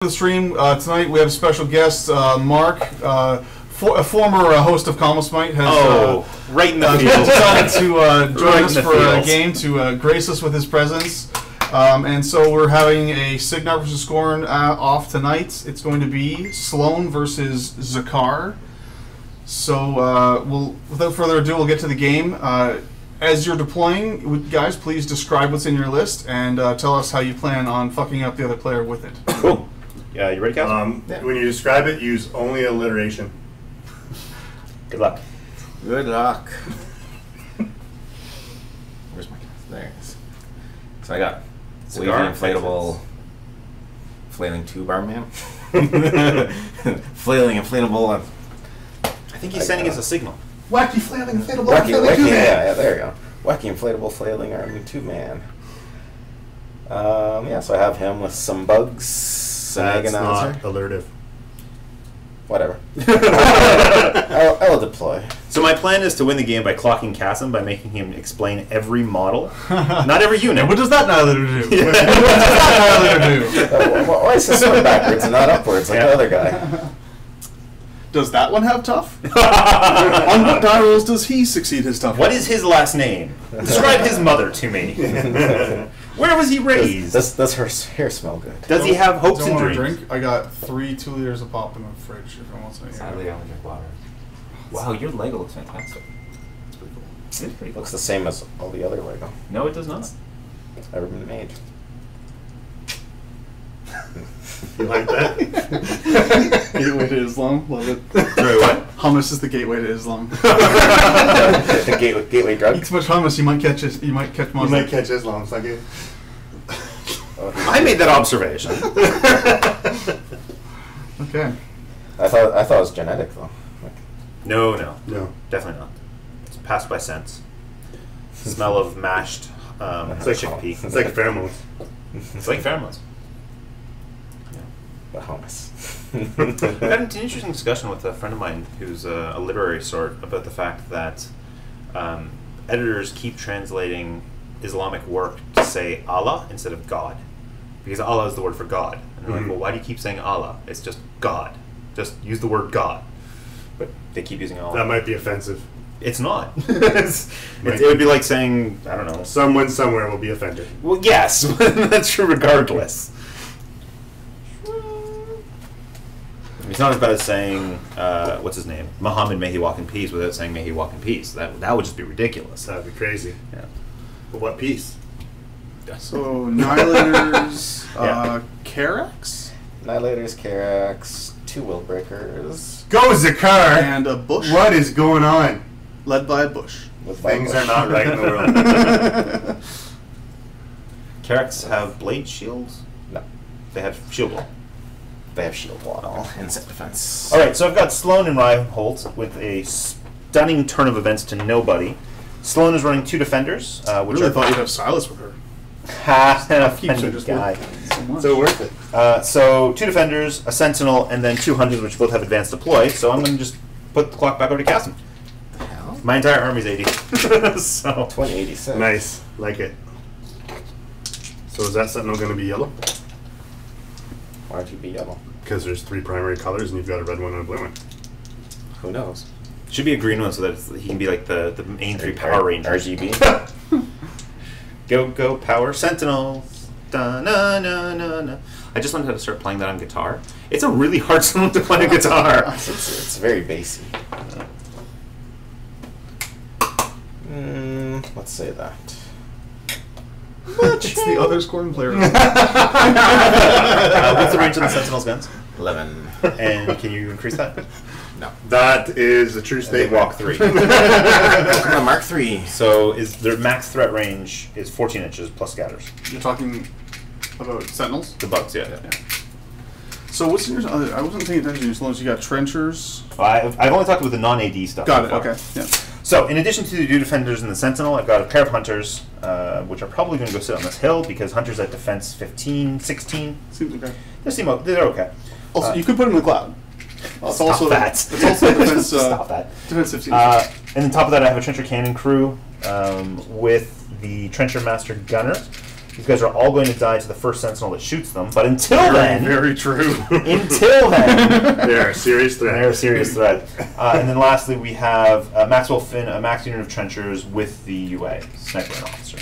The stream tonight we have special guest Mark, a former host of Comosmite, has right in the field. decided to join us for a field. game to grace us with his presence, and so we're having a Cygnar versus Skorne off tonight. It's going to be Sloan versus Xekaar. So without further ado, we'll get to the game. As you're deploying, guys, please describe what's in your list and tell us how you plan on fucking up the other player with it. Cool. Yeah, you ready, Cal? Yeah. When you describe it, use only alliteration. Good luck. Good luck. Where's my there it is. So I got Xekaar, inflatable flailing tube arm man. Flailing inflatable. I think he's sending us a signal. Wacky flailing inflatable Wacky, yeah, there you go. Wacky inflatable flailing arm tube man. Yeah, so I have him with some bugs. That's Agonizer. not alliterative. Whatever. I'll deploy. So my plan is to win the game by clocking Chasm by making him explain every model, not every unit. What does that Nihilator do? What does that Nihilator do? Why is this one backwards and not upwards like the other guy? Does that one have tough? On what die rolls does he succeed his tough? What is his last name? Describe his mother to me. Where was he raised? Does her hair smell good? Does he have hopes and want a dreams? drink? I got 3 2-liters of pop in the fridge if anyone wants to. Sadly, I only drink water. Wow, your Lego looks fantastic. It's pretty cool. It's pretty cool. Looks the same as all the other Lego. No, it does not. It's ever been made. You like that? Gateway to Islam, love it. Sorry, what? Hummus is the gateway to Islam. The gateway drug. Eat too much hummus, you might catch it. You might catch You Muslim. might catch Islam, suck it. I made that observation. Okay. I thought it was genetic though. No, No. definitely not. It's passed by sense. Smell of mashed It's like chickpea. It's like pheromones. It's like pheromones. The hummus. I had an interesting discussion with a friend of mine who's a literary sort about the fact that editors keep translating Islamic work to say Allah instead of God. Because Allah is the word for God. And they're like, well, why do you keep saying Allah? It's just God. Just use the word God. But they keep using Allah. That might be offensive. It's not. It would be like saying, I don't know. Someone somewhere will be offended. Well, yes. That's true regardless. It's not as bad as saying, what's his name? Muhammad, may he walk in peace, without saying may he walk in peace. That would just be ridiculous. That would be crazy. Yeah. But what piece? So, Nihilators, Yeah. Karax? Nihilators, Karax, 2 Willbreakers. Go, Xekaar! And a bush. What is going on? Led by a bush. With Things Bush. are not right in the world. Karax have blade shields? No. They have shield wall. They have shield wall, insect defense. Alright, so I've got Sloan and Reinholdt with a stunning turn of events to nobody. Sloan is running 2 defenders, I which really are... thought you'd have Silas with her. Keeps her just guy. So much. So worth it. So 2 defenders, a sentinel, and then 2 hunters, which both have advanced deploy. So I'm going to just put the clock back over to Chasm. The hell? My entire army's 80. So 2086. Nice. Like it. So is that Sentinel going to be yellow? Why'd you be yellow? Because there's 3 primary colors and you've got a red one and a blue one. Who knows? should be a green one so that he can be like the main 3 Power Rangers. RGB. Go Power Sentinels. Da, na, na, na, na. I just learned how to start playing that on guitar. It's a really hard song to play on guitar. It's very bassy. Let's say that. It's the other Skorne player. What's the range of the Sentinel's guns? 11. And can you increase that? No. That is a true They statement. walk 3. Come on, Mark 3. So is their max threat range is 14 inches plus scatters. You're talking about Sentinels? The bugs, yeah. So what's in your... I wasn't paying attention to your slows. You got trenchers. I've only talked about the non-AD stuff. Got so it, far. okay. Yeah. So, in addition to the 2 defenders and the Sentinel, I've got a pair of hunters, which are probably going to go sit on this hill because hunters at defense 15, 16. Seems okay. They're okay. Also, you could put them in the cloud. It's Stop also that. It's also defense. Stop that. Defense 15. And on top of that, I have a trencher cannon crew with the trencher master gunner. These guys are all going to die to the first sentinel that shoots them. But until then, Very true. until then, They're a serious threat. they're a serious threat. And then lastly, we have Maxwell Finn, a max unit of trenchers with the UA, sniper and officer.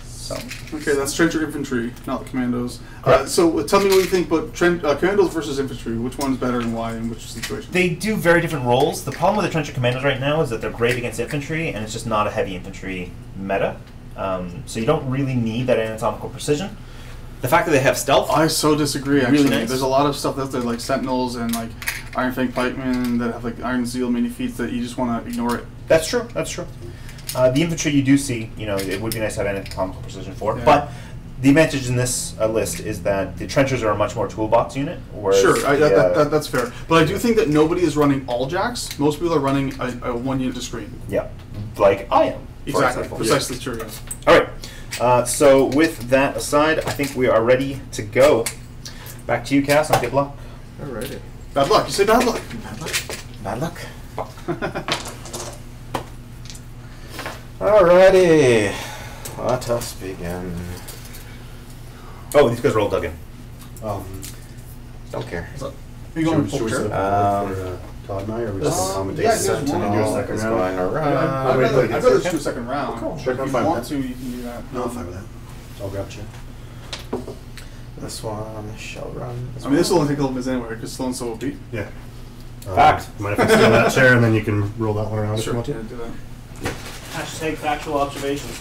So. Okay, that's trencher infantry, not the commandos. Correct. So tell me what you think about commandos versus infantry. Which one's better and why in which situation? They do very different roles. The problem with the trencher commandos right now is that they're great against infantry, and it's just not a heavy infantry meta. So you don't really need that anatomical precision. The fact that they have stealth, I so disagree. Actually, Really nice. There's a lot of stuff out there like Sentinels and like Iron Fang Pikemen that have like Iron Zeal mini feats that you just want to ignore it. that's true. That's true. The infantry you do see, it would be nice to have anatomical precision for. Yeah. But the advantage in this list is that the trenchers are a much more toolbox unit. Whereas Sure, the, that's fair. But I do think that nobody is running all jacks. Most people are running a one unit to screen. yeah, like I am. for Exactly, example. precisely true. Yeah. All right. So with that aside, I think we are ready to go. Back to you, Cass, and good luck. Alrighty. Bad luck. You say bad luck. Bad luck. Alrighty. Let us begin. Oh, these guys are all dug in. Don't care. Are you going with Should we poker? set up for Todd and I, or we just this- accommodate yeah, you guys Sentinel want and do to. a second It's round? going around. I'd wait, rather, wait, I'd it's rather okay. just do a second round. Cool. If Sure, I'm you fine with want that. to, you can do that. No, I'm fine with that. I'll grab you. This one shall run. I mean, this will only take a little bit anyway because Sloan's so OP. Yeah. Fact. Mind if I steal that chair and then you can roll that one around if you Sure, want yeah, to? do that. Hashtag factual observations.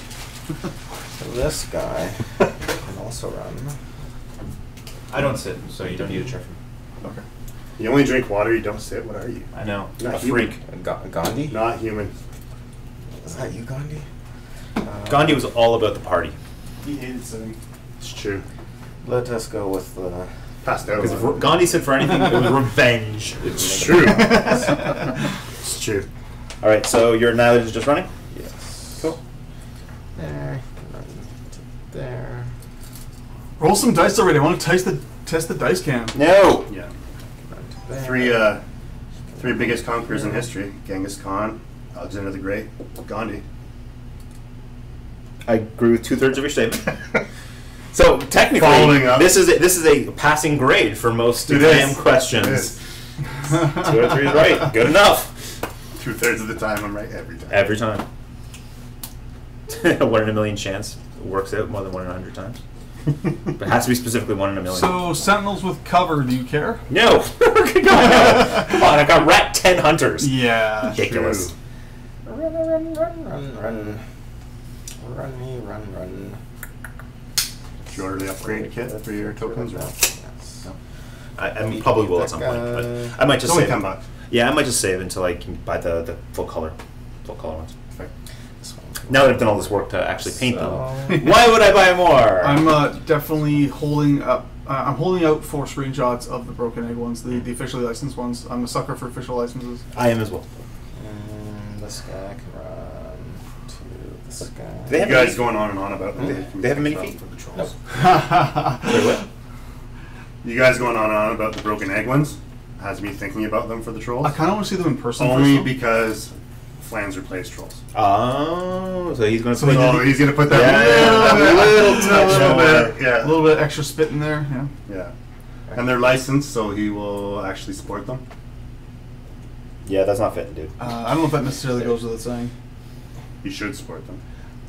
This guy can also run. I don't sit, so you don't need a chair for me. Okay. You only drink water, you don't sit. What are you? I know. Not a human. freak. Gandhi? Not human. Is that you, Gandhi? Gandhi was all about the party. He hated sitting. It's true. Let us go with the. Passed out. Because if Gandhi said for anything, it was revenge. It's true. It's true. All right, so your Nihilators is just running? Yes. Cool. There. Run to there. Roll some dice already. I want to test the dice cam. No! Yeah. Run to there. Three biggest conquerors in history: Genghis Khan, Alexander the Great, Gandhi. I agree with 2/3 of your statement. So technically, Following up. this is a passing grade for most It exam is. questions. It is. 2 out of 3 is right. Good enough. 2/3 of the time, I'm right every time. Every time. 1 in a million chance. Works out more than 1 in 100 times. But it has to be specifically 1 in a million. So Sentinels with cover. Do you care? No! Come on, I've got rat 10 hunters. Yeah. Ridiculous. True. Run. Run. Did you order the upgrade kit for your tokens? Or? Yes. I probably will at some point, but I might It's just only save. $10. Yeah, I might just save until I can buy the full color ones. Fair. This one. Now that I've done all this work to actually paint So- them, why would I buy more? I'm definitely holding up. I'm holding out for screenshots of the Broken Egg ones, the officially licensed ones. I'm a sucker for official licenses. I am as well. This guy can run to this guy. They You have guys mini- going on and on about them. They have a mini feat? For the trolls. Nope. Wait, what? You guys going on and on about the broken egg ones has me thinking about them for the trolls. I kind of want to see them in person. Only first, though. because Flanzer plays trolls. Oh, so he's going to So put So he's going to put that Yeah, little touch little more. bit, yeah. a little bit extra spit in there. Yeah. Yeah. And they're licensed, so he will actually support them. Yeah, that's not fitting, dude. I don't know if that necessarily goes with it saying. He should support them.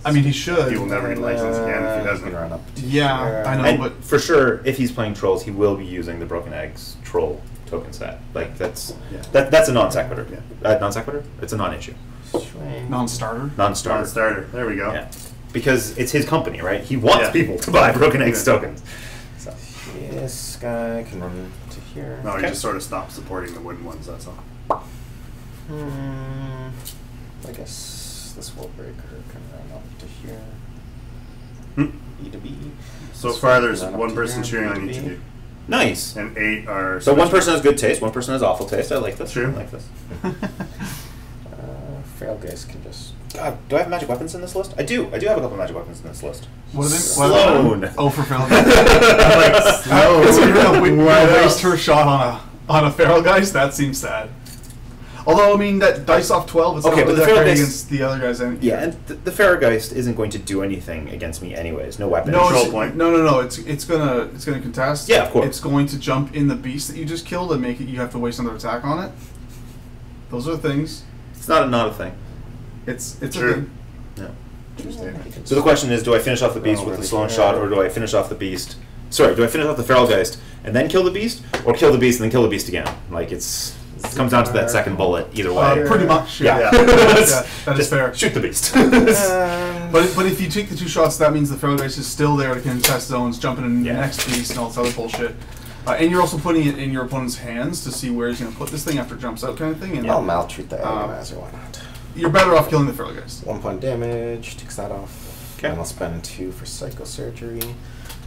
I mean, he should. He will never get licensed again if he He doesn't. can run up to Yeah, here. I know. And but- for sure, if he's playing trolls, he will be using the Broken Eggs troll token set. Like that's Yeah. that's a non sequitur. Yeah. Non sequitur. It's a non-issue. Swing. Non-starter. Non-starter. Non-starter. There we go. Yeah. Because it's his company, right? He wants Yeah. people to buy Broken Eggs Yeah. tokens. So. This guy can run to here. No, Okay. he just sort of stopped supporting the wooden ones, that's all. I guess this Willbreaker can run up to here. Hmm. E to B. So This far, one there's can run one up to person here, cheering B on to each of B. you. Nice. And 8 are... So one special. person has good taste, one person has awful taste. I like this. True. I like this. Feral guys can just. God, do I have magic weapons in this list? I do. I do have a couple magic weapons in this list. What are they? Sloan. Oh, for Phil. Sloan. We'll What waste else? her shot on a feral geist. That seems sad. Although, I mean, that dice off 12, it's Okay, not but really the that great Feral Geist- against the other guys. Yeah, and the Farrageist isn't going to do anything against me anyways. No weapon. No, Control point. no. It's gonna contest. Yeah, of course. It's going to jump in the beast that you just killed and make it. You have to waste another attack on it. Those are the things. It's not a thing. It's Sure. a thing. No. Interesting. So the question is, do I finish off the beast Oh, with the really Sloan care. shot, or do I finish off the beast? Sorry, do I finish off the Feral Geist and then kill the beast, or kill the beast and then kill the beast again? Like it comes down to that second bullet either way. Pretty much. Yeah. Yeah. Yeah, that is Just fair. shoot the beast. But if you take the 2 shots, that means the Feral Geist is still there to contest zones, jumping in Yeah. the next beast and all this other bullshit. And you're also putting it in your opponent's hands to see where he's going to put this thing after it jumps out, kind of thing. And I'll maltreat the Agonizer, why not? you're better off killing the Feral Geist. 1 point damage, takes that off. Okay. And I'll spend 2 for Psychosurgery.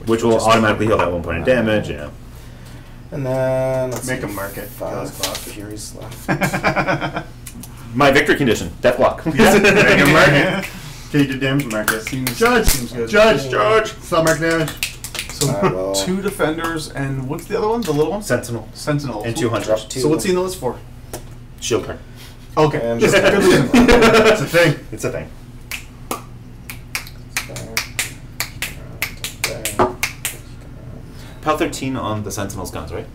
Which will just automatically heal that 1 point of damage, yeah. And then let's Make see, a Marketh. 5 Furies left. My victory condition, death block. Yeah, make a Marketh. Okay, you did damage, Marcus. Seems Judge! good. Judge! Stop mark damage. So I will- 2 defenders and what's the other one? The little one? Sentinel. Sentinel. And 2 hunters. Two. So what's he in the list for? Shield card. Okay. And Just good reason. That's a thing. It's a thing. PAL 13 on the Sentinel's guns, right?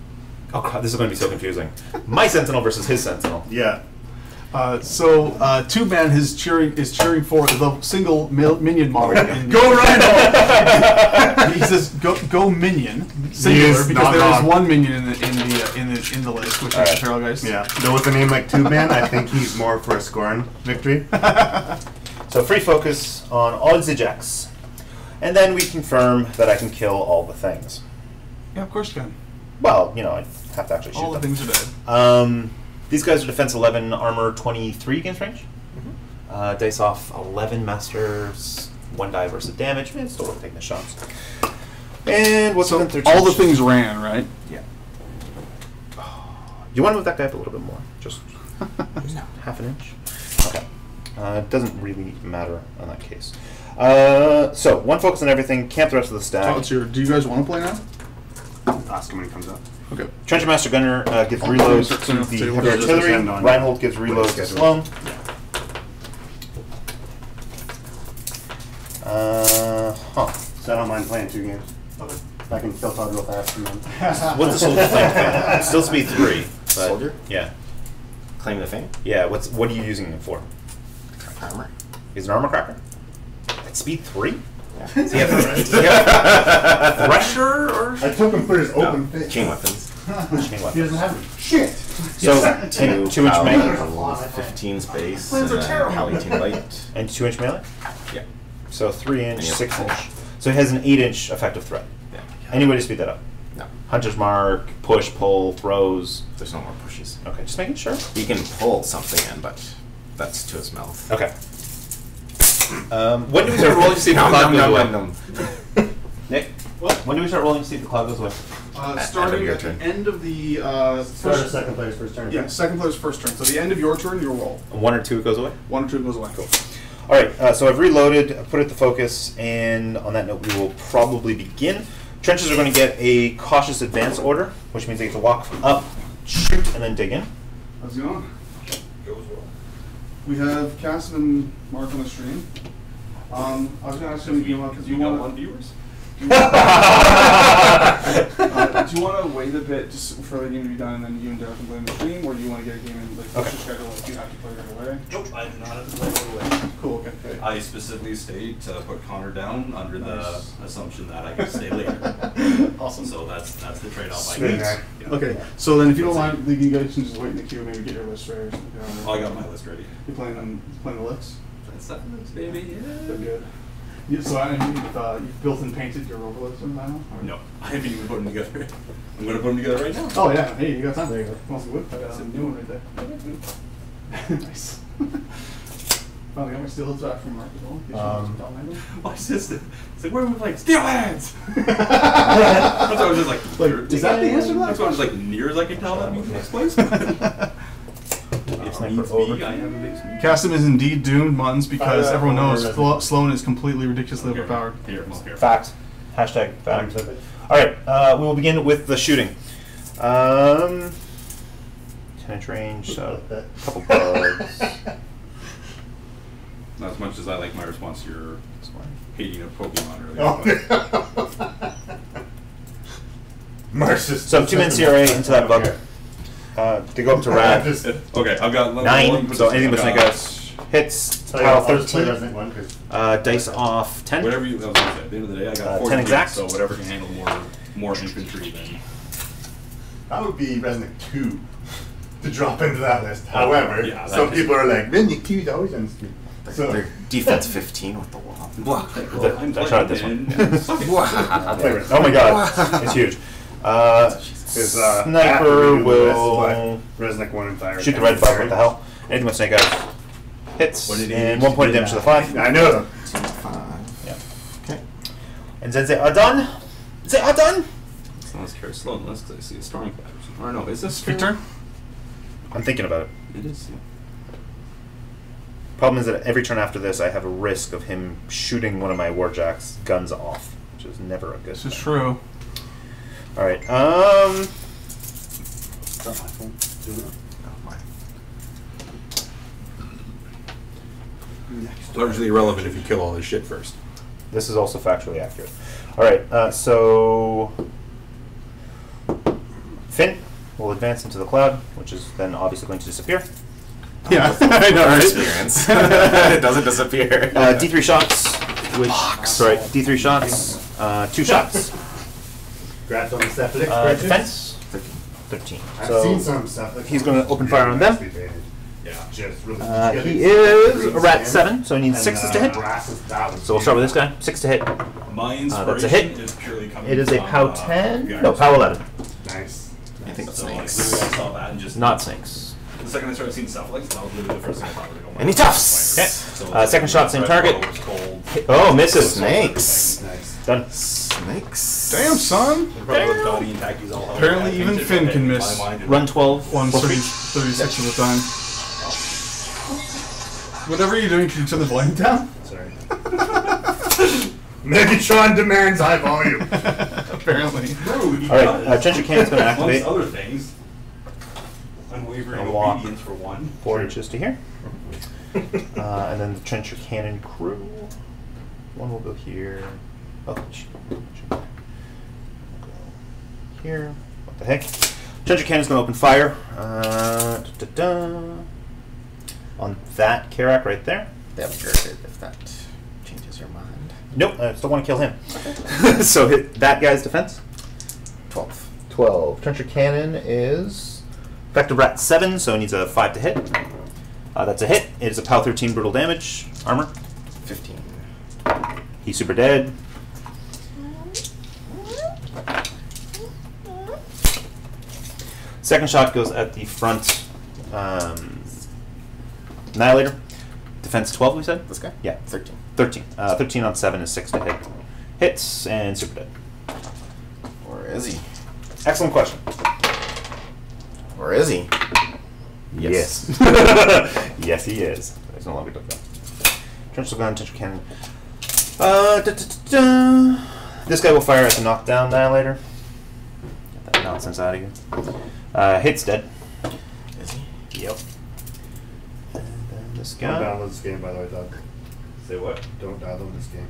Oh crap, this is going to be so confusing. My Sentinel versus his Sentinel. Yeah. Two Man is cheering for the single minion model. Go Reinholdt! He says go minion singular is because not there is wrong. one minion in the list, which is the Feral Geist. Yeah. Though with a name like Tube Man, I think he's more for a Skorne victory. So free focus on all Xekaars. And then we confirm that I can kill all the things. Yeah, of course you can. Well, you know, I have to actually shoot All the them. things are dead. These guys are defense 11, armor 23 against range. Dice off 11 masters, 1 die versus damage. Man, still worth taking the shots. And what's So within 13? all the things ran, right? Yeah. You want to move that guy up a little bit more? Just half an inch? Okay. It doesn't really matter in that case. So, 1 focus on everything, camp the rest of the stack. Do you guys want to play now? Ask him when he comes up. Okay. Trencher Master Gunner gives reload to clearing off the the table. heavy Just artillery. depend on Reinholdt gives reload to schedule. Sloan. So I don't mind playing 2 games. Okay. I can kill Todd real fast and then. What's the soldier thing? Still speed 3. But Soldier? Yeah. Claim the fame. Yeah, what are you using him for? Armor. Is it an armor cracker? At speed 3? Yeah. Does he have Thresher or I took him for his open face. Chain weapons. chain He weapon? doesn't have any. Shit! So, 2 inch melee 15 space. Plans are and then terrible. PAL 18 light. and 2 inch melee? Yeah. So 3 inch, And you have 6 inch. push. So he has an 8 inch effective threat. Yeah. Any way to speed that up? No. Hunter's mark, push, pull, throws. There's no more pushes. Okay, just making sure. You can pull something in, but that's to his mouth. Okay. When do we start rolling to see if the cloud goes away? Nom. Nick, when do we start rolling to see if the cloud goes away? Starting your at turn. the end of the Start a second player's first turn. yeah, second player's first turn. So the end of your turn, you'll roll. 1 or 2 goes away? 1 or 2 goes away. Cool. All right, so I've reloaded, I've put it to focus, and on that note, we will probably begin. Trenches are going to get a cautious advance order, which means they get to walk up, shoot, and then dig in. How's it going? We have Cassidy and Mark on the stream. I was going to ask you, do you want one viewers? do you want to wait a bit just for the game to be done, and then you and Derek can play on the stream, or do you want to get a game in, like, what's your schedule? Like, do you have to play right away? Nope, I do not have to play right away. Cool, okay. I specifically stayed to put Connor down under Nice. the assumption that I could stay later. Awesome. So that's the trade-off I Sweet. get. Yeah. Okay, so then if you don't mind, you guys can just wait in the queue and maybe get your list ready or something. Oh, I got my list ready. You playing the lists? That's baby. They're good. So you've built and painted your overlays in now? Or? No, I haven't even put them together. I'm gonna put them together right now. Oh yeah, hey, you got time. There you go. Want some wood? I got some new one right there. Nice. Finally got my steel hills back from Mark as well. My sister. It's like, where are we playing? Steel hands! That's why I was just like, is that the answer to that? That's why I was like, near as I can tell that means next place. If needs be, I have a big speed. Cassim is indeed doomed, Muns, because everyone knows Sloan is completely ridiculously Here. overpowered. Here, here. Fact. Hashtag fact. All right, we will begin with the shooting. 10-inch range, so a couple bugs. Not as much as I like my response to your hating of Pokemon earlier. So 2 men CRA into that bug. They go up to Rad. Okay, I've got 9, so anything but Snake Eyes hits. Pile 13. Dice off 10. Whatever you. I was gonna say, at the end of the day, I got 10 exact. So whatever can handle more infantry than. That would be Resnick 2 to drop into that list. However, yeah, some people are like, Resnick 2 is always on screen. So, Their defense 15 with the wall. Well, I tried this one. I'll play Resnick. Oh my god, it's huge. Sniper will Resnick 1 and fire. shoot the red bug. What the hell? Anything with Snake Eyes hits, and 1 point of damage to the 5. I know them. Yeah. Okay. And then they are done. They are done. So let's carry Sloan unless I see a storm cloud. Or no, is this Your turn? I'm thinking about it. It is. Yeah. Problem is that every turn after this, I have a risk of him shooting one of my Warjack's guns off, which is never a good This is thing. true. All right. Largely irrelevant if you kill all this shit first. This is also factually accurate. All right. So Finn will advance into the cloud, which is then obviously going to disappear. Yeah, I know, right? Experience. It doesn't disappear. D3 shots. Which, sorry, D3 shots. 2 shots. Congrats on the Cephalix. Defense. 13. I've So seen some Cephalix. he's going to open fire on them. Yeah. Just really He is a rat 7, so he needs 6s to hit. hit. So we'll start with this guy. 6 to hit. My inspiration that's a hit. is purely coming It is a from, POW 10. guys. No, POW 11. Nice. I think So like, literally I saw that and just Not snakes. the second I started seeing stuff like that was literally the first thing I thought. Like, oh my And he God, toughs. like, Okay. so Second shot, same red target. bottle was cold. Oh, misses. Nice. Done. Snakes. Damn, son. Apparently even Finn can miss. Run 12. 36 of the time. Whatever you're doing, can you turn the volume down? Sorry. Megatron demands high volume. Apparently. Alright, Trencher Cannon's going to activate. Amongst other things, unwavering I'll walk obedience for one. 4 inches to here. And then the Trencher Cannon crew. One will go here. Oh, should go here. What the heck? Trencher Cannon's going to open fire. On that Karax right there. That would hurt it if that changes your mind. Nope, I still want to kill him. So hit that guy's defense. 12. 12. Trencher Cannon is effective rat 7, so it needs a 5 to hit. That's a hit. It is a POW 13 brutal damage. Armor. 15. He's super dead. Second shot goes at the front Annihilator. Defense 12, we said? This guy? Yeah. 13. 13. 13 on 7 is 6 to hit. Hits and super dead. Or is he? Excellent question. Or is he? Yes. Yes, he is. He's no longer doing that. Trencher gun, Trencher Cannon. This guy will fire at the knockdown Annihilator. Get that nonsense out of you. Hits dead. Is he? Yep. And then this Don't guy. download this game, by the way, Doug. Say what? Don't download this game.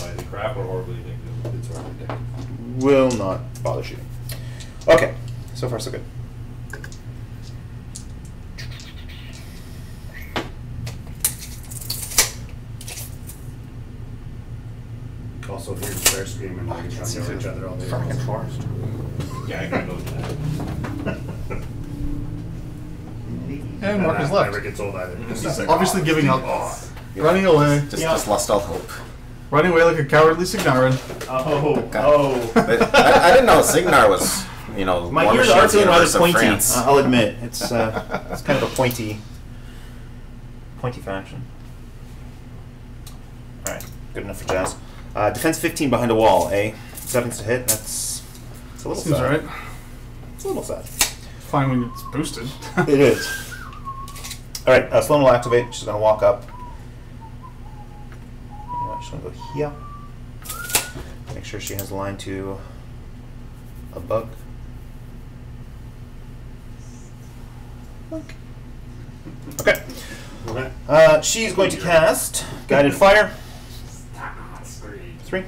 Why is it crap or horribly addictive? It's already dead. Will not bother shooting. Okay. So far, so good. Also, hearing Star Scream and Megatron yell at each other all day. Fucking forest. Yeah, I can go with that. And Mark is that left. never gets old either. He's He's like, obviously "Oh, giving up. oh." Running away. Just lost all hope. Running away like a cowardly Cygnar. But I didn't know Cygnar was, you know, My War ears are Machine's feeling rather universe of pointy. France. I'll admit it's kind of a pointy faction. All right, good enough for Jazz. Defense 15 behind a wall. 7s to hit. That's a little Seems sad. alright. It's a little sad. Fine when it's boosted. It is. All right, Sloan will activate. She's gonna walk up. You know what, she's gonna go here. Make sure she has a line to a bug. Okay. Okay. She's going to cast Guided Fire. 3.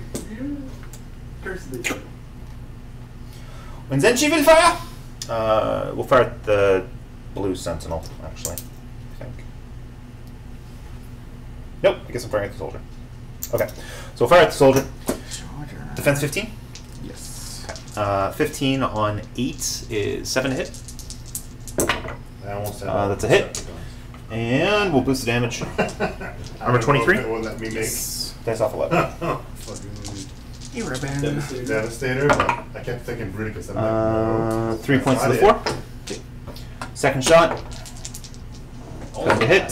And then she will fire. We'll fire at the blue sentinel, actually. I think. Nope. I guess I'm firing at the soldier. Okay. So we'll fire at the soldier. Defense 15. Yes. 15 on 8 is 7 to hit. I almost had That's a hit. And we'll boost the damage. Armor 23. It won't let me make Dice off 11. You were a bad. Devastator, but I kept thinking Bruticus. I'm like, no, 3 points to the that's 4. Second shot. Going to hit.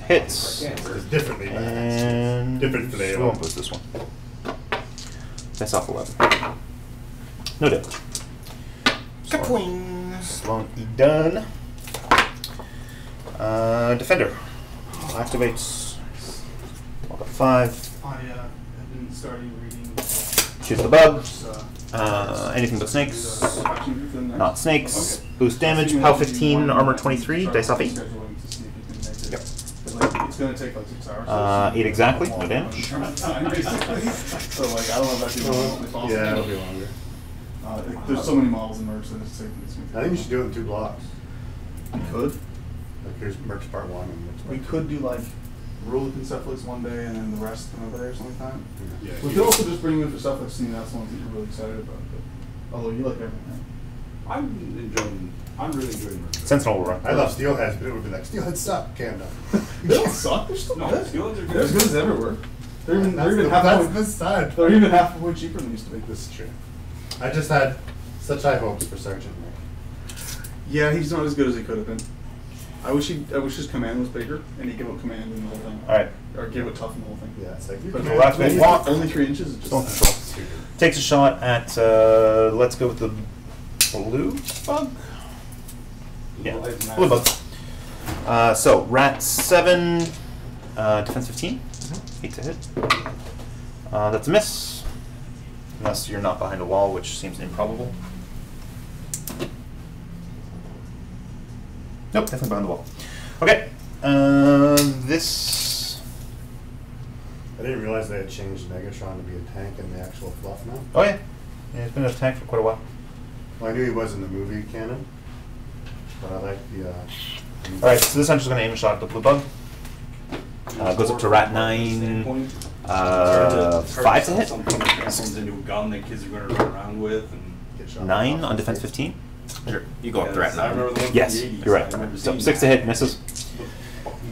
Hits. It's differently bad. And Different flavor. we won't boost this one. Dice off 11. No damage. Sloan E done. Defender. Activates. Walk up 5. I didn't start reading. Shoots the bug. Anything but snakes. Not snakes. Okay. Boost damage. POW 15, armor 23. Dice off 8. Yep. It's going to take like 6 hours. 8 exactly. No damage. So like I don't know if that's even possible. Yeah, it'll be longer. There's so many models in merch that it's taking. I think you should do it in 2 blocks. We could. Like here's merch part 1 and merch part We 2. could do like rule of Concephalus one day and then the rest another day or something like that. Yeah. We could also just bring you in for stuff like seeing that's the ones that you're really excited about. But, although you like everything. I'm really enjoying merch. Sentinel will run. I love Steelheads, but it would be like, Steelheads suck, Canada. They don't suck. They're still No, good. Steelheads are They're as good as they ever were. They're even half That's a the side. They're even half a point cheaper than they used to be. This is true. I just had such high hopes for Sergeant Nick. Yeah, he's not as good as he could have been. I wish his command was bigger and he gave out command in the whole thing. Alright. Or give it tough in the whole thing. Yeah, it's like you But can last only, man walk. only 3 inches is just Don't control. Takes a shot at, let's go with the blue bug? Yeah, blue bug. So, rat 7, defense 15. 8 to hit. That's a miss. Unless you're not behind a wall, which seems improbable. Nope, definitely behind the wall. Okay, this... I didn't realize they had changed Megatron to be a tank in the actual fluff now. Oh yeah, he's been a tank for quite a while. Well, I knew he was in the movie canon, but I like the. Alright, so this hunter's going to aim a shot at the blue bug. Goes up to rat 9. 5 to hit. Something that transforms into a gun that kids are going to run around with and Get shot 9 on defense 15. You go up to rat I 9. remember the one Yes, from the 80s. you're I remember right. So seeing 6 to that. hit, misses.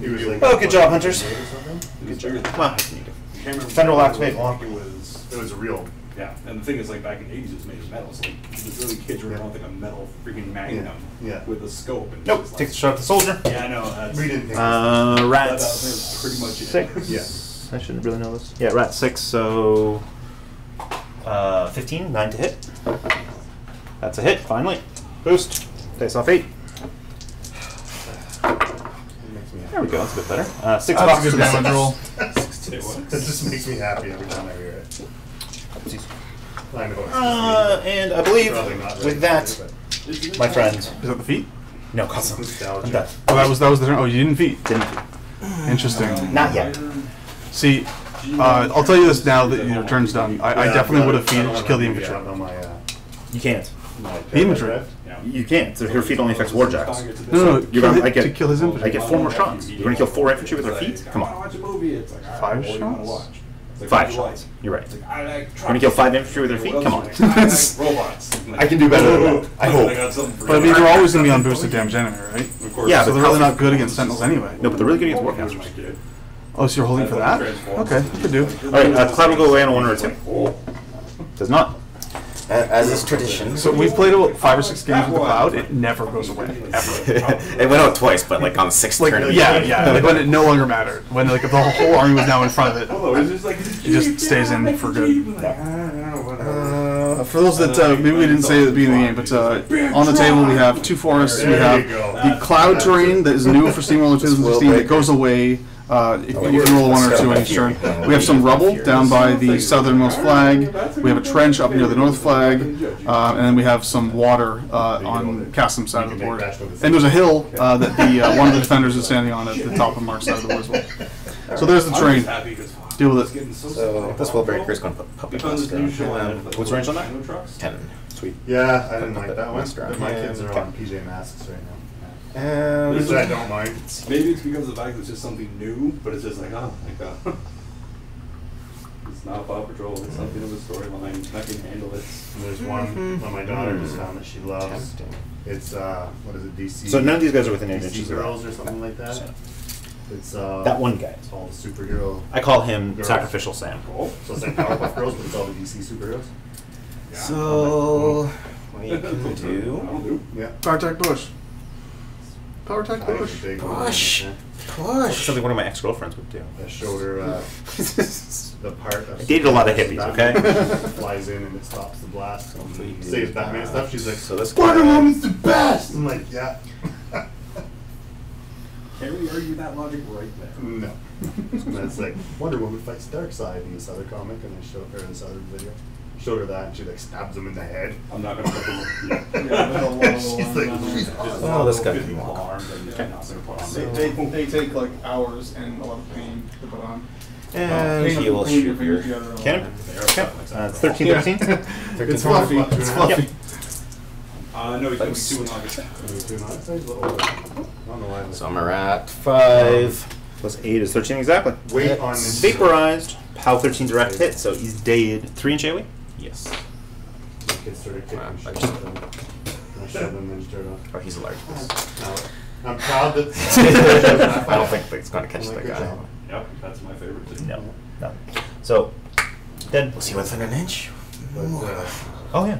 He was like, Oh, good job, hunters. or something? It was bigger than Well, that. I can't remember Defender will what activate it lock. was. It was real. Yeah, and the thing is, like back in the 80s, it was made of metal. So like, it was really kids running around with like a metal freaking magnum Yeah. with a scope. And Nope, just, takes a shot at the soldier. Yeah, I know. That's, We didn't think. Rat That's pretty much it. 6. I shouldn't really know this. Yeah, rat 6, so 15, 9 to hit. That's a hit, finally. Boost. Dice off 8. It makes me There happy. we go, that's a bit better. 6 That's a boxes good to the damage 6. roll. It just makes me happy every time I hear it. I know it's And I believe probably not right with that, to do, my friend. Is that the feet? No, but custom. nostalgia. I'm done. Oh, that was the turn. Oh, you didn't feet. Didn't. Interesting. Not yet. See, I'll tell you this now that your turn's done. I Yeah, definitely would have I feet don't to kill the wanna be infantry. out on my, You can't. my The infantry. drift. You can't. Your feet only affects warjacks. No, You're kill gonna- his- I get- to kill his infantry. I get 4 more shots. You're going to kill 4 infantry with their feet? Come on. Watch a movie. It's like, 5 shots? 5 shots. You're right. I like You're going to kill 5 infantry with their feet? Come on. I like robots. I can do better than that. I hope. But I mean, they're always going to be on boosted damage anyway, right? Of course. Yeah, So but they're really not good against sentinels anyway. No, but they're really good against warcasters. Oh, so you're holding for that? Okay, you could do. Alright, Cloud will go away on a 1 or a 2. Does not. As is tradition. So we've played about 5 or 6 games with the Cloud. It never goes away, ever. It went out twice, but like on the 6th turn. Yeah, like when it no longer mattered. When like if the whole army was now in front of it. It just stays in for good. For those that maybe we didn't say at the beginning of the game, but on the table we have 2 forests. We have the Cloud terrain that is new for Steamroller 2016 that goes away You can roll 1 or 2 on each turn. We have some rubble down by the southernmost flag. We have a trench up near the north flag, and then we have some water on Cassim's side of the board. And there's a hill that the one of the defenders is standing on at the top of Mark's side of the board as well. So there's the terrain. Deal with it. So this Willbreaker is going to put Puppet Master on him. What's the range on that? 10. Sweet. Yeah, I didn't like that one. Master on But my him. kids are on PJ Masks right now. And Which I don't mind. Maybe it's because of the fact that it's just something new, but it's just like, oh, it's not Paw Patrol, it's something of a storyline, I can handle it. And there's one that my daughter just found that she loves. It's, what is it, DC? So none of these guys are within 8 DC inches of Girls or something like that. It's, that one guy. It's all the superhero. I call him Girls. Sacrificial Sam. Oh, so it's like Powerpuff Girls, but it's all the DC superheroes. so we can That'll do do. Yeah. Power attack bush. Power attack That was bush. a big one. push, Yeah. push. Something one of my ex-girlfriends would do. I showed her the part of I dated a lot of hippies, Batman okay? flies in and it stops the blast. Saves Batman and stuff. She's like, So this Wonder guy- Woman's the best! I'm like, yeah. Can we argue that logic right there? No. And it's like, Wonder Woman fights Darkseid in this other comic, and I showed her in this other video. Showed her that, and she like stabs him in the head. I'm not gonna put them She's like, she's awesome. Oh, this guy can physical walk. arms and I'm not gonna put on They take like hours and a lot of pain to put on. And Pain he of will pulling your shoot fingers here. together and all Cannon? that. Okay. 13, 13? It's fluffy. It's fluffy. No, he's gonna be 2 in August. I don't know why. So I'm at 5. Plus 8 is 13 exactly. Wait on this. Vaporized. POW 13 direct hit, so he's dead. 3 inch AoE? Yes. The kids started kicking Wow, shit. I just- And I shoved them and turned off. Oh, he's a large beast. I'm proud that. I don't think it's going to catch the guy. Yep, that's my favorite thing. No. No. So, dead. Was he within an inch? But, Oh, yeah.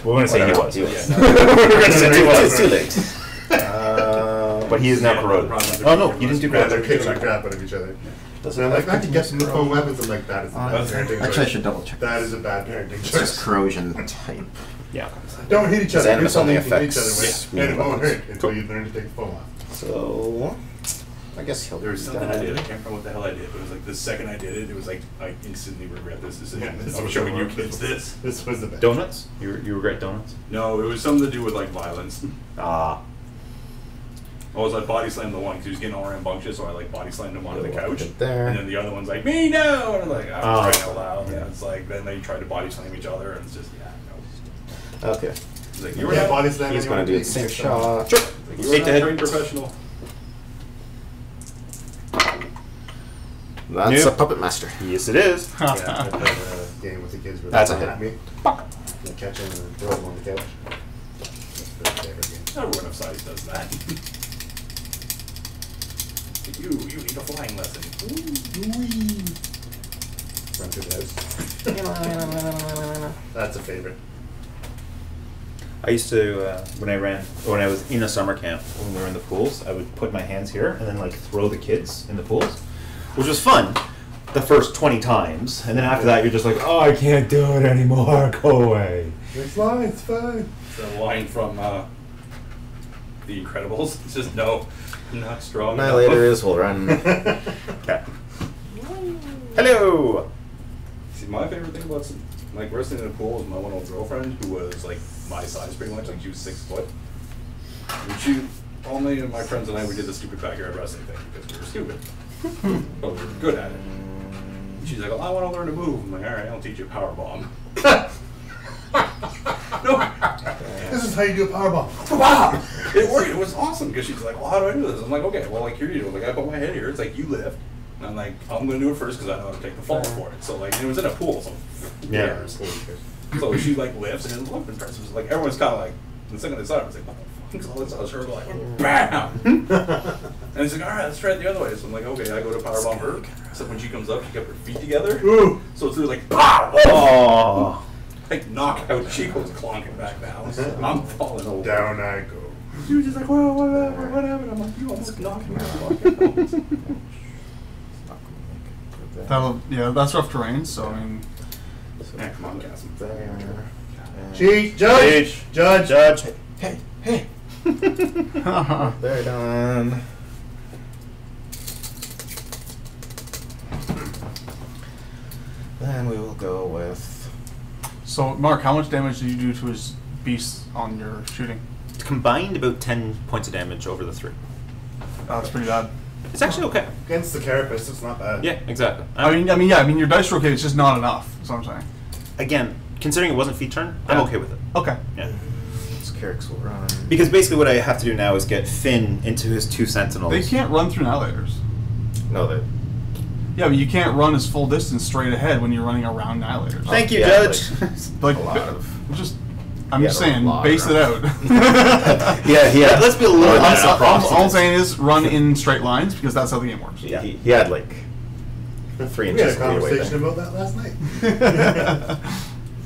We're going to say he Whatever, was. he was. We're going to say he It's was. too late. But he is now corroded. Oh, no, you didn't do yeah, they're corroded. kicking the crap out of each other. Doesn't And I'm like, have not to get some foam weapons. I'm like, that is a bad parenting Actually, I choice. should double check. That is a bad parenting It's just choice. corrosion type. Yeah. Don't hit each His other. Do animus something only you can hit each affects other with, and it won't weapons. hurt until you learn to take foam off. So, I guess he'll There was do something I that. did. I can't remember what the hell I did, but it was like the second I did it, it was like I instantly regret this decision. Yeah, this I'm was showing the you worst. kids this. This was the best. Donuts? You regret donuts? No, it was something to do with like violence. Ah. I was like body slammed the one because he was getting all rambunctious, so I like body slammed him onto the Little couch. weapon there. And then the other one's like, me no! And I'm like, I'm Oh. crying out loud. Yeah. And it's like, then they tried to body slam each other, and it's just, yeah, no. Okay. It's like, You you were were not not, body slamming. He's going to do the same shot. you Eight were to not hit. trained professional. That's Nope. a Puppet Master. Yes, it is. Yeah, I played a game with the kids where That's they a come hit. at me. They catch him and throw him on the couch. That's their favorite game. Everyone of size does that. You need a flying lesson. Run through the house. That's a favorite. I used to, when I was in a summer camp, when we were in the pools, I would put my hands here and then like throw the kids in the pools, which was fun the first 20 times. And then after that, you're just like, oh, I can't do it anymore. Go away. It's fine, it's fine. The line from The Incredibles. It's just, no, I'm not strong Annihilators will run. Okay. Hello. See, my favorite thing about like wrestling in the pool was my one old girlfriend who was like my size pretty much, like she was 6 foot. And she, only my friends and I, we did the stupid backyard wrestling thing because we were stupid, but we were good at it. And she's like, well, I want to learn to move. I'm like, all right, I'll teach you a power bomb. No, This is how you do a powerbomb. wow, it worked. It was awesome because she's like, well, how do I do this? I'm like, okay, well, like here you do it. Like I put my head here. It's like you lift. And I'm like, I'm gonna do it first because I know how to take the fall for it. So like, and it was in a pool, so Yeah. cares? So she like lifts and it looked impressive. Like everyone's kind of like, the second they saw it, I was like, what the fuck? So all I saw was her like, bam. And it's like, all right, let's try it the other way. So I'm like, okay, I go to powerbomb her. So when she comes up, she kept her feet together. Ooh. So it's like, pow! Oh. Like knockout. She goes clonking back down. I'm falling over. Down I go. She was just like, well, what happened? I'm like, you almost knocked me out. Yeah, that's rough terrain. So I mean, Yeah, come on, Cassim. There. Cheat! Judge! Judge! Judge. Hey, hey. yeah, They're done. Then we will go with. So, Mark, how much damage did you do to his beast on your shooting? Combined about 10 points of damage over the 3. Oh, that's pretty bad. It's actually okay. Against the carapace, it's not bad. Yeah, exactly. I mean, your dice are okay. It's just not enough. That's what I'm saying. Again, considering it wasn't feat turn, I'm okay with it. Okay. Yeah. This Karax will run. Because basically what I have to do now is get Finn into his 2 sentinels. They can't run through Nihilators. No, that. Yeah, but you can't run his full distance straight ahead when you're running around Nihilators. Thank you, Yeah, Judge. Like, a lot of. I'm just saying, base it out. Yeah. Let's be a little bit All I'm saying is run in straight lines because that's how the game works. Yeah, he had like 3 We had inches a of leeway conversation there. about that last night.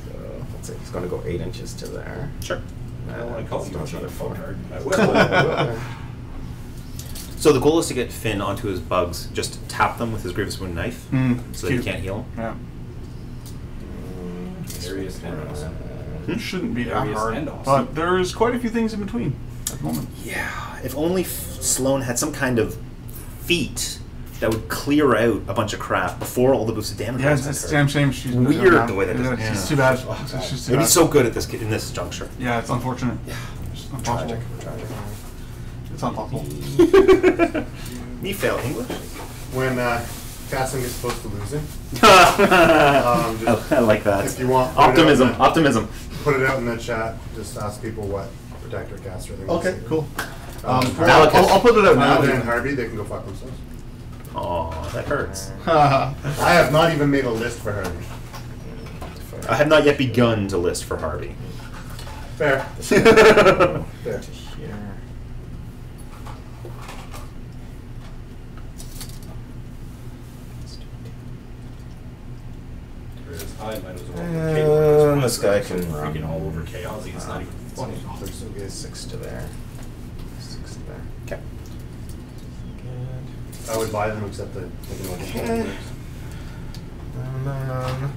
So let's say he's going to go 8 inches to there. Sure. I don't want to call you a cheat another phone 4. card. I will. So the goal is to get Finn onto his bugs, just tap them with his Grievous Wound knife so that he cute. can't heal him. Yeah. Areas and awesome. Shouldn't be that Various hard, and awesome. but there's quite a few things in between at the moment. Yeah, if only Sloan had some kind of feat that would clear out a bunch of crap before all the boosted damage. Yeah, rolls it's a occur. damn shame she's Weird the way that yeah, is. it's too bad. It's just too It'd be bad. so good at this in this juncture. Yeah, it's unfortunate. Yeah, it's impossible. Tragic. It's impossible. Me fail English. When Cassim is supposed to lose him. I like that. If you want, Optimism. Put it out in the chat. Just ask people what Protector caster they want to Okay, see. cool. Malekith. I'll put it out now. Now and Harvey, they can go fuck themselves. Oh, that hurts. I have not even made a list for Harvey. I have not yet begun to list for Harvey. Fair. Fair. Fair. To here. I might as well. This guy can freaking all over chaos. It's not even funny. There's 6 to there. 6 to there. Okay. I would buy them except that they can only Okay. And then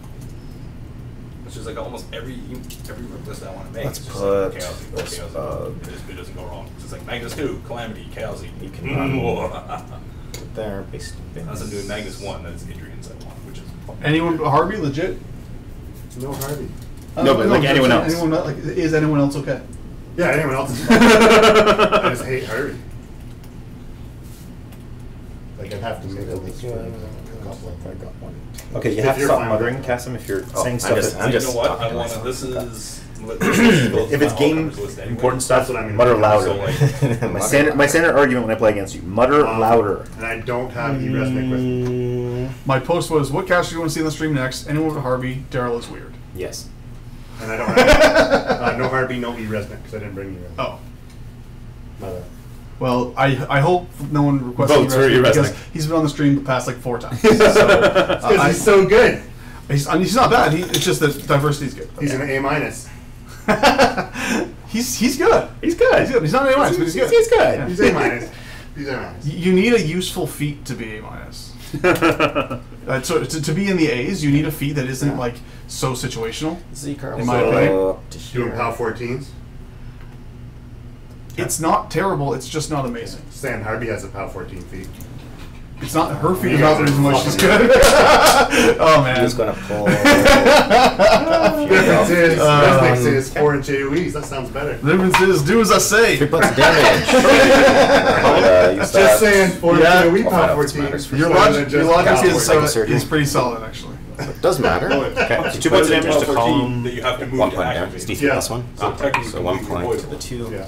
It's just like almost every list I want to make. Let's it's just put like chaos, this chaos, bug. it doesn't go wrong. It's just like Magnus 2, Calamity, Chaos. You can run there, based Unless I'm doing Magnus 1, that's Adrian's I want, which is fucking Anyone but Harvey, legit? No Harvey. No, but like anyone else. Anyone not, like, is anyone else okay? Yeah, anyone else is fine. I just hate Harvey. Like I'd have to make a list for a couple of I got 1. Okay, you If have to you're stop fine muttering, with that. Cassim, if you're Oh, saying I'm stuff just- that... I'm you just know what? talking I want to. myself. This is. If it's game important stuff, That's what I mean. mutter louder. So, like, my standard argument when I play against you, mutter louder. And I don't have E-Resnick with me. My post was, what caster do you want to see on the stream next? Anyone but Harvey, Daryl is weird. Yes. And I don't have no Harvey, no E-Resnick, because I didn't bring E-Resnick. Oh. My bad. Well, I hope no one requests Votes for Resnick Resnick. because he's been on the stream the past like 4 times. So, Because he's so good. he's not bad. It's just that diversity's good. He's an A-. He's good. He's good. He's good. He's not an A-, but he's good. He's good. Yeah. He's A-. He's A-. You need a useful feat to be A-. So to be in the A's, you need a feat that isn't like so situational. Xekaar In my will opinion. go up to Doing here. PAL 14s. It's not terrible. It's just not amazing. Stan Harvey has a PAL 14 feet. It's not her feat. You Is not the guys reason are why she's fucking good. Oh man. He's going to pull. Difference is, Resnick Um, says 4-inch AoEs. That sounds better. The difference is, do as I say. 3 points of damage. Just saying, 4-inch Yeah. AoE I'll find PAL out what's 14. matters for Your sure. logic is, Like a certain- is pretty solid, actually. It does matter. Okay, so 2 points of damage to column. that you have to move 1 to point there. activate. It's D3 Yeah. plus 1. So technically, So 1 completely point to the avoidable. 2. Yeah.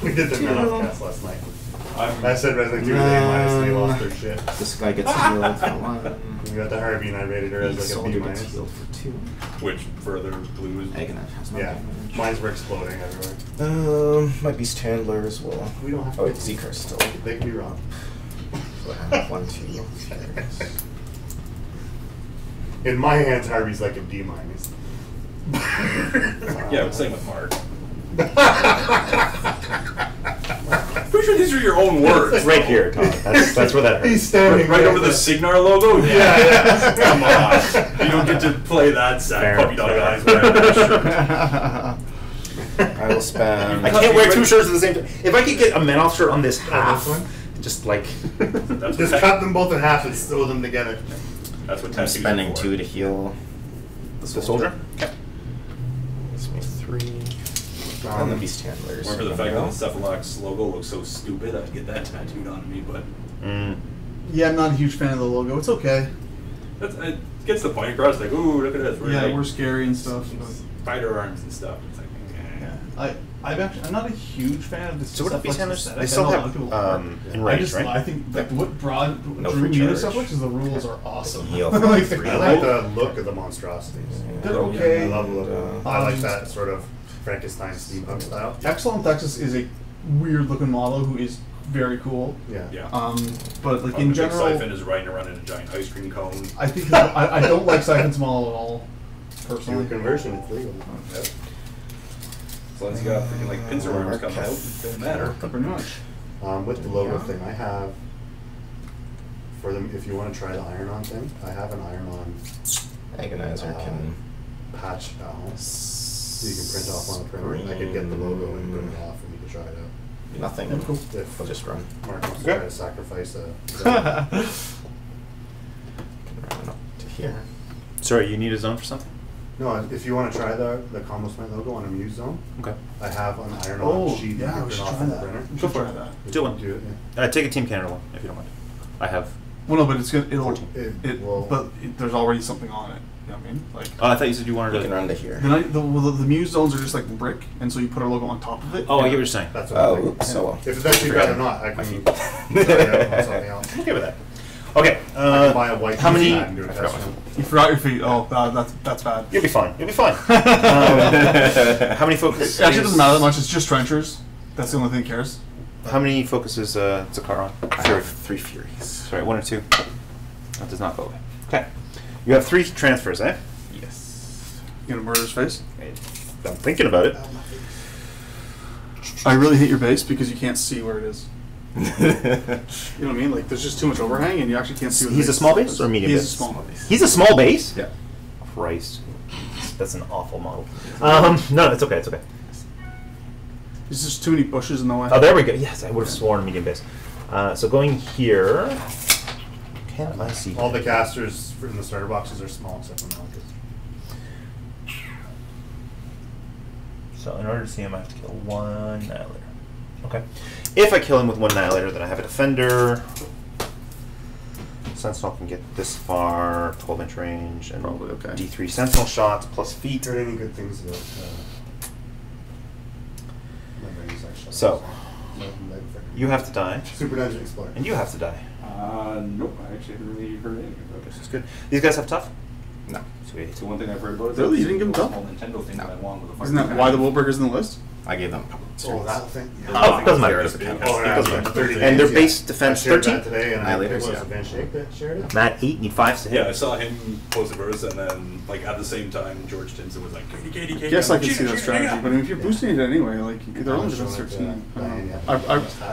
We did the Manoff cast last night. I'm- I said Resnick 2 was A- and they lost their shit. This guy gets healed for 1. We got the Harvey and I rated her as like a Soldier B-. gets healed for 2. Which further blues. Agonizer has no Yeah. damage. Mines were exploding everywhere. My beast handlers will. We don't have to. Oh, it's Xekaar still. They can be wrong. So I have 1, 2. In my hands, Harvey's like a D-. Yeah, but same with Mark. Pretty sure these are your own words. It's right here, Todd. That's where that hurts. He's standing Right over the Cygnar logo? Yeah, yeah. Come on. You don't get to play that sad Fair, puppy dog fair. eyes wearing that shirt. I will spend. I can't wear 2 shirts at the same time. If I could get a Manoff shirt on this Oh, half, this one? just like... That's Just what cut them both in half and sew them together. That's what I'm tattoos spending are for. 2 to heal The soldier? Okay. Gives me 3. And the beast handlers. Or for the fact that the Cephalux logo looks so stupid, I'd get that tattooed on me, but Yeah, I'm not a huge fan of the logo. It's okay. it gets the point across, like, ooh, look at this. Yeah, like, we're scary and stuff. spider arms and stuff. It's like, I'm not a huge fan of this. So what are beast handlers? aesthetic. They I still know a lot have of people are. enraged, right? I think like what No drew free me to charge. stuff like is the rules are awesome. Heal. Like, Free. I like the look of the monstrosities. They're I okay. love the look of them. I like that sort of Frankenstein steampunk style. Excellent Texas is a weird looking model who is very cool. Yeah. yeah. But like The in big general, Siphon is riding around in a giant ice cream cone. I think I don't like Siphon's model at all, Do personally. a conversion, it's legal. Yep. As long as you got freaking like pincer arms coming out, it doesn't matter. Pretty much. With the logo thing, I have for them. If you want to try the iron-on thing, I have an iron-on Agonizer can. patch panel. So you can print off on a printer. I could get the logo and print it off, and you can try it out. Nothing. Yeah, cool. If I'll just run. Mark wants to Okay. try to sacrifice a. Can run up to here. Sorry, you need a zone for something? No, if you want to try the Combo Smite logo on a Muse zone, Okay. I have an iron-on Oh, sheet yeah, you we can should print off try on the that. printer. We should try that. Do it. Do it, yeah. Take a Team Canada one, if you don't mind. I have. Well, no, but it's gonna it'll 14. there's already something on it. You know what I mean? Like Oh, I thought you said you wanted You to. can run to here. the Muse zones are just like brick, and so you put a logo on top of it. Oh, I get what you're saying. That's what I'm Oh, thinking. oops. So If that's too bad or not, I can try it out on something else. I'm okay with that. Okay. I can buy a white how many? piece and do a I forgot test run. You forgot your feet. Oh, that's bad. You'll be fine. You'll be fine. How many focus? It actually doesn't matter that much. It's just trenchers. That's the only thing that cares. How many focuses Xekaar on? I have 3 Furies. Sorry, 1 or 2. That does not go away. Okay. You have 3 transfers, eh? Yes. You gonna murder his face? I'm thinking about it. I really hate your base because you can't see where it is. You know what I mean? Like there's just too much overhang, and you actually can't see. Where the He's a base small is. base or medium He's base? a small base. He's a small base? Yeah. Christ. That's an awful model. No, it's okay. It's okay. There's just too many bushes in the way. Oh, there we go. Yes, I would have sworn medium base. So going here. Can I see? All the casters in the starter boxes are small except for Marketh. So in order to see him, I have to kill 1 Annihilator. Okay. If I kill him with 1 Annihilator, then I have a defender. Sentinel can get this far, 12-inch range, and Probably okay. D3 Sentinel shots plus feet. Heard any good things about my brain's actually- So, you have to die, Super Dungeon Explorer. and you have to die. Nope, I actually haven't really heard anything about This this. is good. These guys have tough? No. Sweet. It's the one thing I've heard about. Really? You didn't give them small tough? Nintendo thing that I want with a Isn't that why the Willbreaker's in the list? I gave them. Oh, that thing? Oh, it doesn't matter. Aradus Sentinel. Oh, It yeah, doesn't yeah, matter. 30 And their days, base yeah. defense I shared 13? that today, and I think it was Annihilators, yeah. Event Shake that shared it. Matt 8, need 5s to hit. Yeah, I saw him post a verse, and then like at the same time, George Tinson was like, "Katie, I guess I can see that strategy, but I mean, if you're boosting it anyway, like they're only defense 13.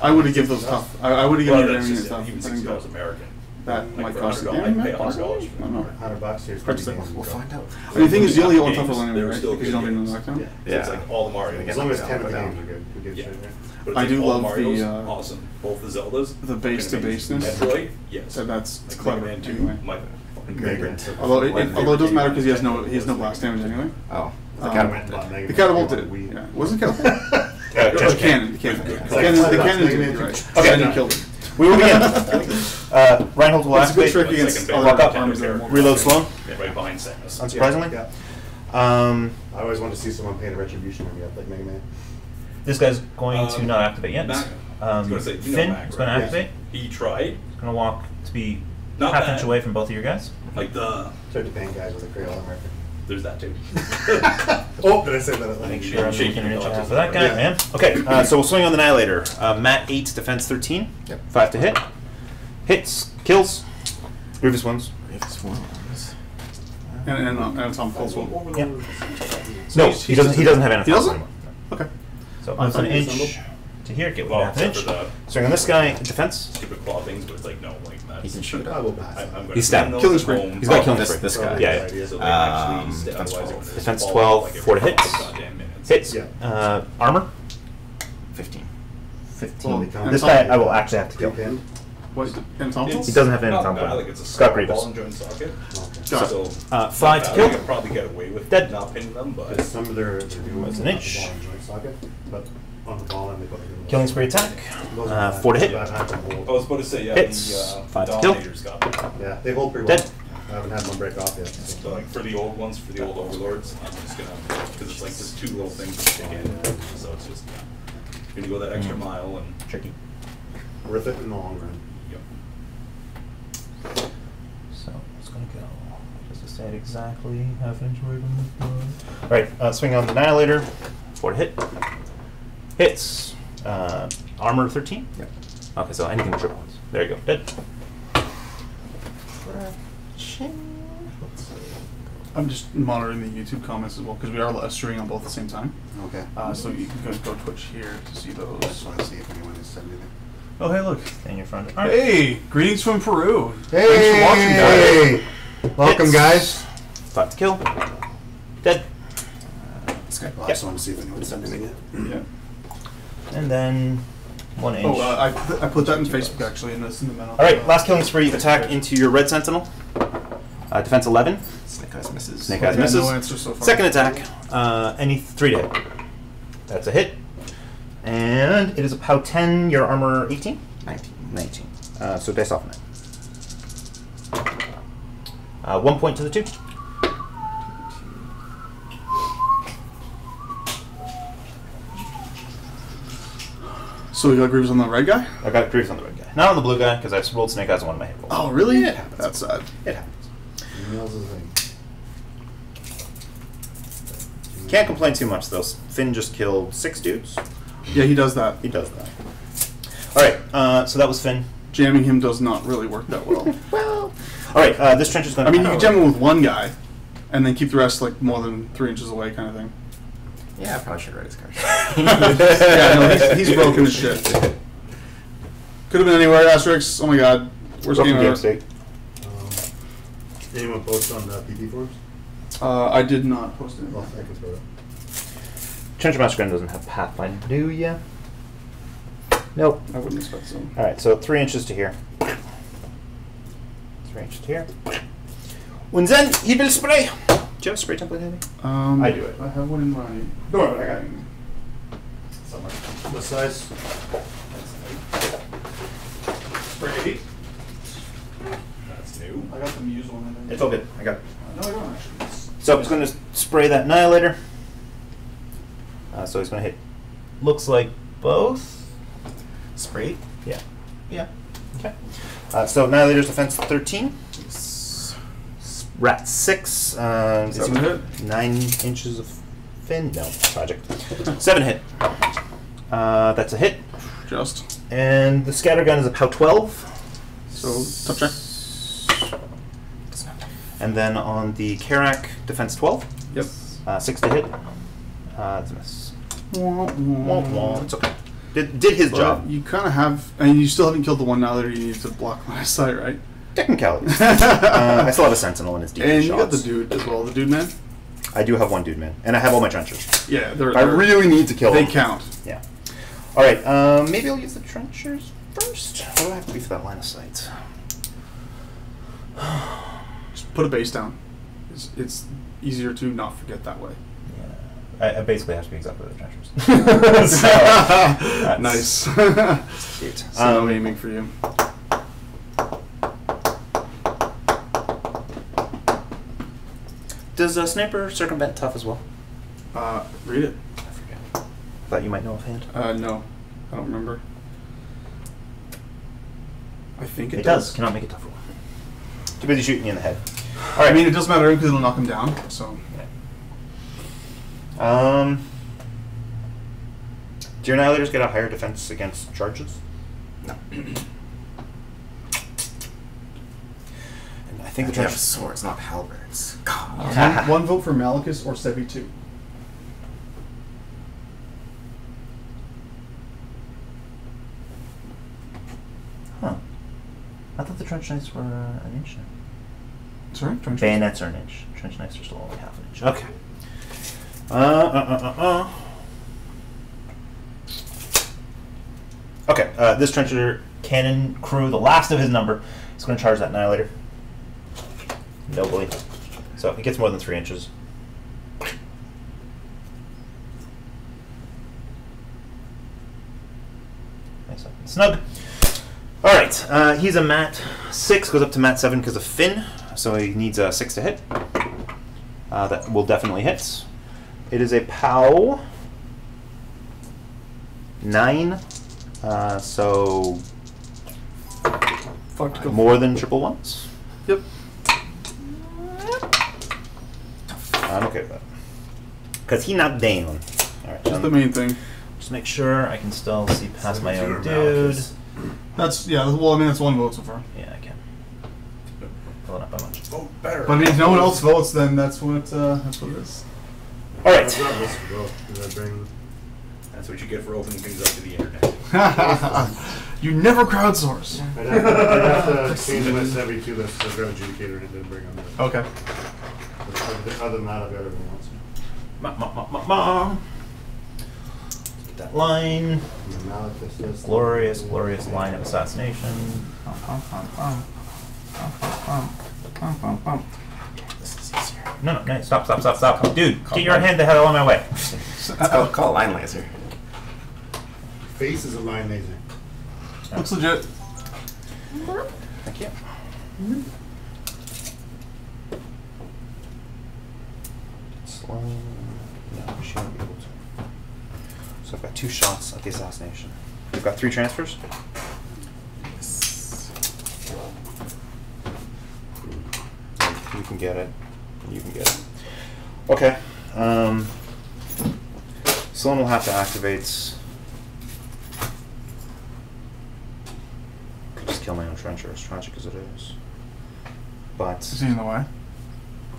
I would have given those tough. I would have Well, given that's them just tough. even I think $60 American. that Like might for cost $100, you. I'd Yeah, pay possibly. $100 I don't know. $100 here's Hard to say. We'll find out. The only thing is you only get one Games, tough roll they're anyway, still because you don't good need games. the knockdown. So it's like all the Mario. As long as 10 of the Down. games are good, who gives Yeah. shit, right? But it's I like do all love Mario's the, awesome. Both the Zeldas. the base to fucking amazing. baseness. Metroid, yes. So that's Like clever Mega Man 2, anyway. my fucking Mega favorite. Man 2. Although My although it doesn't matter because he has favorite no game blast damage anyway. Oh. The Um, catapult. The catapult did. Yeah. Was it catapult? Yeah, The cannon. The cannon. It's The like cannon. The Mega cannon Man did it, 2. right. Okay. And you killed it. We will begin. Reinholdt will That's a good activate. trick Like against second other walk up, armies that are more. Reload Sloan, Right behind Samus. unsurprisingly. Yeah. Um, I always want to see someone paint a retribution army up like Mega Man. this guy's going to not activate yet. Mac. I was gonna say, you know Finn Mac, is going to right? activate. He tried. He's going to walk to be Not half bad. inch away from both of your guys. Like Start to paint guys with a Crayola marker. there's that too. Oh, did I say that? Make sure I'm Shaking looking an inch your and a half thoughts for that guy, yeah. man. Okay, so we'll swing on the Annihilator. Matt 8, defense 13. Yep. 5 to hit. Hits, kills. Grievous wounds. Grievous wounds. And Tom Cole's one. Yep. No, he doesn't have anything. He doesn't? Okay. So On move an inch something to here, get Well, one half an except inch. for the Swing on this guy, defense. stupid claw things, but it's like no, like that's. He can shoot I up. will pass. I'm gonna He's stabbed. send Killing those spree. home. He's got Oh, killing this, spree. this guy. Yeah, yeah. So they actually Defense otherwise 12. they're gonna Defense fall 12, like every 4 to hit. goddamn minutes. Hits. Yeah. Armor. 15. 15. Holy cow. This guy I will actually have to kill. Pre-pinned. What? And tonsils? He doesn't have any not tonsil. bad, like it's a Scott small Grievous. ball and joint socket. Got it. So, 5 to I kill. could probably get away with Dead. not pinning them, but Some of their new ones An have inch. the ball and joint socket, but on the ball and they put Killing spree attack. Those are bad. 4 to hit. Bad hand and I hold. was about to say, yeah, Hits. the 5 to kill. Dominators got them. Yeah, they hold pretty well. Dead. I haven't had one break off yet. So like for the old ones, for the old overlords, I'm just gonna, because it's like just 2 little things to stick in, so it's just gonna go that extra mile and Tricky. Worth it in the long run. yep. So it's going to go just to say it exactly half an inch away from the floor. Alright, swing on the Nihilator. 4 to hit. Hits. Armor 13? Yep. Okay, so anything with triple hits. There you go. Dead. I'm just monitoring the YouTube comments as well because we are streaming on both at the same time. Okay. So you can go Twitch here to see those. Just want to see if anyone has said anything. Oh, hey, look. In your front. Hey, greetings from Peru. Hey! Thanks for watching, guys. Welcome, Hits. guys. 5 to kill. Dead. This guy. I just want to see if anyone said anything yet. Yeah. And then 1 inch. Oh, I put that in Facebook actually, and it's in the memo. Alright, last killing spree. Attack into your red sentinel. Defense 11. Snake Eyes misses. Snake Eyes Yeah, misses. no answer so far. Second attack. Any 3 to hit. That's a hit. And it is a POW 10, your armor 18? 19. So dice off on that. 1 point to the 2. So you got Grievous on the red guy? I got Grievous on the red guy. Not on the blue guy, because I rolled Snake Eyes on one of my hit rolls. Oh, really? Yeah, it happens. That's sad. It happens. Emails is like, Can't complain too much, though. Finn just killed 6 dudes. Yeah, he does that. He does that. Alright, so that was Finn. Jamming him does not really work that well. Well... Alright, this trench is going I to... mean, you can jam him with one guy, and then keep the rest like more than 3 inches away, kind of thing. Yeah, I probably should write his card. Yeah, no, he's broken as shit. Could have been anywhere. Asterix. Oh my god. Worst game ever. state. anyone post on the PP forums? I did not post it. Oh, I can throw it. Trencher Master Gun doesn't have Pathfinder, do ya? Nope. I wouldn't expect so. Alright, so 3 inches to here. 3 inches to here. Und then he will spray. Do you have a spray template handy? I do it. I have one in my. Don't worry, I got it. Somewhere. What size? Spray. That's new. I got the Muse one. I think. It's all good. I got it. No, I don't actually. So I'm just going to spray that Nihilator. So he's going to hit. Looks like both. Spray? Yeah. Yeah. Okay. So Nihilator's defense 13. Rat 6. Is Seven he hit. 9 inches of fin? No, tragic. 7 hit. That's a hit. Just. And the scatter gun is a POW 12. So tough check. And then on the Karax, defense 12. Yep. 6 to hit. It's a miss. Wah, Womp wah. womp. It's okay. Did his job. You kind of have. I mean, you still haven't killed the one now that you need to block line of sight, right? Technicalities. I still have a sentinel in his deep And shots. you got the dude as well, the dude man. I do have one dude man, and I have all my trenchers. Yeah, I really need to kill They them. count. Yeah. All right. Maybe I'll use the trenchers first. What do I have to be for that line of sight? Just put a base down. It's easier to not forget that way. I basically have to be exactly the trenchers. So, that's Nice. cute. So I'm aiming for you. Does Sniper circumvent tough as well? Read it. I forget. Thought you might know offhand. No, I don't remember. I think It it does. Cannot make a tough roll. Too busy shooting you in the head. All right. I mean, it doesn't matter because it'll knock him down. So. Do your Annihilators get a higher defense against charges? No. And I think the They have trench. swords, not halberds. God. One vote for Malachus or Sevi 2. Huh. I thought the trench knights were an inch now. Sorry? Trench Bayonets are an inch. Trench knights are still only half an inch. Okay. Okay, this trencher cannon crew, the last of his number, is going to charge that Annihilator. Nobly. So he gets more than 3 inches. Nice up and snug. Alright, he's a Mat 6, goes up to Mat 7 because of Finn, so he needs a 6 to hit. That will definitely hit. It is a POW 9, so more than triple ones. Yep. I'm okay with that. Because he knocked down. Alright, That's the main thing. just make sure I can still see past my own dude. That's, yeah, well, I mean, that's 1 vote so far. Yeah, I can. Pull it up by much. Vote better. But I mean, if no one else votes, then that's what it is. Alright. That's what you get for opening things up to the internet. You never crowdsource. I'd have to change the list every 2 lists to grab Adjudicator and then bring them. Okay. Other than that, I've got everyone else. Get that line. Glorious, glorious line of assassination. This is easier. No, stop. Dude, get your hand the hell on my way. It's called line laser. Face is a line laser. Looks legit. Thank you. Sloan. No, she won't be able to. So I've got 2 shots at the assassination. We've got 3 transfers. You can get it. You can get it. Okay. Sloan will have to activate. Could just kill my own trencher, as tragic as it is. But Is he in the way?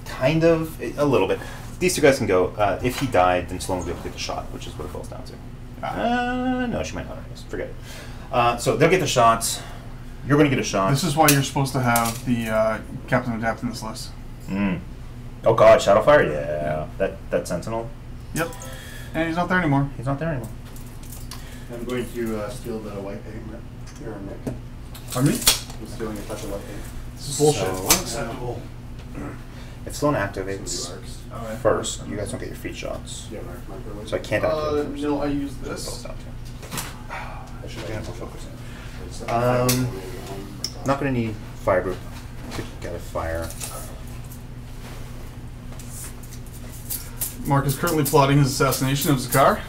kind of, a little bit. These 2 guys can go. If he died, then Sloan will be able to get the shot, which is what it boils down to. No, she might not. Forget it. So they'll get the shots. You're going to get a shot. This is why you're supposed to have the Captain of Depth in this list. Oh God, Shadowfire? Yeah. That Sentinel? Yep. And he's not there anymore. He's not there anymore. I'm going to steal the white paint here on Nick. Pardon me? I'm stealing a touch of white paint. This is bullshit. Unacceptable. If Sloan activates first, you guys don't get your feet shots. Yeah, marker. So I can't activate first. No, I use So it boils this. down to. I should cancel focus. Not going to need fire group. Could get a fire. Mark is currently plotting his assassination of Xekaar.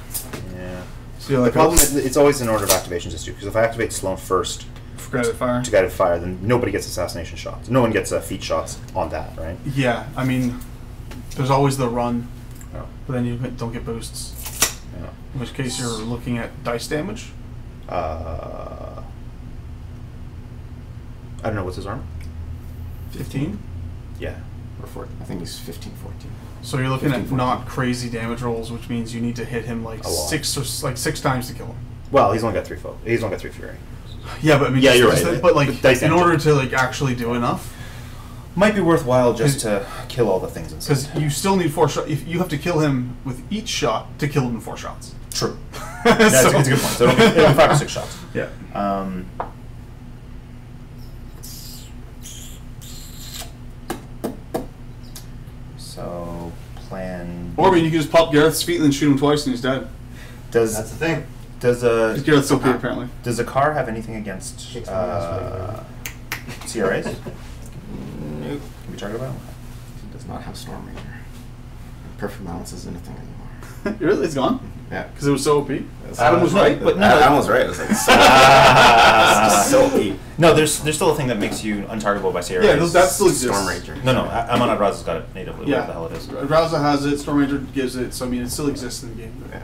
Yeah. See how The that problem goes? is it's always in order of activations this too, because if I activate Sloan first For guided fire. to guided fire, then nobody gets assassination shots. No one gets feet shots on that, right? Yeah, I mean, there's always the run, Oh. but then you don't get boosts. Yeah. In which case you're looking at dice damage. I don't know, what's his armor? 15. Yeah. Or 14. I think he's 15, 14. So you're looking 15, at 14. not crazy damage rolls, which means you need to hit him like A lot. 6 times to kill him. Well, he's only got 3 folk. He's only got 3 fury. Yeah, but I mean, Yeah, you're just- right. But The like, dice in damage. order to like actually do enough, Might be worthwhile just to kill all the things inside. because you still need 4 shots. If you have to kill him with each shot to kill him in 4 shots. True. That's a good point. So it'll be 5 or 6 shots. Yeah. So plan. Or I mean, you can just pop Gareth's feet and then shoot him twice and he's dead. That's Does the thing. does Gareth's OP apparently. does Xekaar have anything against Kicks my ass CRAs? Nope. Can we talk about? He does not have Storm Ranger. Perfect balance isn't a thing anymore. Really? It's gone? Yeah. Because it was so OP? That's- Adam was right, but I no. was right. It was like so deep. No, there's still a thing that makes you untargetable by CRAs. Yeah, that still exists. Storm Ranger. No, I'm on Aradus has got it natively. Yeah. Whatever the hell it is. Rouser has it, Storm Ranger gives it, so I mean, it still exists in the game. Yeah.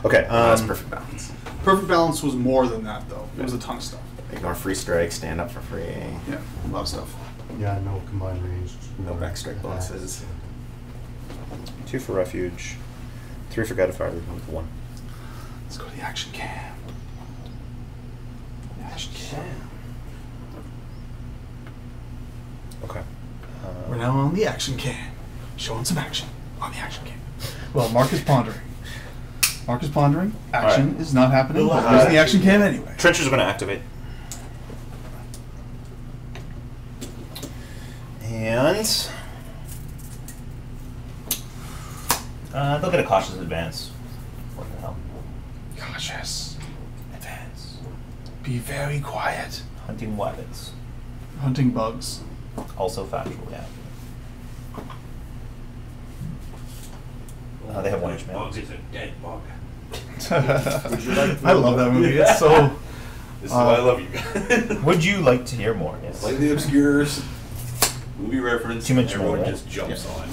Okay. That's perfect balance. Perfect Balance was more than that, though. It was a ton of stuff. Ignore free strike, stand up for free. Yeah, a lot of stuff. Yeah, no combined range. No back strike bonuses. 2 for refuge, 3 for guided fire. Leaving with 1. Let's go to the action cam. Action cam. Okay. We're now on the action cam. Showing some action on the action cam. Well, Mark is pondering. Action is not happening. But there's the action cam anyway. Trenchers are going to activate. And they'll get a cautious advance. What the hell? Cautious. Advance. Be very quiet. Hunting wabbits. Hunting bugs. Also factual, yeah. They have 1-inch mail. Bug is a dead bug. I love that movie. It's so. This is why I love you guys. Would you like to hear more? Yes. Slightly obscure movie reference. Too much everyone more, right? just jumps on.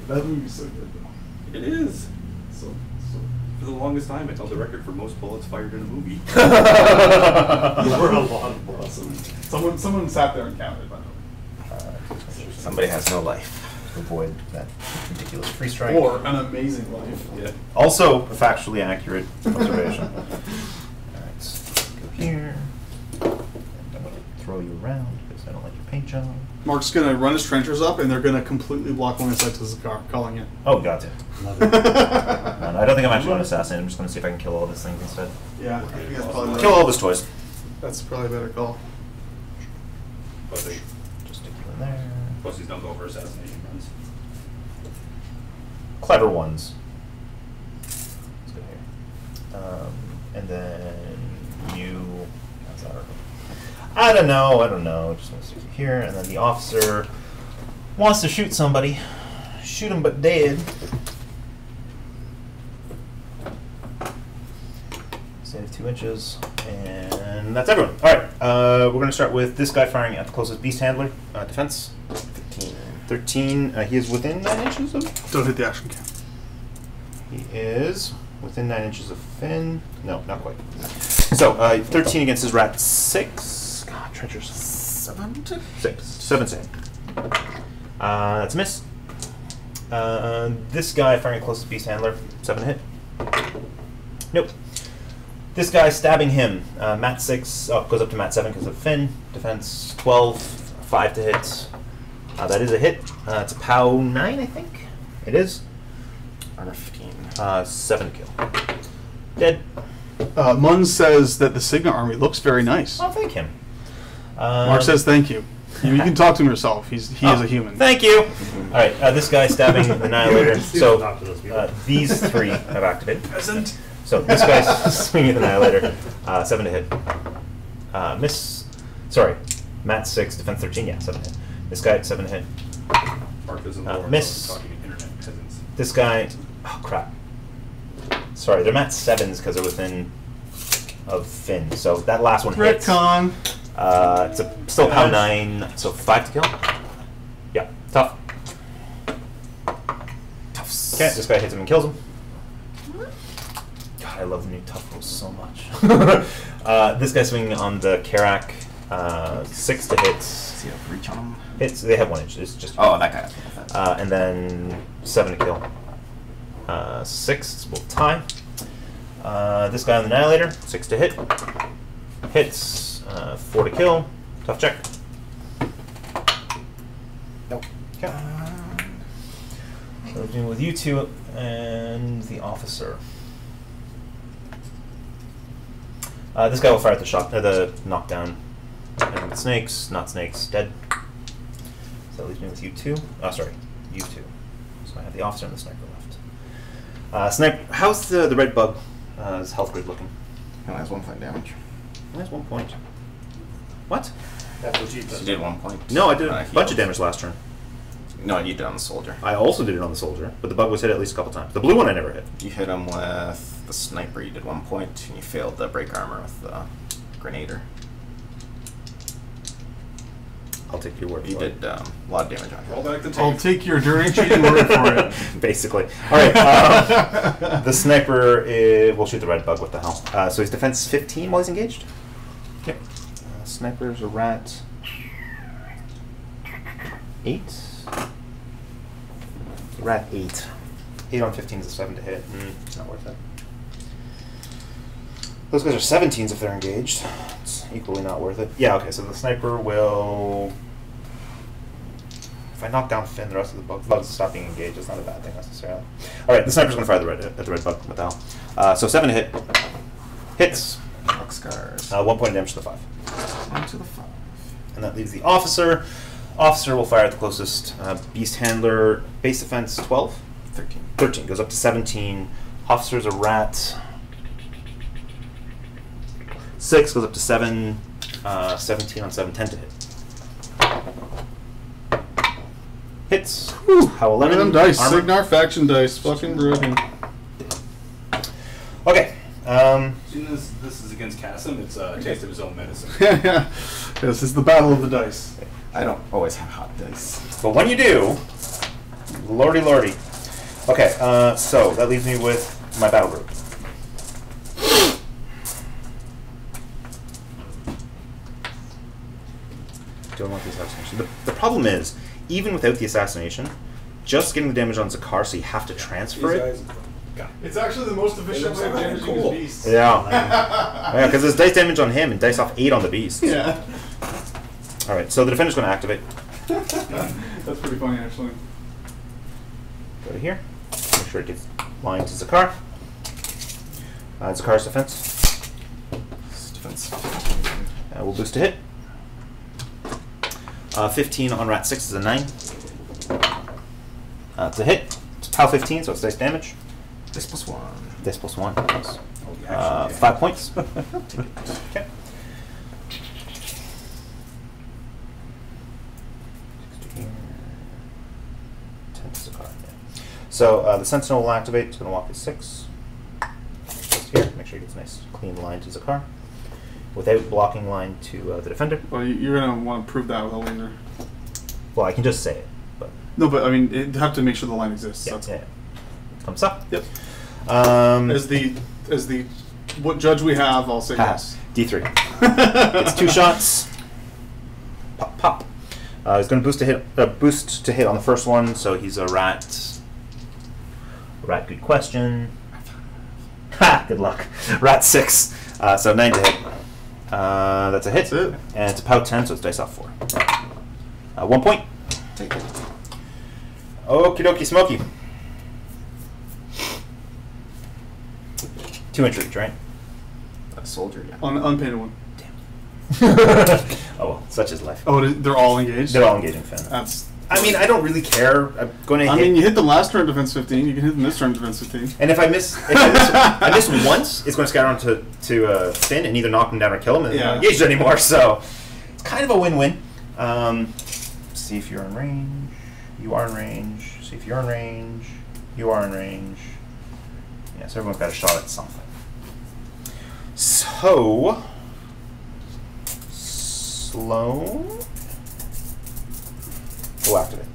That movie's so good though. It is. So, for the longest time, it held the record for most bullets fired in a movie. There were a lot of bullets. Someone sat there and counted, by the way. Somebody has no life to avoid that ridiculous free strike. Or an amazing life. Yeah. Also, a factually accurate observation. Alright, so go here. And I'm going to throw you around because I don't like your paint job. Mark's gonna run his trenchers up, and they're gonna completely block line of sight to Xekaar, calling it. Oh, got it. No, I don't think I'm actually going to assassinate. I'm just going to see if I can kill all these things instead. Yeah, I think that's probably Kill all of his toys. That's probably a better call. But they, Just stick you in there. pussies don't go for assassination runs. Clever ones. Let's go here. And then you. How's that? I don't know. Just gonna stick you here, and then the officer wants to shoot somebody. Shoot him, but dead. Save 2 inches, and that's everyone. All right, we're gonna start with this guy firing at the closest beast handler. Defense. 13. He is within 9 inches of. Don't hit the action cam. He is within 9 inches of Finn. No, not quite. So 13 against his rat 6. God, trenchers. 6. 7 save. That's a miss. This guy firing closest beast handler. 7 hit. Nope. This guy stabbing him. Mat 6 goes up to Mat 7 because of Finn. Defense 12. 5 to hit. That is a hit. It's a POW 9, I think. It is. Armor 15. 7 to kill. Dead. Munn says that the Cygnar army looks very nice. Oh, thank him. Mark says thank you. You can talk to him yourself. He is a human. Thank you. All right, this guy stabbing the Annihilator. So these 3 have activated. So this guy's swinging the Annihilator. 7 to hit. Miss. Sorry. Mat 6, defense 13. Yeah, 7 to hit. This guy 7 to hit. Marketh and miss. talking internet peasants. This guy. Oh crap. Sorry, they're Mat 7s because they're within of Finn. So that last one hits. Retcon. It's still POW 9, so 5 to kill. Yeah, tough. Okay, this guy hits him and kills him. God, I love the new tough rules so much. This guy swinging on the Karax, 6 to hit. Does he have reach on him? Hits. They have 1 inch. It's just. Oh, that guy. And then 7 to kill. 6 will tie. This guy on the Annihilator, 6 to hit. Hits. 4 to kill. Tough check. Nope. Okay. So we're dealing with you 2 and the officer. This guy will fire at the knockdown. And snakes, not snakes, dead. So that leaves me with you 2. Oh, sorry, you 2. So I have the officer and the sniper left. How's the red bug? His health grid looking? He only has 1 point damage. He has 1 point. What? That's what she does. He did 1 point. No, I did a He bunch of healed. damage last turn. No, you did on the soldier. I also did it on the soldier, but the bug was hit at least a couple times. The blue one I never hit. You hit him with the sniper, you did 1 point, and you failed the break armor with the grenader. I'll take your word You for it. did a lot of damage on Roll him. back the tape. I'll take your dirty cheating word for it. Basically. All right. The sniper will shoot the red bug. What the hell? So he's defense 15 while he's engaged? Yep. Sniper's a rat. 8. Rat 8. 8 on 15 is a 7 to hit. Not worth it. Those guys are 17s if they're engaged. It's equally not worth it. Yeah, okay, so the sniper will... If I knock down Finn, the rest of the bugs will stop being engaged. It's not a bad thing necessarily. Alright, the sniper's going to fire at the red bug. What the hell? So 7 to hit. Hits. Xekaars. 1 point of damage to the 5. 1 to the 5. And that leaves the officer. Officer will fire at the closest. Beast handler, base defense 12? 13. 13 goes up to 17. Officer's a rat. 6 goes up to 7. 17 on 7, 10 to hit. Hits. Whew. How 11? Look at them dice. Armor. Cygnar faction dice. Fucking broken. Okay. Seeing this is against Kasim, it's a taste of his own medicine. Yeah. This is the battle of the dice. I don't always have hot dice. But when you do, lordy lordy. Okay, so that leaves me with my battle group. Don't want the assassination. The problem is, even without the assassination, just getting the damage on Xekaar, so you have to transfer it. It's actually the most efficient way of damaging his beast. Yeah. Yeah, because there's dice damage on him and dice off 8 on the beast. Yeah. Alright, so the defender's going to activate. That's pretty funny, actually. Go to here. Make sure it gets lined to Xekaar. Xekaar's defense. Defense. We'll boost to hit. 15 on Rat 6 is a 9. It's a hit. It's POW 15, so it's dice damage. Dice plus 1. Dice plus 1. Nice. 5 points. Okay. So the Sentinel will activate. It's going to walk at 6. Just here. Make sure he gets a nice clean line to Xekaar without blocking line to the defender. Well, you're going to want to prove that with a laser. Well, I can just say it, but No, but I mean, you have to make sure the line exists. yeah, That's yeah. Thumbs up. Yep. Um, As the what judge we have, I'll say yes. D3. It's 2 shots. Pop, pop. He's going to boost to hit on the first one, so he's a rat. Rat, good question. Ha! Good luck. Rat 6. So 9 to hit. That's a hit. That's it. And it's a POW 10, so it's dice off 4. 1 point. Take it. Okie dokie smoky. 2 inch reach, right? A soldier, yeah. On the unpainted one. Oh well, such is life. Oh, they're all engaged? They're all engaging Finn. That's... I mean, I don't really care. I'm going to hit. I mean, you hit them last turn defense 15, you can hit them this turn defense 15. And if I miss, I miss once, it's going to scatter onto Finn and either knock him down or kill him, and they're not engaged anymore. So it's kind of a win-win. See if you're in range. You are in range. See if you're in range. You are in range. Yeah, so everyone's got a shot at something. So Sloan will activate.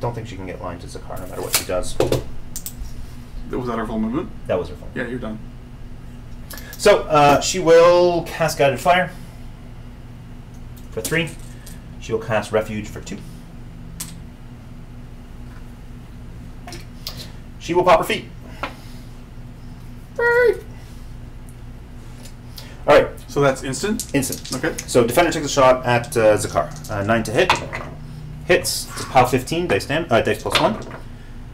Don't think she can get line to Xekaar no matter what she does. Was that her full movement? That was her fault. Yeah, you're done. So she will cast Guided Fire for 3. She will cast Refuge for 2. She will pop her feet. Alright. So that's instant? Instant. Okay. So defender takes a shot at Xekaar. 9 to hit. Hits. It's POW 15, dice plus 1.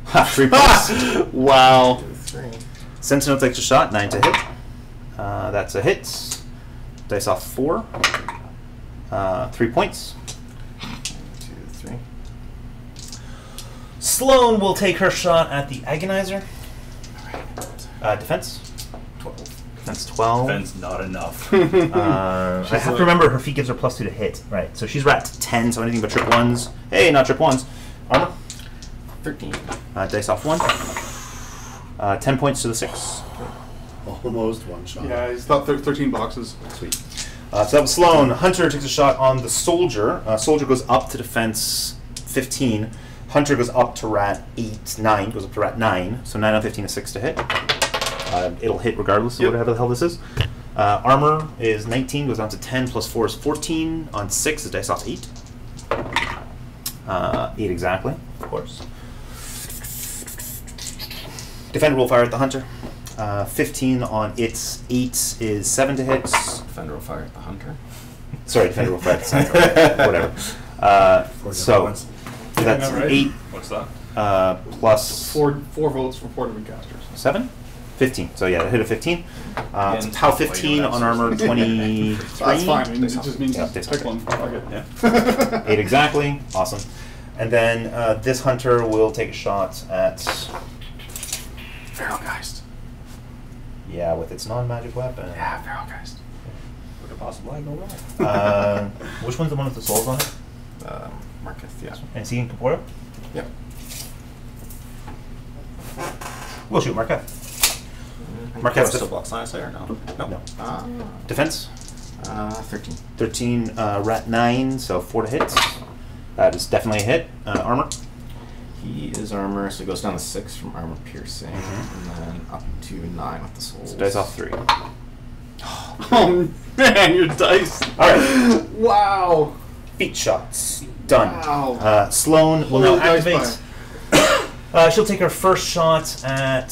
Ha, 3 points. Wow. 3. Sentinel takes a shot, 9 to hit. That's a hit. Dice off 4. 3 points. 2, 3. Sloan will take her shot at the Agonizer. Defense. 12. Defense 12. Defense not enough. I have to remember her feet gives her +2 to hit. Right, so she's rat 10, so anything but trip 1s. Hey, not trip 1s. Armor. 13. Dice off 1. 10 points to the 6. Almost one shot. Yeah, he's got 13 boxes. Sweet. So that was Sloan. Hunter takes a shot on the Soldier. Soldier goes up to defense 15. Hunter goes up to rat 9. Goes up to rat 9. So 9 on 15 is 6 to hit. It'll hit regardless of whatever the hell this is. Armor is 19. Goes down to 10. Plus 4 is 14. On 6 is dice off 8. 8 exactly, of course. Defender will fire at the Hunter. 15 on its 8 is 7 to hit. Defender will fire at the hunter. Sorry, defender will fire at the Sentinel. Whatever. So that's right? 8 What's that? plus Four votes for 4 different casters. 7? 15. So yeah, hit a 15. It's POW 15 on armor 23. That's fine. I mean, it just means Yeah, pick one. Fuck it. Yeah. 8 exactly. Awesome. And then this hunter will take a shot at. Feralgeist. Yeah, with its non-magic weapon. Yeah, Feralgeist. What could possibly go wrong? Which one's the one with the souls on it? Marketh, yeah. And is he in Capora? Yep. We'll shoot Marketh. Marketh still blocks line of sight or no? No. Defense? 13. 13, rat 9, so 4 to hit. That is definitely a hit. Armor? He is armor, so it goes down to 6 from armor piercing, and then up to 9 with the souls. So dice off 3. Oh man, your dice. Alright. Wow. Feet shots. Done. Wow. Sloan will now Holy dice activate. She'll take her first shot at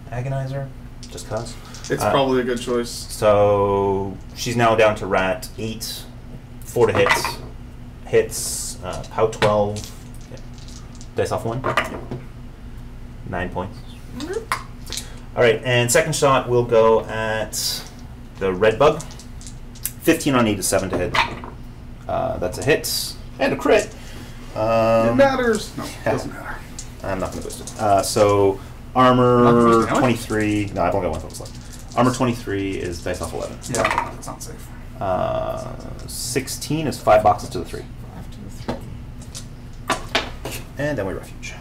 Agonizer, just cause. It's probably a good choice. So she's now down to rat 8, 4 to hits. Hits, POW 12. Yeah. Dice off 1. 9 points. Alright, and second shot will go at the red bug. 15 on 8 is 7 to hit. That's a hit. And a crit. It matters. No, it doesn't matter. I'm not going to boost it. So armor 23. No, I've only got one focus left. Armor 23 is dice off 11. Yeah, that's not safe. 16 is 5 boxes to the 3. 5 to the 3. And then we refuge.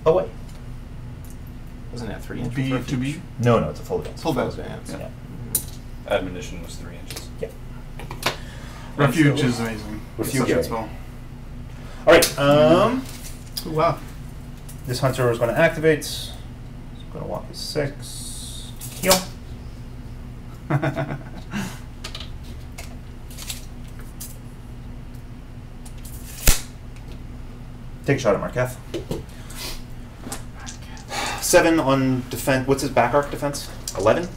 Oh, wait. Wasn't that 3 inches? B to B? No, it's a full advance. Full Full advance. advance. Yeah. Admonition was 3 inches. Yeah. Refuge is amazing. Refuge. Such a good spell. Alright, Ooh, wow. this hunter is going to activate. He's going to walk his 6. Heal. Take a shot at Marketh. 7 on defense. What's his back arc defense? 11?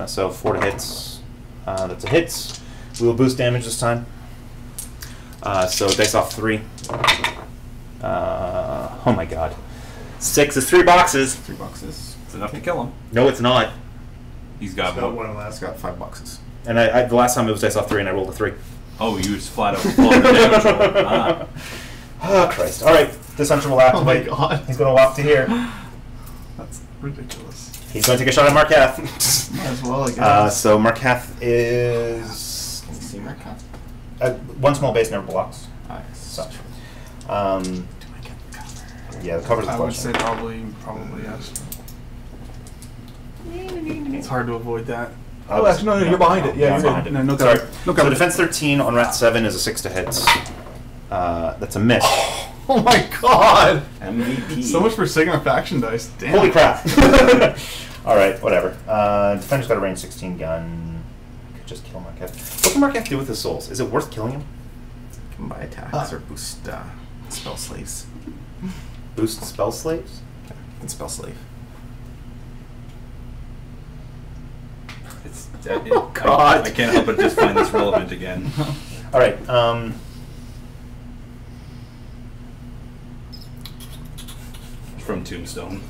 So 4 to hits. That's a hit. We will boost damage this time. So dice off 3. Oh my god. 6 is 3 boxes. 3 boxes. It's enough to kill him. No, it's not. He's got Got one. one last. Got 5 boxes. And I the last time it was dice off 3 and I rolled a 3. Oh, you just flat out blown the damage roll. Ah. Oh, Christ. Alright, this hunter will activate. Oh my god. He's going to walk to here. That's ridiculous. He's going to take a shot at Marketh. Might as well, I guess. So Marketh is... Can you see Marketh? 1 small base never blocks. Nice. So, Do I get the cover? yeah, the cover's the I would question. say probably yes. It's hard to avoid that. Oh, actually, no, you're behind it. Yeah, you're you're behind good. it. No, no Sorry. cover. No So cover. defense 13 on rat 7 is a 6 to hit. That's a miss. Oh my god! MVP. So much for Cygnar faction dice. Damn. Holy crap. Alright, whatever. Defender's got a range 16 gun. Could just kill Marketh. What can Marketh do with his souls? Is it worth killing him? Can buy attacks or boost spell slaves. Boost spell slaves? Okay. Can spell slave. It's, God. I can't help but just find this relevant again. Alright, From Tombstone.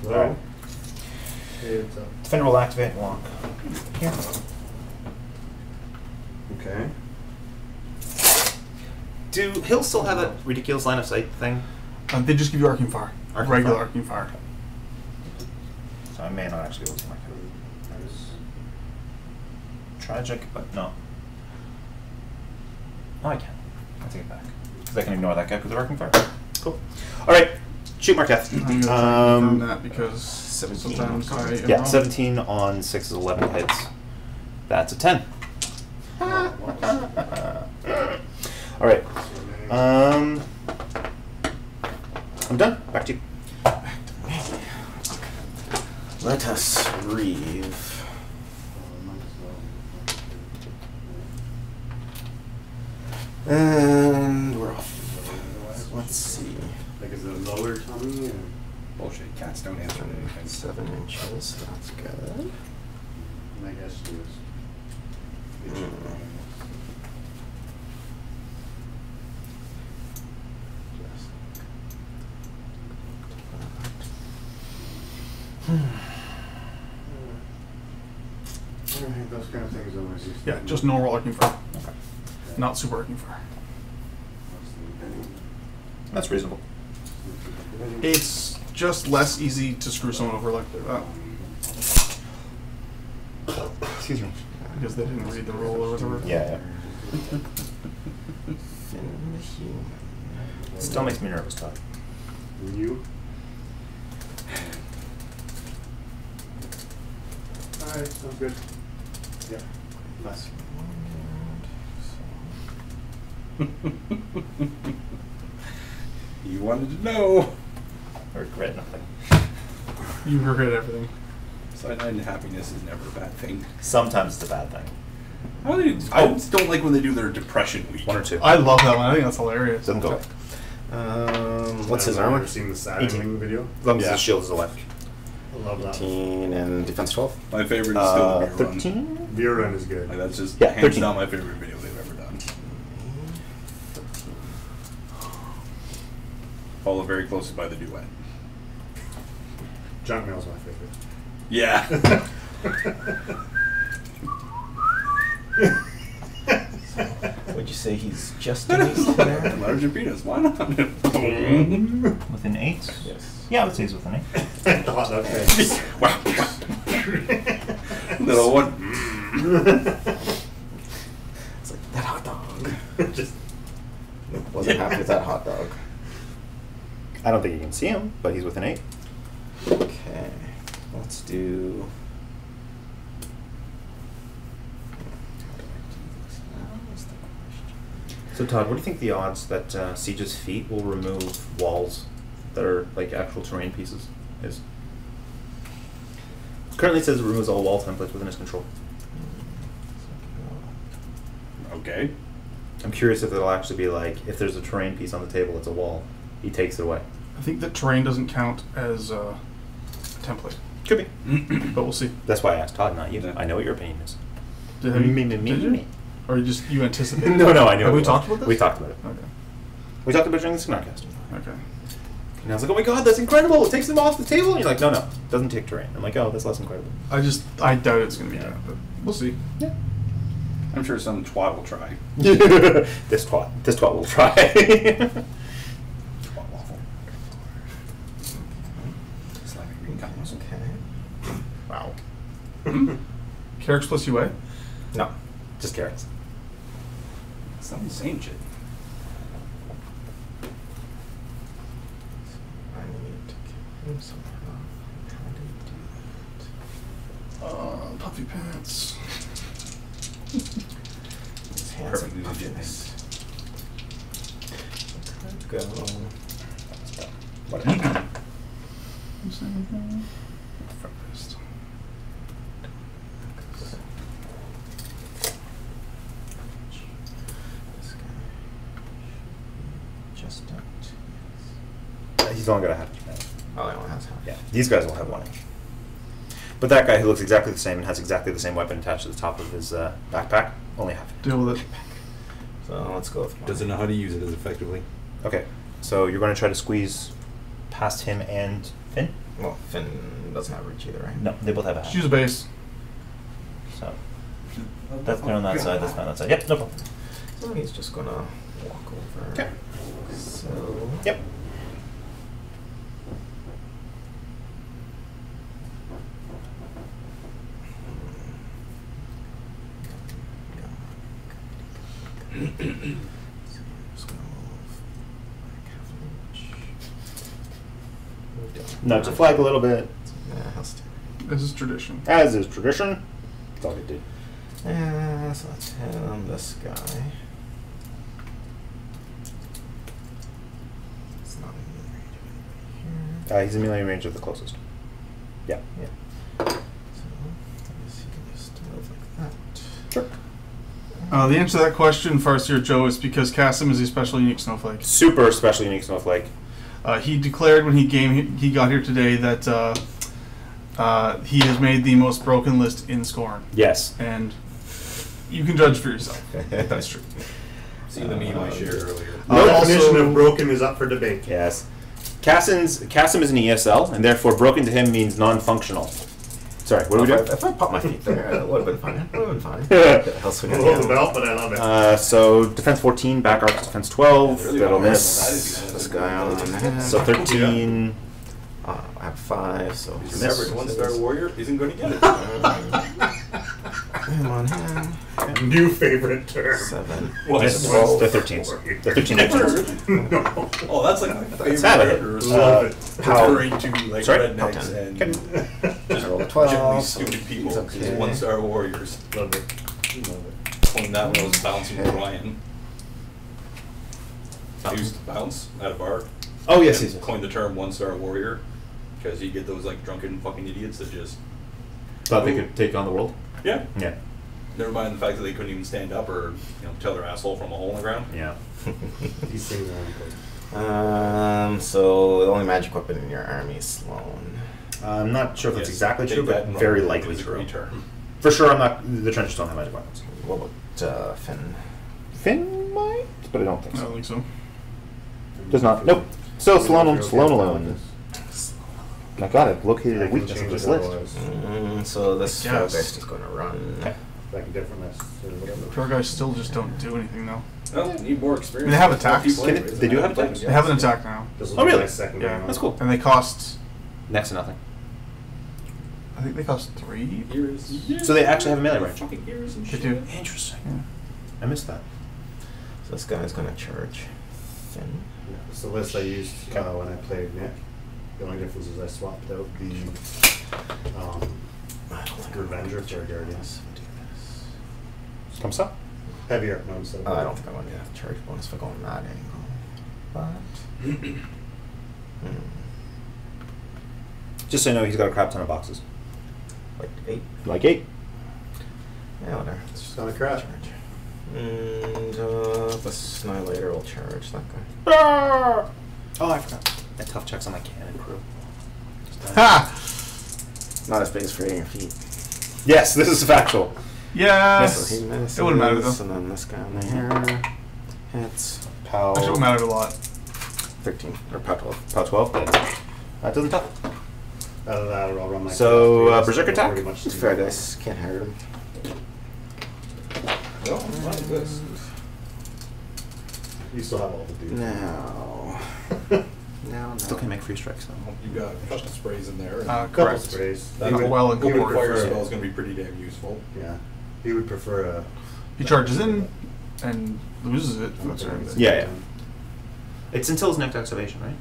Alright. Hey, what's up? Defender will activate and walk here. Okay. Do hills still have that ridiculous line of sight thing? They just give you arcing fire. Arcing Regular fire. arcing fire. So I may not actually go to my code. That is tragic, but no. Oh, I can. I take it back. Because I can ignore that guy because they're arcing fire. Cool. Alright, shoot Marketh. I'm gonna try and confirm that because 17 sometimes on I am Yeah, wrong. 17 on 6 is 11 hits. That's a 10. Alright. I'm done. Back to you. Let us breathe. And we're off. Let's see. Like, is it a lower tummy? Or? Bullshit. Cats don't answer anything. 7 inches. That's good. My guess she was. Those kind of things always used to Yeah, be. just normal arcing fire. Not super arcing fire. That's reasonable. It's just less easy to screw someone over like that. Excuse me. Because they didn't read the rule or whatever. Yeah. Still makes me nervous, Todd. You? Alright, sounds good. Yeah. Nice. You wanted to know. I regret nothing. You regret everything. Sideline happiness is never a bad thing. Sometimes it's a bad thing. I just don't like when they do their depression week. 1 or 2. I love that one. I think that's hilarious. Doesn't go. What's his armor? Ever seen the Saturn 18. video? As long as Yeah. his shield is alive. I love that. 18 and defense 12. My favorite is still the beer run. 13? Beer Run is good. Like, that's just Yeah, hands 13. down my favorite video they've ever done. Followed very closely by the duet. Junk Mail's my favorite. Yeah. Would you say he's just a beast there? Larger penis, why not? Within 8? Yes. Yeah, I would say he's within 8. Hot dog face. Wow. Little one. It's like, that hot dog. Just Wasn't happy with that hot dog. I don't think you can see him, but he's within 8. Okay. Let's do... So Todd, what do you think the odds that Siege's feet will remove walls that are like actual terrain pieces is? Currently it says it removes all wall templates within his control. Okay. I'm curious if it'll actually be like, if there's a terrain piece on the table, it's a wall. He takes it away. I think that terrain doesn't count as a template, Could be. but we'll see. That's why I asked Todd, not you. Yeah. I know what your opinion is. Did you? Or you anticipate? No, I knew. Have it we was. talked about this? We talked about it. Okay. We talked about it during the Xekaar cast. Okay. And I was like, oh my god, that's incredible! It takes them off the table! And you're like, no, it doesn't take terrain. I'm like, oh, that's less incredible. I doubt it's going to be that, but we'll see. Yeah. I'm sure some twat will try. This twat will try. Twat waffle. It's like a green color. Okay. Wow. Karax plus UA? No, just carrots. It's not insane shit. I need to get him somewhere. How do you do Puffy pants. that? His hands Perfectly and legitimate. puffiness. Go. Whatever. First. This guy. Just don't. He's only got a half inch man. Oh, he only has half. Yeah, these guys will have 1 inch. But that guy who looks exactly the same and has exactly the same weapon attached to the top of his backpack, only half inch. Deal with it. So let's go with Doesn't know how to use it as effectively. Okay, so you're going to try to squeeze past him and Finn? Well, Finn doesn't have reach either, right? No, they both have a Just half. use a base. So that's clear on that side, that's fine on that side. Yep, no problem. So he's just gonna walk over. Okay. So. Yep. So I'm just gonna move like half an inch. Move down. Nudge the flag a little bit, Yeah, has to. This is tradition. as is tradition. That's all we did. Yeah, so that's him, this guy. It's not in range of anybody here. He's in melee range of the closest. Yeah. Yeah. So, I guess he can just move like that. Sure. The answer to that question, Farseer Joe, is because Kasim is a special unique snowflake. Super special unique snowflake. He declared when he got here today that he has made the most broken list in Skorne. Yes. And you can judge for yourself. That's true. See the meme I shared earlier. The definition Also- of broken is up for debate. Yes. Kasim is an ESL, and therefore broken to him means non-functional. Sorry, what are we doing? If I popped my feet there, it would have been fine. It would have been fine. I'll swing A it little down. belt, but I love it. So defense 14, back arc defense 12. That'll miss. This guy on the head. So 13. I have 5, so His average 1-star warrior isn't going to get it. I'm on him. New favorite term. 7. Miss. The 13s. The 13 extras. No. Oh, that's like my favorite Sabbath. character. Pow. Referring to like Sorry? rednecks and I rolled a generally 12. stupid people. It's okay. 1-star warriors. Love it. Love it. When that when I was bouncing with Ryan. I used to bounce at a bar. Oh, yes, and yes. coined the term 1-star warrior because you get those like drunken fucking idiots that just Thought they could take on the world? yeah. Yeah. Never mind the fact that they couldn't even stand up or tell their asshole from a hole in the ground. Yeah. These things are So the only magic weapon in your army is Sloan. I'm not sure if that's Yes, exactly take true, that but and very run likely with it. true. Term. For sure, I'm not. The trenches don't have magic weapons. What about Finn? Finn might, but I don't think I so. don't think so. Does not. Nope. So Sloan alone. My God, I've located a weakness of this list. So this Yes. Felgeist is going to run. Like a different list or whatever. Pure guys still just don't do anything though. Well, need more experience. They have More attacks. people Can anyways, they do and have I haven't attacks? played They have an them yet. attack now, This will Oh, be really? my second Yeah, game on That's it. cool. and they cost. Next to nothing. I think they cost 3. Ears. So they actually have a melee range. Fucking ears and They shit. do. Interesting. Yeah. I missed that. So this guy's going to charge Finn. Yeah, it's the list I used when I played Nick. The only difference is I swapped out the I don't think Revenger for a Guardian. Come so? Heavier, no, instead of I don't think I'm going to get the charge bonus for going that angle. But. Just so you know, he's got a crap ton of boxes. Like 8. Like 8. Yeah, whatever. It's just not a crap. Charge. And this Annihilator will charge that guy. Oh, I forgot. I tough checks on my cannon crew. Ha! Not as big as for your feet. Yes, this is factual. Yes. So he misses, It wouldn't matter though. and then this guy on there hits. Pow. Actually, it would matter a lot. 13 or pow 12. Pow 12. That doesn't tough. Out of that, I'll run my. So, top three, Berserk attack? pretty much It's fair dice. Can't hurt him. Well, what is this? You still have all the dudes. Now. Now. Still can make free strikes though. You got a couple sprays in there. Couple Correct. sprays. That Not well open incorporated. fire for- spell is going to be pretty damn useful. Yeah. He would prefer a. He charges in and loses it. For the turn. Yeah. It's until his next activation, right?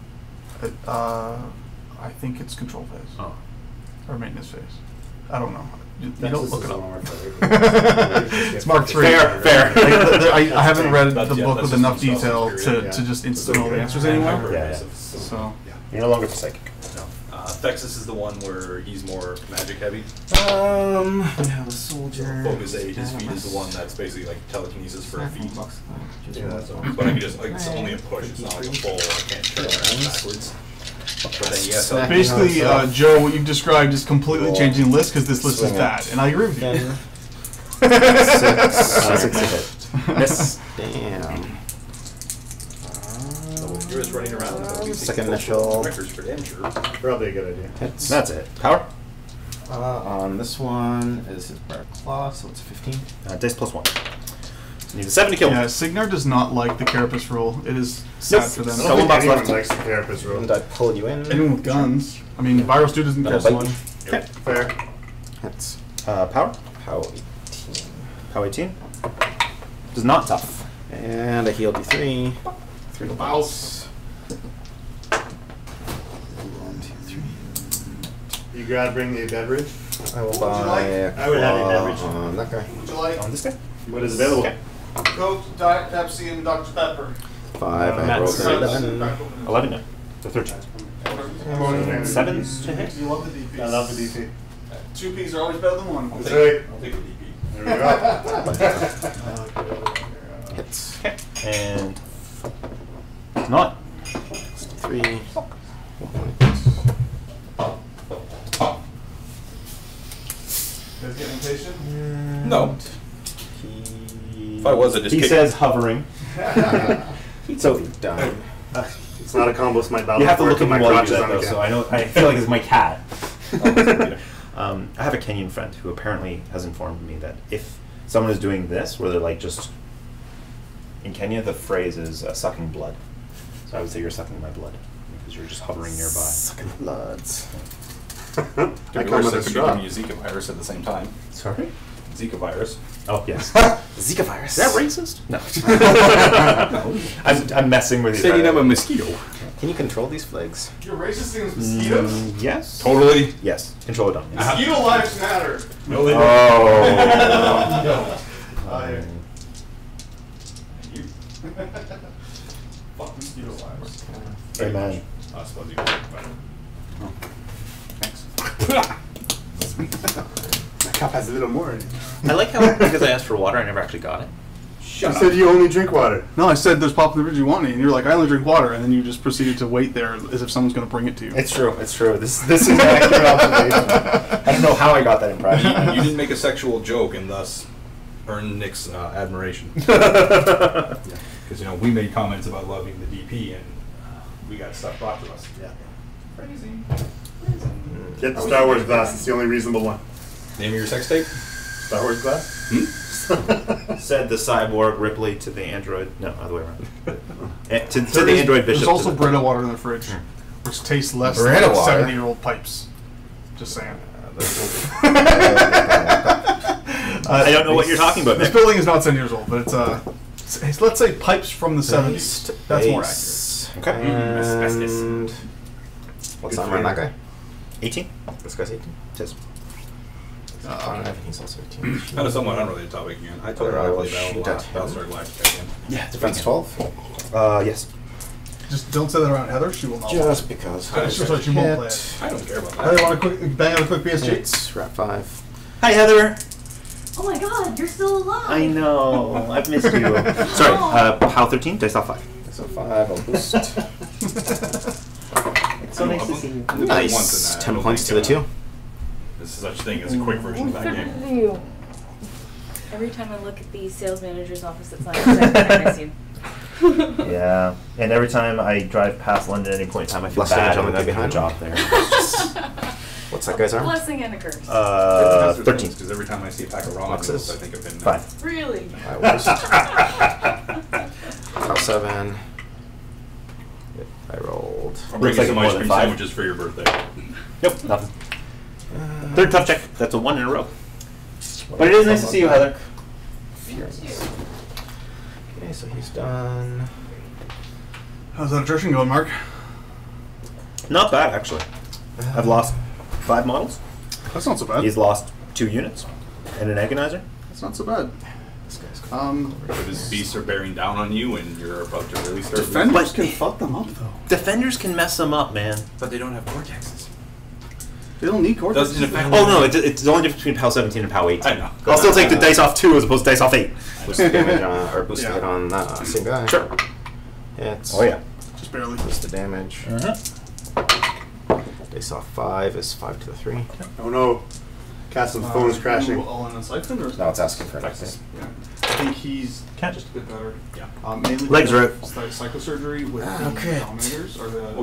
I think it's control phase Oh. or maintenance phase. I don't know. You That's don't just look it a up. Zonar fighter. It's Mark III. Fair, fair. I haven't read That's- the yeah, book that's with enough just a detail period, to yeah. just instant all the answers anymore. Yeah. So You're no longer psychic. No. Thexus is the one where he's more magic heavy. We have a soldier. Focus 8, his feet is the one that's basically like telekinesis for a feet. Yeah, that's all. But I can just, like, it's only a push, it's not like a pull, I can't turn around backwards. But then yes, Smack. basically, Joe, what you've described is completely Roll. changing the list because this list is Swing bad, it. and I agree with you. 6 to hit. Miss. Damn. So when you're just running around, Second initial. records for damn sure. Probably a good idea. Hits. That's it. Power? On this one is his Bear Claw, so it's 15. Dice plus 1. Need a 7 to kill. Yeah, Cygnar does not like the Carapace rule. It is sad Nope. for I them. don't Couple think bucks anyone left. likes the Carapace rule. And I pull you in. Anyone with guns. I mean, Virus Dude doesn't care so Double much. bite. Fair. Hits. Power? Pow 18. Power 18. Does not tough. And I heal D3. 3 Bounce. 1, 2, 3. You gotta bring me a beverage. I will What would you buy like? a I would have a claw beverage. on that guy. Would you like On this guy? What is available? Okay. Coke, Diet Pepsi, and Dr. Pepper? 5. I Matt's rolled side. 11. 11, no. So 13. 7s to hit? You love the DPs. I love the DP. 2 Ps are always better than 1. That's right. I'll take a DP. There we go. Hits. Okay. And not. 3. 1 point. You guys getting impatient? No. If I was, I'd just He kick says hovering. So down. It's not a combo smite battle. You have to look at my me while you do crotches that, on though, the so cat. I know. I feel like it's my cat. I have a Kenyan friend who apparently has informed me that if someone is doing this, where they're like just in Kenya, the phrase is sucking blood. So I would say you're sucking my blood because you're just hovering nearby. Sucking bloods. I Could be come worse, with there a could be straw. giving you Zika virus at the same time. Sorry. Zika virus. Oh yes. Zika virus. Is that racist? No. I'm messing with you. Say you have a mosquito. Can you control these flags? You're racist against mosquitoes? Yes. Totally. Yes. Control it on. Mosquito lives matter. No, they don't. Oh. You. Fuck mosquito lives. Amen. I suppose you can but My cup has a little more in it. I like how because I asked for water, I never actually got it. You said you only drink water. No, I said there's pop in the fridge you want any, and you're like, I only drink water, and then you just proceeded to wait there as if someone's going to bring it to you. It's true. It's true. This is an accurate observation. I don't know how I got that impression. you didn't make a sexual joke and thus earn Nick's admiration. Yeah. Because we made comments about loving the DP and we got stuff brought to us. Yeah. Crazy. Get the Star Wars glass. It's the only reasonable one. Name of your sex tape? Star Wars glass? Said the cyborg Ripley to the android. No, other way around. to There the is- android bishop. There's also to the- Brita water in the fridge, which tastes less Brita like water? 70-year-old pipes. Just saying. I don't know what you're talking about. This Nick. building is not 10 years old, but it's let's say pipes from the 70s. That's more accurate. Base. Okay. And what's Good on for you. that guy? 18. This guy's 18. Says. 5, he's also 18. Kind of somewhat unrelated topic again. I told her I played Battlestar Galactica again. Yeah. Defense 12. Yes. Just don't say that around Heather. She will not. Just because. It's just like she won't play it. I don't care about Heather, that. want a quick bang out a quick BSG? It's wrap 5. Hi, Heather. Oh my god, you're still alive! I know. I've missed you. Sorry. PAL 13. Dice off 5. So 5, I'll boost. It's so nice to see you. Nice. 10 points to the 2. There's such a thing as a quick version of that game. You. Every time I look at the sales manager's office at Cygnar, I miss you. Yeah. And every time I drive past London at any point in time, I feel Blessing bad and when I get a behind. job there. What's that guy's arm? Blessing and a curse. 13. Because every time I see a pack of ramen What's noodles, this? I think of him. 5. Really? I was. File 7. I rolled. I'll bring Looks you like some more ice than cream 5. sandwiches for your birthday. Nope, nothing. Third tough check. That's a 1 in a row. But it is nice to see you, Heather. Furious. Okay, so he's done. How's that attrition going, Mark? Not bad, actually. I've lost 5 models. That's not so bad. He's lost 2 units and an Agonizer. That's not so bad. This guy's cool. If his beasts are bearing down on you and you're about to really start Defenders But- can fuck them up, though. Defenders can mess them up, man. but they don't have vortexes. They don't need cortex. Doesn't affect Oh no, it's the only difference between PAL 17 and PAL 18. I know. I'll still take the dice off 2 as opposed to dice off 8. Boost the damage on, or boost Yeah. the hit on the same guy. Sure. Hits. Oh yeah. Just barely. Boost the damage. Dice off 5 is 5 to the 3. Oh no. Cassim's phone is crashing. All in a siphon, or No, it's asking for Texas. Yeah. I think he's Can't. just a bit better. Yeah. Mainly Legs because are it's like psychosurgery with the crit. Dominators or the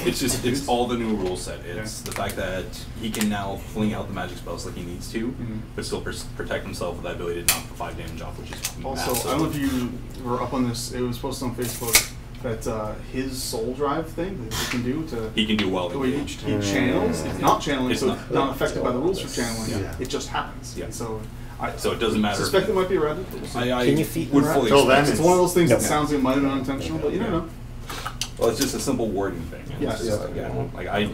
It's just, it's all the new rule set. It's the fact that he can now fling out the magic spells like he needs to, but still protect himself with that ability to knock the 5 damage off, which is Also, massive. I don't know if you were up on this. It was posted on Facebook that his soul drive thing that he can do to He can do well the way he engaged. channels. It's not channeling, It's so not. it's not affected by the rules for channeling. Yeah. It just happens. Yeah. And so I So it doesn't matter. suspect it might be erratic. I Can you feed would them fully Till then, expect It's it. one of those things that No. sounds like it might have been unintentional, but you don't know. Well, it's just a simple wording thing. It's Yeah, just, yeah. Like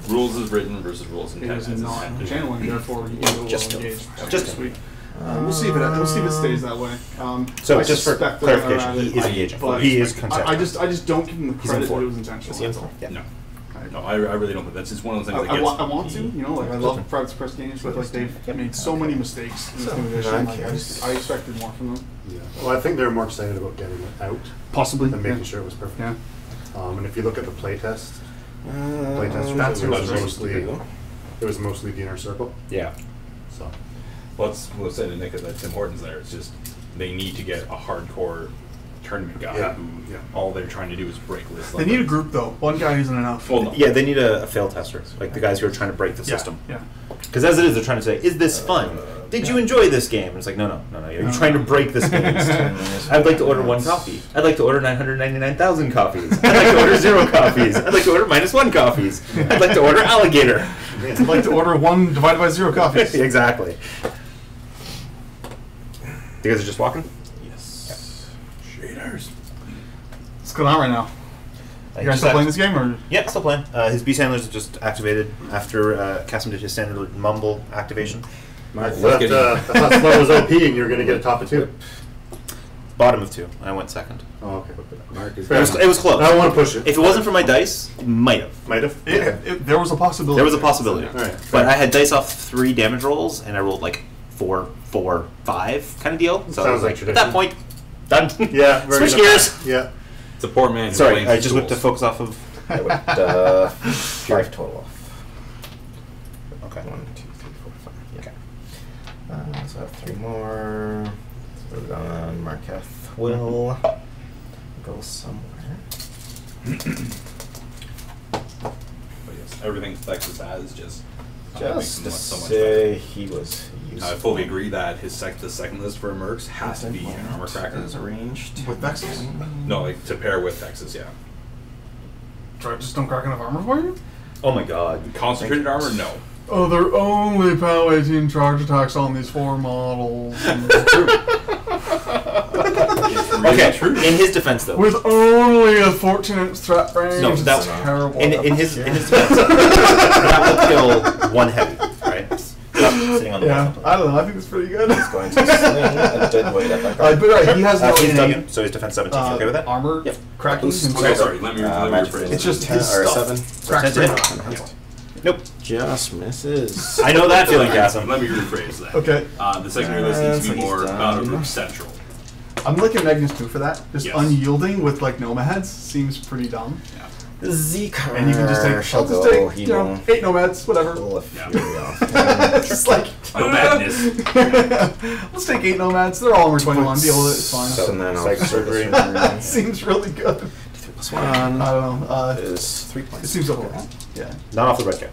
rules is written versus rules It intent. is as not intended. channeling, therefore you can go Just well engaged. Just- sweet. We'll see if it stays that way. So I just for suspect they're gonna clarification, add he is it, engaging. but He is I contesting. just don't give him the He's in credit that four. it was intentional. Is he in that's all. Yeah. No, I really don't. But that's just one of those things. I that gets, want to, like I love private press games, but like they've made so many mistakes in this new edition. Like, I expected more from them. Yeah. Well, I think they're more excited about getting it out Possibly. than making sure it was perfect. Yeah. And if you look at the playtest, That's it was yours. mostly the inner circle. yeah. So Let's say to Nick that Tim Hortons there. It's just they need to get a hardcore tournament guy Yeah. who Yeah. all they're trying to do is break lists. They need a group though. One guy isn't enough. Well, no. Yeah, they need a fail tester, like the guys who are trying to break the system. Yeah. Because as it is, they're trying to say, "Is this fun? Did you enjoy this game?" And it's like, no. You're trying to break this game. I'd like to order 1 coffee. I'd like to order 999,000 coffees. I'd like to order 0 coffees. I'd like to order -1 coffees. I'd like to order alligator. I'd like to order 1 divided by 0 coffees. Exactly. You guys are just walking? Yes. Shaders. What's going on right now? You guys still playing this game, or? Yeah, still playing. His beast handlers are just activated after Cassim did his standard mumble activation. I thought Sloan was OP and you were going to get a top of 2. Bottom of 2. I went second. Oh, okay. It was close. I don't want to push it. If it wasn't for my dice, might have. Might have? There was a possibility. There was a possibility. All right. But I had dice off 3 damage rolls, and I rolled like 4, 4, 5 kind of deal. So I was Sounds like like, at that point, done. Yeah. Switch gears. Yeah. It's a poor man. who Sorry, blames I his just whipped the tools. focus off of. I whipped 5 total off. Okay. 1, 2, 3, 4, 5. Yeah. So I have 3 more. So we're done. Marketh will go somewhere. But yes, everything Texas has just makes Just him to look so much say he was better. useful. I fully agree that his the second list for Mercs has to be an armor cracker. As arranged. With Nexus? No, like to pair with Texas, yeah. Just don't crack enough armor for you? Oh my god. Concentrated armor, no. Oh, they're only POW 18 charge attacks on these 4 models. Okay, in his defense though. With only a 14-inch threat range. No, it's that terrible. in his defense, that would kill 1 heavy, right? Sitting on the Yeah, wall. I don't know. I think it's pretty good. He's going to swing a dead weight at that guy. But right, he has no He's innate, done, so his defense 17. You okay with that? armor Yep. cracking himself. Okay, sorry, let me magic rephrase. It's just 10 his or stuff. 7. Cracks Ten to straight hit. on. Nope. Just misses. I know that feeling, Cassim. Let me rephrase that. Okay. The secondary list needs to be He's more done. battle group central. I'm liking Magnus 2 for that. Just Yes. unyielding with like nomads seems pretty dumb. Yeah. Xekaar. And you can just take, shall I'll just go. take, He you know, will 8 nomads, whatever. pull a Yeah. fury off. It's just like, No madness. let's take 8 nomads. They're all armor 21. Deal with it. It's fine. So then I'll Psych surgery. Seems really good. 3+1 I don't know. is 3 points. It seems okay. Yeah. Not off the red cap.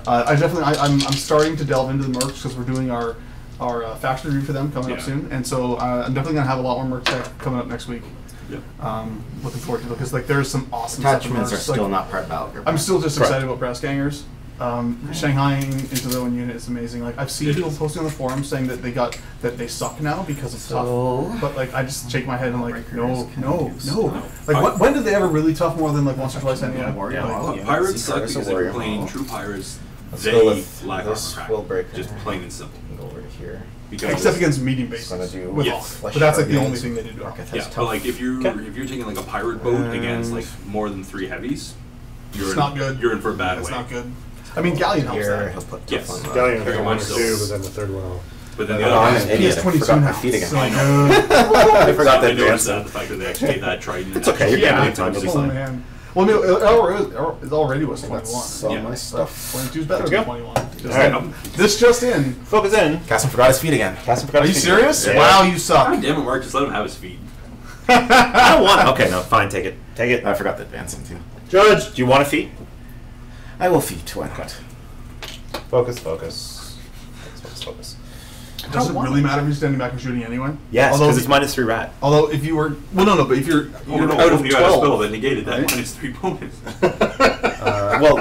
I'm starting to delve into the mercs because we're doing our faction review for them coming up Yeah. soon, and so I'm definitely gonna have a lot more merc tech coming up next week. Yep. Looking forward to it because like there's some awesome stuff in Attachments are mercs. still Like, not part of battle group. I'm still just Correct. excited about brass gangers. Shanghaiing into their own unit is amazing. Like I've seen people posting on the forum saying that they suck now because it's So- tough. But like I just shake my head and like no. I- Like when did they ever really tough more than like once or twice anyway? Warrior. Like, Well, Pirates suck Xekaar is a because if warrior you're playing model. true pirates, Let's they go with lack this armor cracker. Willbreaker. Just plain and simple. Go over to here. Because except against medium It's bases. gonna do With Yes. all. flesh But that's like the only guardians. thing they do. Marketh has yeah, tough. but like if you're taking like a pirate boat against like more than 3 heavies, It's not good. You're in for a bad It's way. not good. I mean, Galleon helps Here, that. he'll put Yes. tough on Galleon Very got much 1 or so. 2, but then the 3rd one off. But then the Oh, other I'm hand, an idiot. PS22 Forgot my now. feet again. So I good. I forgot that I noticed dance. the fact that they actually made that trident. It's okay, you're Yeah, getting time to oh decide. man. Well, I mean, it already was 21. So Yeah. my stuff. 22 is better Good to than go. 21. Just Alright. This just in. Focus in. Cassim forgot his feet again. Cassim forgot Are you his feet. serious? Yeah. Wow, you suck. God damn it, Mark! Just let him have his feet. I don't want. Okay, no, fine. Take it. Take it. I forgot the advancing too. Judge! Do you want a feat? I will feet. Why not? Focus. Focus. Focus. Does it really matter if you're standing back and shooting anyway? Yes, Although- because it's -3 rat. Although if you were, well, no, but if you're Oh, no, out of you got a spell 12, that negated that right? -3 bonus. Well,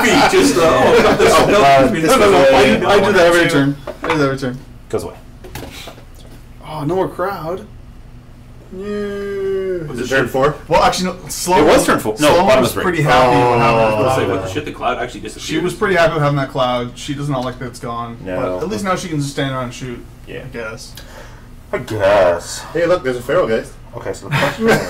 Feet, just no, I do that every turn. I do that every turn. goes away. Oh, no more crowd. Yeah. Was it Turn 4? Well, actually, no. Sloan, It was turn 4. No, Sloan bottom was was 3. pretty happy with having that Let's say, cloud. what the shit, the cloud actually disappeared. She was pretty happy with having that cloud. She does not like that it's gone. No. But at least now she can just stand around and shoot. Yeah. I guess. I guess. Hey, look, there's a feral guys. Okay, so the question is...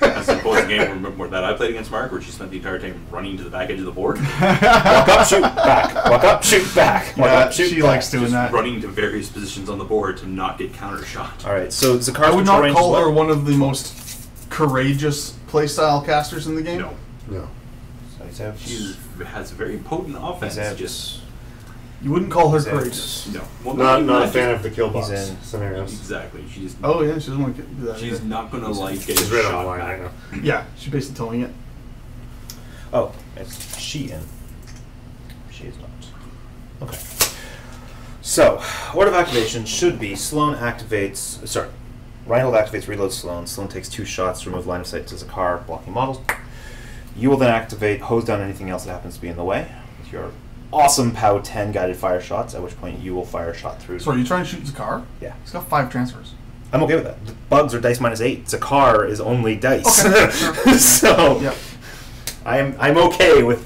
As opposed to the game that I played against Mark, where she spent the entire time running to the back edge of the board, Walk up, shoot back. Walk up, shoot back. Walk Yeah, up, shoot she back. likes doing just that. running to various positions on the board to not get counter shot. Alright, so Xekaar's I would control not range call is her what? one of the most courageous playstyle casters in the game. No, No. So he's out. she has a very potent offense. He's out. Just You wouldn't call her He's out. courageous. No. Well, Not a just- fan of the kill box He's in. scenarios. Exactly. She just. Oh yeah, she doesn't want to do that. She's either. not gonna like getting She's read shot online, I back. know. Yeah, she's basically telling it. Oh, it's she in. She is not. Okay. So, order of activation should be Sloan activates. Sorry, Reinholdt activates, reloads Sloan. Sloan takes 2 shots to remove line of sight to Xekaar, blocking models. You will then activate, hose down anything else that happens to be in the way with your awesome POW 10 guided fire shots, at which point you will fire a shot through. So are you trying to shoot Xekaar? Yeah. He's got 5 transfers. I'm okay with that. The bugs are dice -8. Xekaar is only dice. Okay, sure. So, Yep. I'm okay with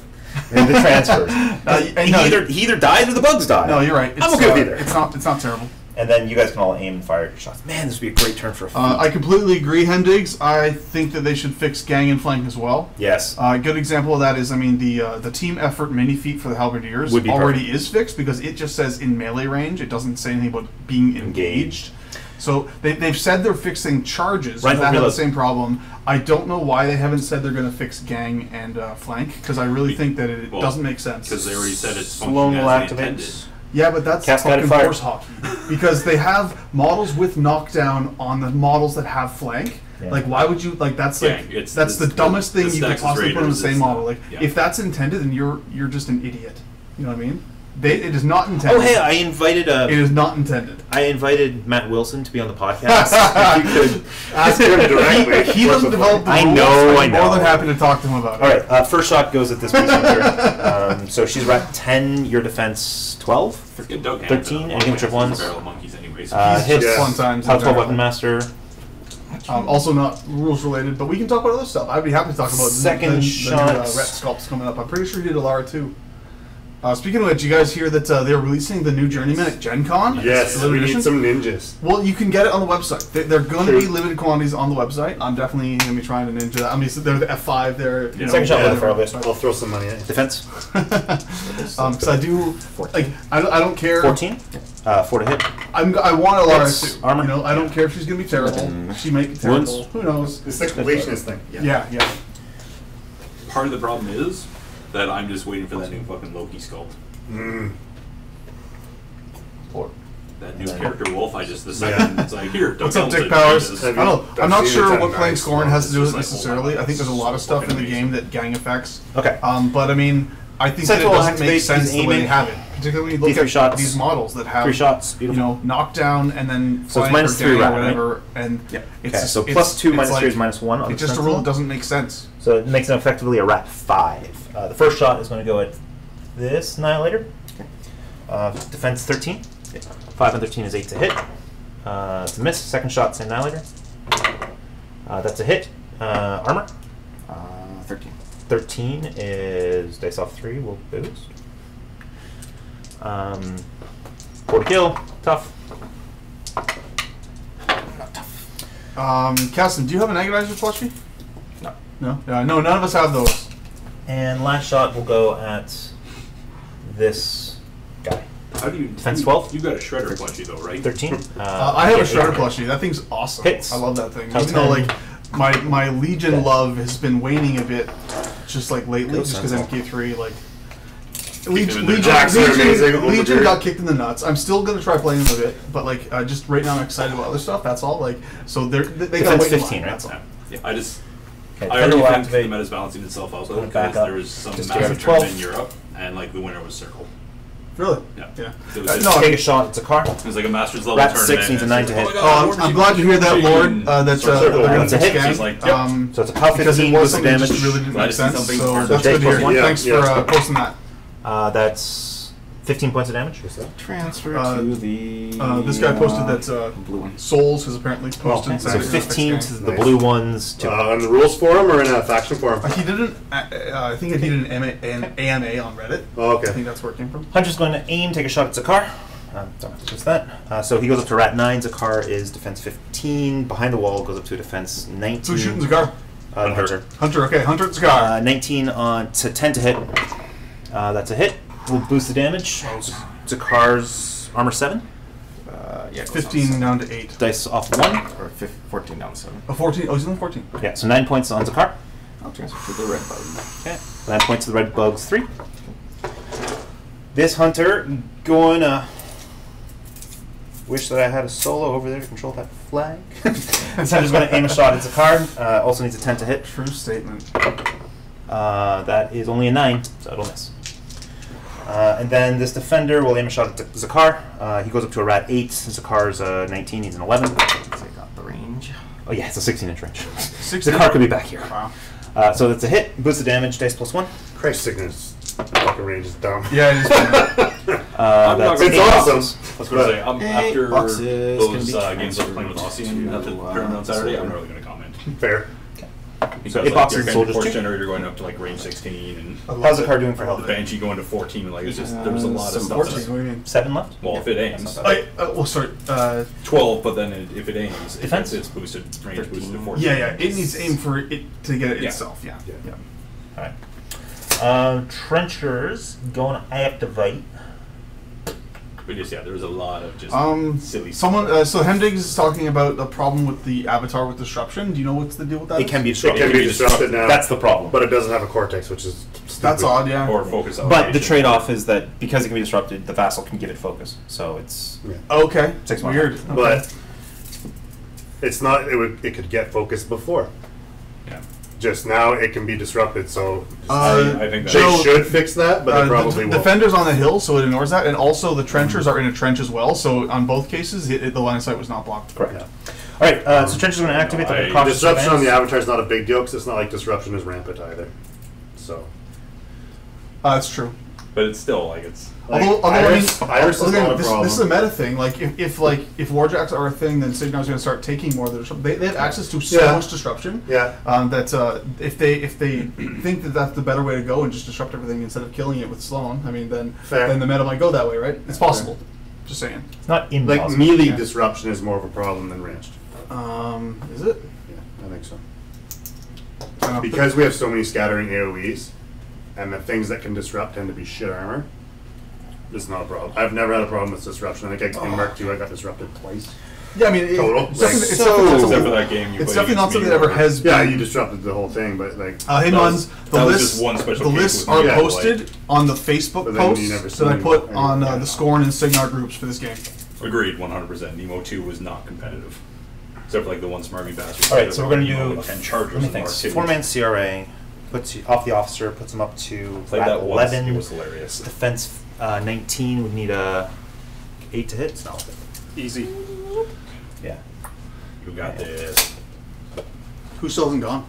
the transfers. He either dies or the bugs die. No, you're right. I'm okay with either. It's not terrible. And then you guys can all aim and fire your shots. Man, this would be a great turn for a feat. I completely agree, Hemdigs. I think that they should fix gang and flank as well. Yes. A good example of that is, I mean, the team effort mini feat for the Halberdiers Would be already perfect. is fixed because it just says in melee range. It doesn't say anything about being engaged. So they've said they're fixing charges. Right, That have the reload. same problem. I don't know why they haven't said they're going to fix gang and flank because I really think that it Well, doesn't make sense. Because they already said it's Sloan functioning will as they activate. intended. Yeah, but that's Cascaded fucking fire. horse hockey. Because they have models with knockdown on the models that have flank. Yeah. Like, why would you like? That's Yeah, like it's- that's the it's- dumbest the thing you could Staxis possibly put on the Raiders, same it's model. not- Like, yeah. if that's intended, then you're just an idiot. You know what I mean? It is not intended. Oh, hey, I invited it is not intended. I invited Matt Wilson to be on the podcast. If you could Ask him directly. He doesn't develop the I rules. know, I'm I more than know. happy to talk to him about it. All right, first shot goes at this beasthander. So she's at 10. Your defense 12. Get Doug 13, Hanna, anything with your ones? Barrel of monkeys anyways. He's Hits. just fun times. in How 12 general. weapon master. Also not rules related, but we can talk about other stuff. I'd be happy to talk about Second the shot. new, Ret sculpts coming up. I'm pretty sure he did Alara too. Speaking of which, you guys hear that they're releasing the new Journeyman at Gen Con? Yes, Limited we edition? need some ninjas. Well, you can get it on the website. They're going to True. be limited quantities on the website. I'm definitely going to be trying to ninja that. I mean, so they're the F5. They're you know, Second shot yeah, with the Feralist. I'll throw some money at it. Defense because I do like I don't care. 14. 4 to hit. I want Alara Hits. too. Armor. You know, I don't care if she's going to be terrible. She may be terrible. Wounds. Who knows? It's the completionist thing. Yeah. Part of the problem is that I'm just waiting for that new fucking Loki sculpt. Mm. That new character Wolf, the second it's like, here, What's Doug up, Dick Hamilton, Powers? Jesus. I don't know. I'm not I've seen sure it what 10 playing times. Skorne has to do with it It's just like, necessarily. I think there's a lot of stuff in the fucking game that gang affects. Okay. But I mean, I think that it Central doesn't make activate, sense he's the way they aiming. have it. Particularly when you look D3 at shots. these models that have 3 shots. you Beautiful. know, knockdown and then So it's flank minus or 3 gang rat, or right? whatever, and Yep. it's Okay, just, so it's, plus 2 it's minus like, 3 is minus 1 on It's the just a rule that Sentinel. doesn't make sense. So it makes it effectively a rat 5. The first shot is going to go at this Annihilator. Defense 13. 5 and 13 is 8 to hit. It's a miss. Second shot's Annihilator. That's a hit. Armor. 13. 13 is dice off 3. Will boost. 4 to kill. Tough. Not tough. Caston, do you have an Agonizer plushie? No. No? No, none of us have those. And last shot will go at this guy. How do you Defense 12? You got a shredder plushie though, right? 13. I have a yeah, Shredder 8. plushie. That thing's awesome. Hits. I love that thing. Top Even though, 10. like, my Legion love has been waning a bit just, like, lately, Go just because Sentinel. MK3, like... them in Legion, the Legion, jacks are amazing. Legion got kicked in the nuts. I'm still going to try playing them a bit, but, like, just right now I'm excited about other stuff, that's all. Like, so they got Defense to wait in 15, line, right? that's all. Yeah. I just Okay, I Thunder already will think activate. the meta's balancing itself out Put it because back up. there was some Just massive do 12. tournament in Europe and like the winner was Circle. Really? Yeah. Yeah. So it was, No, Take a shot. It's a car. it was like a master's level Rat tournament. 6 needs a and 9 it's to like, hit. oh my God, I'm glad to hear that, Lord, that they're Circle. going That's to a hit. fix gang. She's like, yep. So it's a POW Because it 15 was with something that damage. just really didn't Glad make to see sense, something so for that's Jake good to hear. plus 1. Thanks for posting that. That's 15 points of damage. Transfer Uh, to the. This guy posted that blue one. Souls has apparently posted. So saying it's 15 fixed to gang. the Nice. blue ones. To On the rules forum or in a faction forum? He did I think he did an AMA on Reddit. Oh, I okay. think that's where it came from. Hunter's going to aim, take a shot at Xekaar. Don't have to twist that. So he goes up to Rat 9. Xekaar is defense 15. Behind the wall goes up to defense 19. Who's shooting Xekaar? Hunter. Hunter, okay. Hunter at Xekaar. 19 on to 10 to hit. That's a hit. We'll boost the damage. Xekaar's armor 7. Yeah, it goes 15 on down to 8. Dice off 1. 7. Or 14 down to 7. 14. Oh, he's on 14. Yeah, so 9 points on Xekaar. I'll transfer to the red button. Okay. 9 points to the red bugs 3. This hunter going to wish that I had a solo over there to control that flag. This hunter's going to aim a shot at Xekaar. Also needs a 10 to hit. True statement. That is only a 9, so it'll miss. And then this defender will aim a shot at Xekaar. He goes up to a rat 8. Xekaar's 19, he's an 11. So I got the range. Oh yeah, it's a 16-inch range. 16? Xekaar could be back here. Wow. So that's a hit. Boost the damage, dice +1. Christ, Cygnar's fucking range is dumb. Yeah, it is. That's It's 8 awesome. boxes. I was going to say, after boxes can those be games I was playing with Ossian at the tournament on Saturday, I'm not really going to comment. Fair. Because 8 like, boxes your and kind of soldiers force too. generator going up to like range 16, and How's Xekaar doing for the health? Banshee going to 14, like it's just there was a lot of some stuff. 14, That, what do you mean? 7 left? well, if it aims, Well, sorry. 12, but then if it aims, Defense? it's boosted, range 13. boosted to 14. Yeah, yeah. It needs aim for it to get it Yeah. itself. Yeah. Yeah. Alright. Trenchers going to activate. But just, yeah, there was a lot of just silly Someone. stuff. So Hemdiggs is talking about the problem with the avatar with disruption. Do you know what's the deal with that? It can be It disrupted. can be disrupted now. That's the problem. But it doesn't have a cortex, which is stupid. That's odd. Yeah. Or focus But the allocation. trade-off is that because it can be disrupted, the vassal can give it focus. So it's Okay. 6 months. Weird. Okay. But it's not. It could get focused before. Yeah. Just now, it can be disrupted. So I think they that's should fix that, but they probably the won't. defender's on the hill, so it ignores that, and also the trenchers are in a trench as well. So on both cases, the line of sight was not blocked. correct. Yeah. Alright, so Trenchers are going to activate the I- cautious Disruption on advance. the avatar is not a big deal because it's not like disruption is rampant either. So, That's true. but it's still like it's. Although Iris, I mean, Iris is again, not a this problem. is a meta thing. Like if warjacks are a thing, then Cygnar's going to start taking more of the disruption. They have access to so Yeah. much disruption. Yeah. That if they think that that's the better way to go and just disrupt everything instead of killing it with Sloan, I mean then Fair. then the meta might go that way, right? It's possible. Just saying. It's not Like impossible. melee Yeah. disruption is more of a problem than ranged. Is it? Yeah, I think so. I don't know. Because we have so many scattering AoEs, and the things that can disrupt tend to be shit armor, it's not a problem. I've never had a problem with disruption. I think in Mark II I got disrupted twice. Yeah, I mean, Total. It's definitely, it's So- definitely, Except for that game you it's played definitely not against something me that ever where- has Yeah, been. you disrupted the whole thing, but like, Hey, That Mons, was- the that was lists, just one special the case lists with are me, yeah, posted on the Facebook But then you never posts that I see put any- on yeah. the Skorne and Cygnar groups for this game. Agreed, 100%. Nemo 2 was not competitive. Except for like the one smarmy bastard. Alright, so we're going to Nemo do with 10 chargers let me and think. artillery. 4-man CRA puts you off the officer, puts him up to Played that once, 11. it was hilarious. Defense 19 would need a 8 to hit. It's not worth it. Easy. Yeah. You got this. Who still hasn't gone?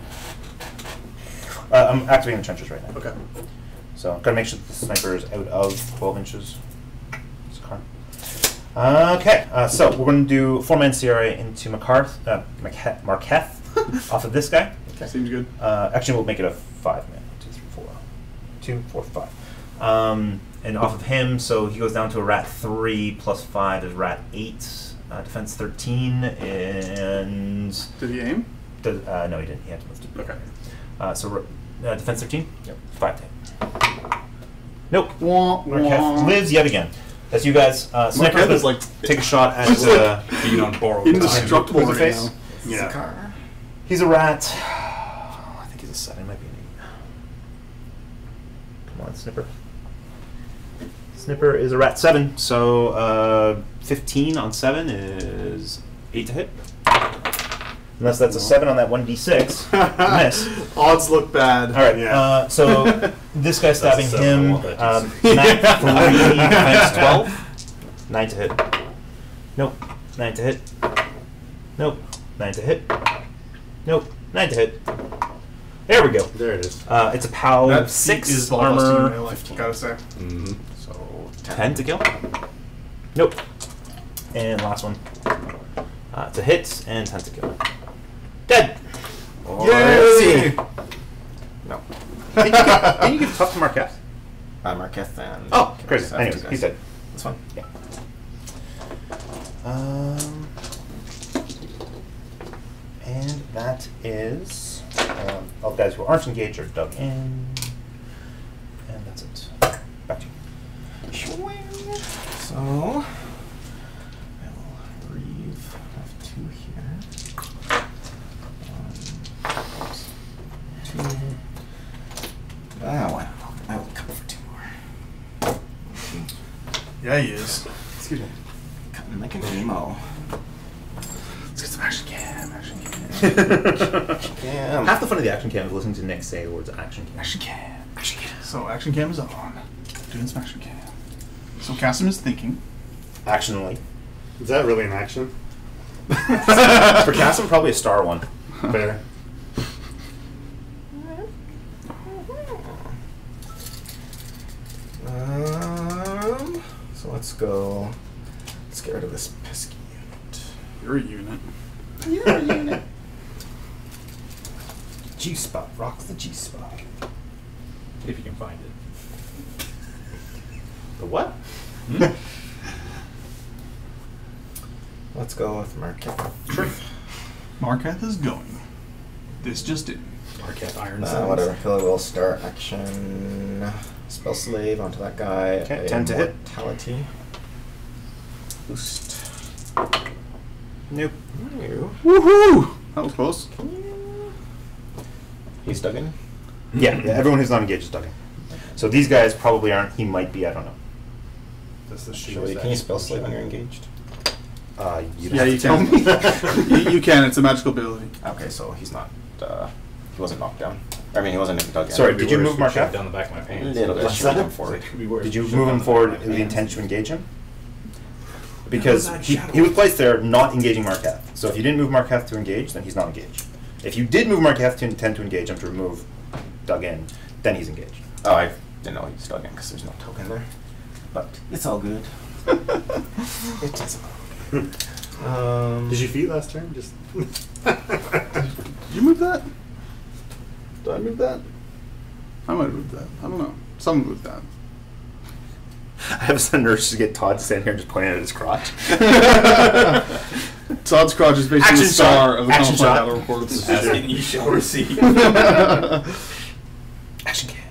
I'm activating the trenchers right now. Okay. So gotta make sure that the sniper is out of 12 inches. Okay, so we're going to do 4-man CRA into Marketh off of this guy. Seems good. Actually, we'll make it a 5-man. 2, 3, 4. 2, 4, 5. And off of him, so he goes down to a rat 3 plus 5 is rat 8. Defense 13 and Did he aim? no, he didn't. He had to move to. Okay. So defense 13. Yep. 5 to hit. Nope. Wah, Marketh wah. lives yet again. That's you guys. Sniper Marketh is like take a shot at. Just like Being on borrowed time. indestructible Who's the right face? now. yeah. Xekaar. He's a rat. I think he's a 7. Might be an 8. Come on, Snipper. Snipper is a rat 7. So 15 on 7 is 8 to hit. Unless that's a 7 on that 1d6. Miss. Odds look bad. All right. Yeah. So this guy's stabbing That's a 7. I him. want that Mac 3 times 12. 9 to hit. Nope. 9 to hit. Nope. 9 to hit. Nope. 9 to hit. There we go. There it is. It's a POW That 6 is ball busting in armor. real life, gotta say. Mm-hmm. So 10 to kill. Nope. And last one. It's a hit and 10 to kill. Dead. Yay! No. Didn't you give tough to Marketh? Marketh and. Oh, crazy. after Anyways, guys. he's dead. That's fine. Yeah. And that is all the guys who aren't engaged are dug in, and that's it. Back to you. So, I will reeve. I have 2 here. 1, oops, 2. Oh, wow. I will come for 2 more. 1, Yeah, he is. Excuse me. Cutting like an emo. Let's get some action cam. Action cam. Damn. Half the fun of the action cam is listening to Nick say the words action cam. Action cam. Action cam. So action cam is on. Doing some action cam. So Cassim is thinking. Actionally. Is that really an action? For Cassim, probably a star one. Fair. So let's go. Let's get rid of this pesky unit. You're a unit. You're a unit. G-spot. Rocks the G-spot. If you can find it. The what? Let's go with Marketh. Sure. Marketh is going. This just in. Marketh Iron Suns. Whatever. Philly will start action. Spell slave onto that guy. Okay, 10 to hit. Mortality. Boost. Nope. You. Woohoo! That was close. He's dug in. Yeah, everyone who's not engaged is dug in. So these guys probably aren't. He might be. I don't know. That's the Surely, can you spell slave when you're engaged? Yeah, you can. You can. It's a magical ability. Okay, so he's not. He wasn't knocked down. I mean, he wasn't even dug in. Sorry, did you move Marketh? down the back of my A pants? little bit. Less Shove than him forward. Could be worse. Did you Shove move him down forward the back with of the my intent to engage him? Because he was placed there not engaging Marketh. So if you didn't move Marketh to engage, then he's not engaged. If you did move Marketh to intend to engage him to remove dug in, then he's engaged. Oh, I didn't know he was dug in because there's no token there. But it's all good. It is all good. Did you feed last turn? Just. Did you move that? Did I move that? I might have moved that. I don't know. Someone moved that. I have some nurse to get Todd to stand here and just pointing at his crotch. Todd's crotch is basically Action the star shot. of the Action Conflict shot. Battle Reports. Asking you shall receive. Action cam.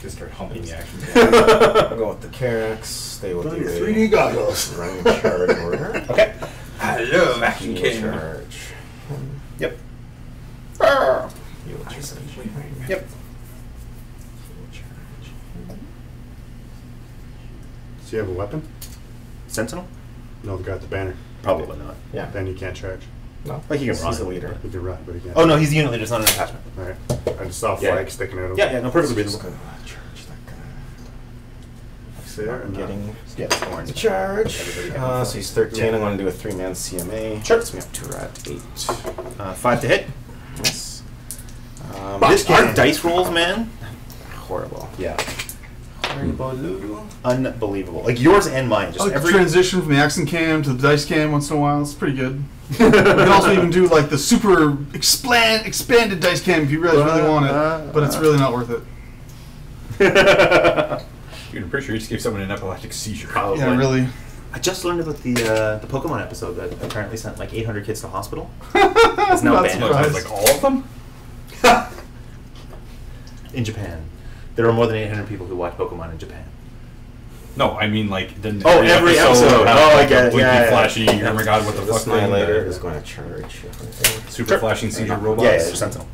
Just start humping the action. I'll go with the Karax. They will do a 3D goggles. running charge order. Okay. I love action You will cam. charge. Yep. You will charge. Yep. You will charge. So you have a weapon? Sentinel? No, the guy with the banner. Probably not. Yeah. Then you can't charge. No. Like he can run. He's the leader. You can run, but you can't. Oh no, he's the unit leader. It's not an attachment. Alright. I just saw a Yeah. flag sticking out of Yeah, no, perfectly Just reasonable. gonna charge that guy. There and Getting Yeah, it's orange. the charge. Everybody get So he's 13. I'm going to do a 3-man CMA. Sure. Puts me up to at 8. 5 to hit. Yes. Our dice rolls, man. Horrible. Yeah. Horrible. Unbelievable. Like yours and mine. I Just like every the transition from the action cam to the dice cam once in a while. It's pretty good. You can also even do like the super expanded dice cam if you really want it, but it's really not worth it. Dude, I'm pretty sure you just gave someone an epileptic seizure. Probably. Yeah, really. I just learned about the Pokemon episode that apparently sent like 800 kids to hospital. It's now Not banned. surprised. Like all of them? In Japan. There are more than 800 people who watch Pokemon in Japan. No, I mean like the every episode. had, Oh, I like, get a it. blinky, Yeah, yeah. flashy. Oh my god, what the This fuck? thing, Nihilator is going to charge everything. super flashing seizure robots. Yeah, yeah, Sentinel.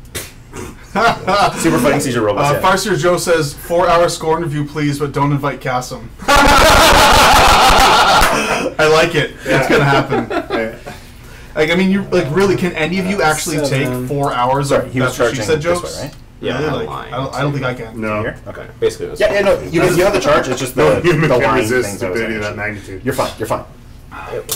Super fighting seizure robots. Yeah. Farseer Joe says 4-hour Skorne review, please, but don't invite Cassim. I like it. It's gonna happen. Like, I mean, you like really? Can any of you actually take 4 hours? Sorry, of he was That's What She charging Said this jokes? way, right? Yeah, Really? line. I don't think I can. No. Here? Okay. Basically, it was Yeah, no, you have the charge. It's just No the human can line resist things I was stupidity of saying. that magnitude. You're fine. You're fine.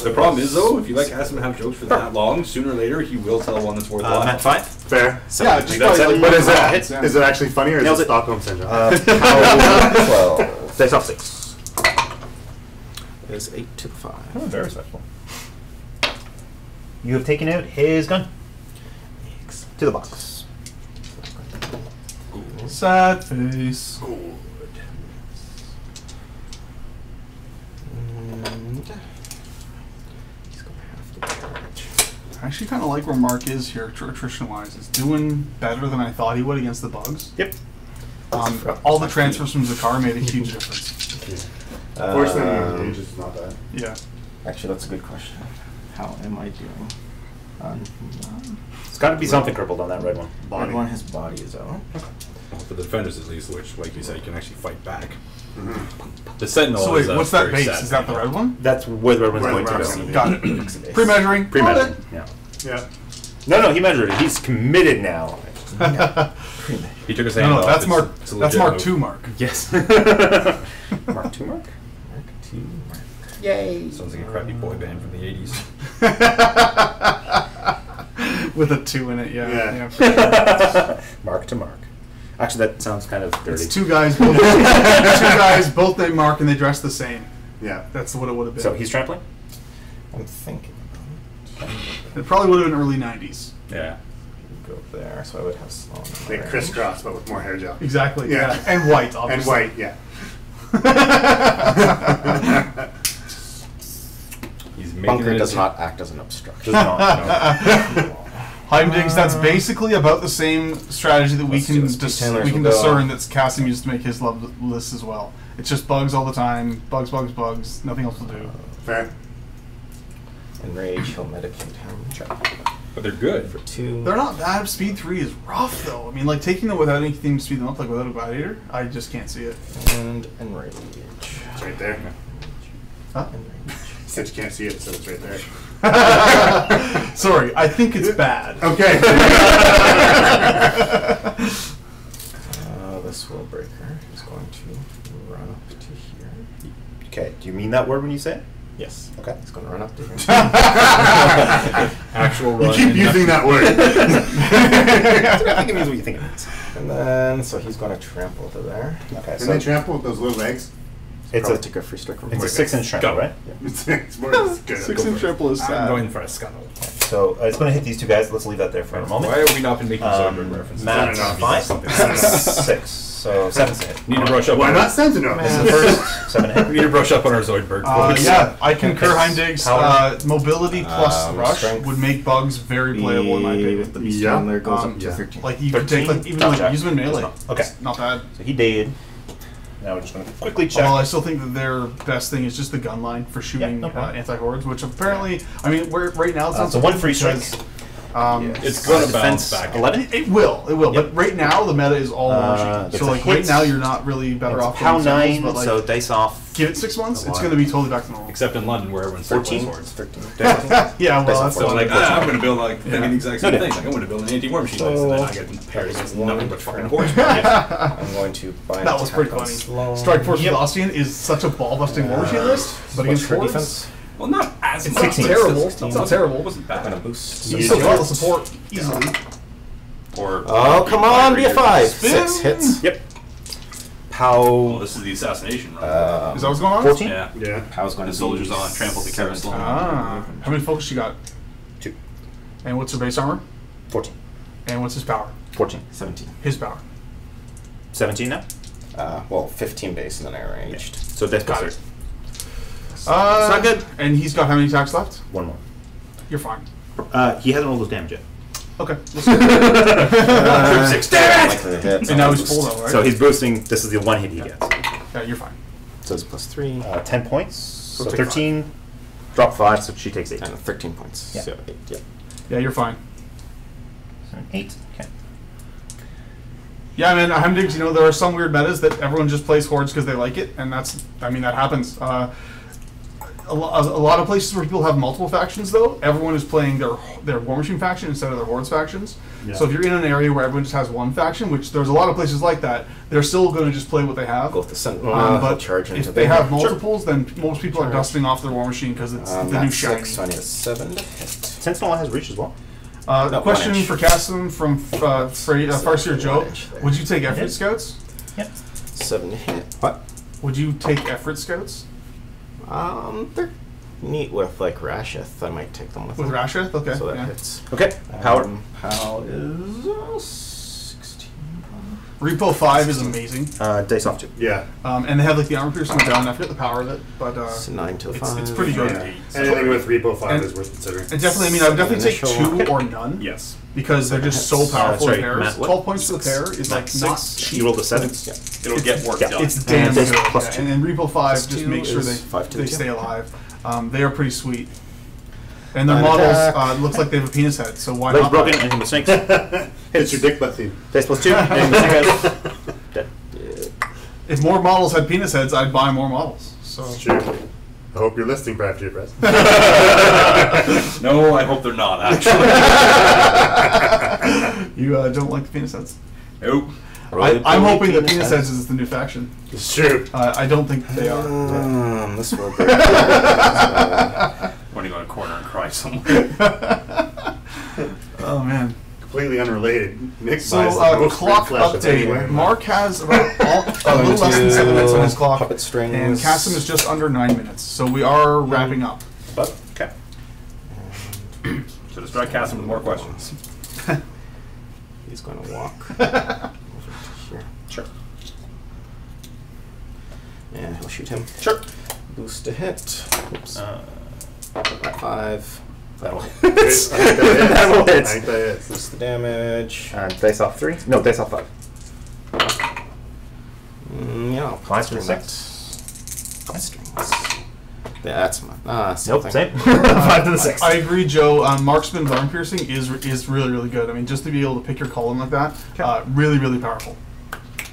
The problem is though, if you like ask him to have jokes for that long, sooner or later he will tell one that's worthwhile. Matt 5? Fair. Yeah, just That's probably, it. But is Yeah. is it actually funny or is Nails it it. Stockholm Syndrome? Power 12 Dice off 6. is 8 to 5. Oh, very respectful. You have taken out his gun. To the box. Sad face. And he's going to have to charge. I actually kind of like where Mark is here, attrition-wise. He's doing better than I thought he would against the bugs. Yep. All the transfers from Xekaar made a huge difference. Fortunately, age is not bad. Yeah. Actually, that's a good question. How am I doing? It's got to be something crippled on that red one. Red one, his body is out. Well, for the defenders at least, which, like you said, you can actually fight back. The Sentinel So wait, is what's that very base? sad Is that the thing. red one? That's where the red one's Where going the to red's go. gonna be. Got it. Pre-measuring. Pre-measured. Got it. Yeah. Yeah. No, he measured it. He's committed now. He took his hand No, off. that's Mark. It's a That's legit Mark move. II. Mark. Yes. Mark 2 Mark? Yay! Sounds like a crappy boy band from the 80s. With a 2 in it. Yeah. Yeah. For sure. Mark to Mark. Actually, that sounds kind of dirty. It's two guys. Both, two guys, both named Mark, and they dress the same. Yeah. That's what it would have been. So he's trampling? I'm thinking about it. It probably would have been early '90s. Yeah. Go there, so I would have Sloan. Like crisscross, but with more hair gel. Exactly. Yeah. Yeah. And white, And obviously. white, yeah. He's making Bunker it does a- not act as an obstruction. Does not. No. Heimdings, that's basically about the same strategy that we Let's can just pretend we can there's a discern that Cassim used to make his love list as well. It's just bugs all the time. Bugs, bugs, bugs. Nothing else to do. Fair. Enrage, he'll medicate him. But they're good. For 2. They're not bad. Speed 3 is rough, though. I mean, like, taking them without anything to speed them up, like without a gladiator, I just can't see it. And enrage. It's right there. Huh? Enrage. Since you can't see it, so it's right there. Sorry, I think it's bad. Okay. This Willbreaker is going to run up to here. Okay, do you mean that word when you say it? Yes. Okay. It's going to run up to here. Actual You run. keep and using that word. I think it means what you think it means. And then, so he's going to trample to there. Okay, Can they so trample with those little legs? it's Probably a take a free strike from it's a Willbreaker. 6-inch trample, right? It's more good. 6-inch triple is I'm sad. going for a scuttle. So it's going to hit these two guys. Let's leave that there for a moment. Why have we not been making Zoidberg references? Matt, No, no, no. 5, Something. 6. So 7's a hit. Need to brush up. Why on not Sentinel? This is the first 7 hit. We need to brush up on our Zoidberg. Yeah, I concur. Yes. Heimdings. Power. Mobility plus rush strength. would make bugs very playable in my opinion. With the beast Yeah. handler goes up to Yeah. 13. Like you could take 13? like even Not like check. use them in melee. It's not- okay. It's not bad. So he did. Now we're just going to quickly check. Although I still think that their best thing is just the gun line for shooting no problem. anti-hordes, which apparently, I mean, right now it's not so one free strike. because, It's going to bounce Defense back. 11. It will. Yep. But right now the meta is all war machine. it's So a like right hit. now you're not really better off. Pound going 9, symbols, but, so like, dice off. give it 6 months, a it's lot. going to be totally back to normal. Except in London, where everyone's 14. swords. 13. Yeah, well, that's So the like, I'm going to build like Yeah. thinking the exact No same thing. difference. Like, I'm going to build an anti-war machine So, dice, and then I get paired against one nothing but fucking turn. horse. I'm going to bind That was pretty attack on funny. Sloan. Strike Force Yep. with Ostian is such a ball-busting war machine list, but What's against her hordes, defense? Well, not as it's much. not 16. terrible. It's not terrible. It wasn't I'm going to bad. boost. You still got the support easily. Or Oh, come on, be a 5. Spin. 6 hits. Yep. well, Pow. this is the assassination run. Is that what's going on? 14? yeah. Yeah. Pow's going The to soldiers on trample to Karax. Ah, how many focus you got? 2. And what's her base armor? 14. And what's his power? 14. 17. His power. 17 now? Well, 15 base and then I ranged. So dice Got plus it. 3. It's not good. And he's got how many attacks left? 1 more. You're fine. He hasn't rolled his damage yet. Okay. Group 6 damage! Likely to hit. And now he's full though, right? So he's boosting. This is the one hit he gets. Yeah, you're fine. So it's plus 3. 10 points. So take 13. Drop 5, so she takes 8. And 13 points. Yeah. So 8, yeah. Yeah, you're fine. 8. Okay. Yeah, man, Heimdings, you know, there are some weird metas that everyone just plays hordes because they like it, and that's, I mean, that happens. A lot of places where people have multiple factions, though, everyone is playing their War Machine faction instead of their Hordes factions. Yeah. So if you're in an area where everyone just has one faction, which there's a lot of places like that, they're still going to just play what they have. Go with the Sentinel. But charge into if they have there. multiples, then most people are dusting off their War Machine because it's the new That's shiny. 6, so I need a 7 to hit. Sentinel has reach as well. No, Question 1 inch. for Cassim from Farseer Joe. 1 inch there. Would you take Effort Scouts? Yep. 7 to hit. What? Would you take Effort Scouts? They're neat with like Rasheth. I might take them with With them. Rasheth? Okay. So that yeah. hits. Okay. Power. Power is 16. Repo 5 is amazing. Dice off 2. Yeah. And they have like the armor piercing down. I forget the power of it, but So 9 to it's 5. pretty good. Yeah. Anything with Repo 5 And- is worth considering. And definitely, I mean, I would definitely take Initial- 2 or none. Yes. Because they're just so powerful sorry, as pairs. Matt, what? 12 points for the pair is like Six. not Six. cheap. You rolled a 7. It'll get work Yeah. done. It's damn that's good. plus Yeah. 2. And then Repo 5 just 2 make sure is 5 to they 2. stay alive. They are pretty sweet. And their An models attack. looks like they have a penis head, so why Legs not? broken, anything but snakes. It's your dick butt theme. Dice plus 2, anything but snake heads. Dead. If more models had penis heads, I'd buy more models. So It's true. I hope you're listening, Privateer Press. No, I hope they're not, actually. you don't like the penis heads? Nope. I'm hoping that penis heads is the new faction. It's true. I don't think they are. This will break. When you go in a corner and cry somewhere. Oh man. Completely unrelated. Nick So buys the most clock free flash of anywhere. update. Mark has about a little less than 7 minutes on his clock, Puppet strings. and Cassim is just under 9 minutes. So we are wrapping up. But, okay. So distract Cassim with more questions. He's going to walk over to here. Sure. And he'll shoot him. Sure. Boost to hit. Oops. 5. That'll hit. I think That'll hit. I think that is. What's the damage? Dice off 3? No, dice off 5. Yeah, I'll 5 to the string 6. that. Strings. Yeah, that's my. Nope, something. same. 5 to the 6. I agree, Joe. Marksman with arm piercing is really, really good. I mean, just to be able to pick your column like that, really, really powerful.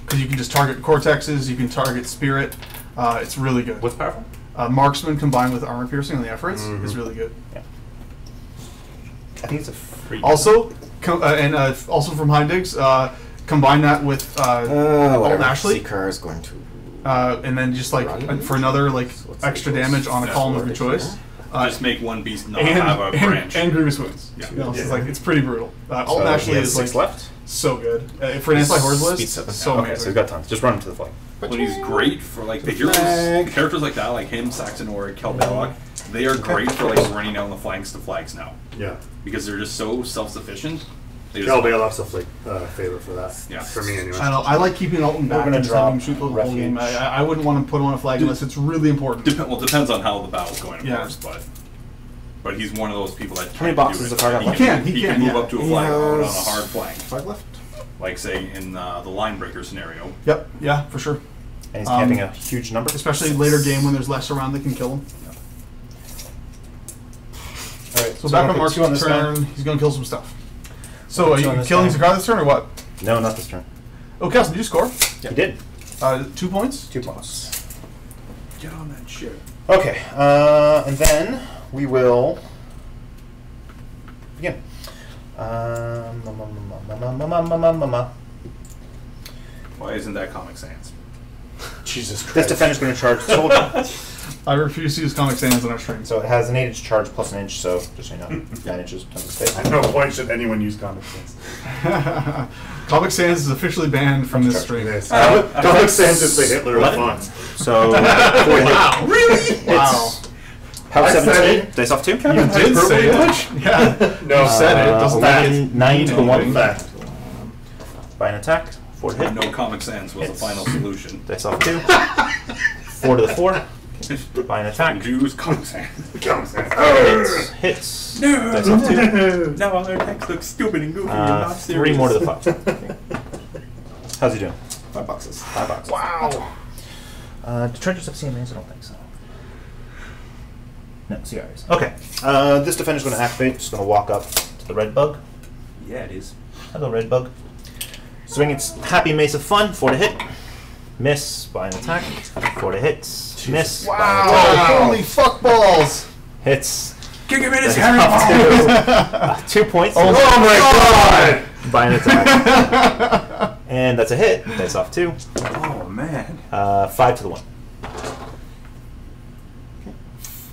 Because you can just target cortexes, you can target spirit. It's really good. What's powerful? Marksman combined with armor piercing on the efforts is really good. I think it's a free. Also, also from Heindigs, combine that with Whatever. Ashley. Xekaar is going to. And then just like Run. for another like So let's extra say it goes damage on a that's column of over your choice. here. Just make one beast not have a branch. And grievous wounds. Yeah. You know, so it's like it's pretty brutal. Alt So Ashley he has is 6 like left. so good for an anti-horde Speed list. 7. So Okay, so amazing. we've got tons. Just run him to the flag. When he's great for like the heroes, flag. characters like that, like him, Saxon or Kel Belloc, they are great for like running down the flanks to flags now Yeah. because they're just so self-sufficient. They just, Kel Bailoff's a favor for that. Yeah. For me anyway. I don't know. I like keeping Alton back gonna and drop having him shoot the whole refuge. game. I wouldn't want to put him on a flag unless it's really important. depends on how the battle's going, of Yeah. course, but he's one of those people that How many can do boxes it. does the card have? He can move yeah. up to a He flag on a has hard flank, 5 left. like say in the line breaker scenario. Yep. Yeah, for sure. And he's camping a huge number. Especially later game when there's less around that can kill him. Alright, So back on Mark's Mark's turn, he's going to kill some stuff. So are Put you on you this killing guy. Xekaar this turn or what? No, not this turn. Oh, Castle, did you score? He did. 2 points? 2 points. Get on that shit. Okay, and then we will begin. Why isn't that Comic Sans? Jesus Christ. This defender's going to charge Soldier. I refuse to use Comic Sans on our stream. So it has an 8-inch charge plus an inch, so just so you know, 9 inches times the space. At no point should anyone use Comic Sans. Comic Sans is officially banned from this stream. It is. Comic Sans is the Hitler of fonts. So, Wow. Really? Wow. Power I said 17, dice off 2. You did say it. Yeah. No, You said it. It doesn't make it. 9 to the 1. Fact. By an attack, 4 to hit. No Comic Sans was the final solution. Dice off 2. 4 to the 4. By an attack. Use Comic Sans. Comic Sans. Hits. No. Dice off 2. Now all our text looks stupid and goofy. You're not 3 serious. more to the 5. How's he doing? 5 boxes. 5 boxes. Wow. Do treasures have CMAs? I don't think so. No, CRs. Okay. This defender's going to activate. Just going to walk up to the red bug. Yeah, it is. Hello, red bug. Swing its happy mace of fun. 4 to hit. Miss by an attack. 4 to hit. Miss by an attack. Wow. Holy fuck balls. Hits. Kick him in his That's Harry up to 2 points. Oh my god. By an attack. And that's a hit. Dice off 2. Oh man. 5 to the 1.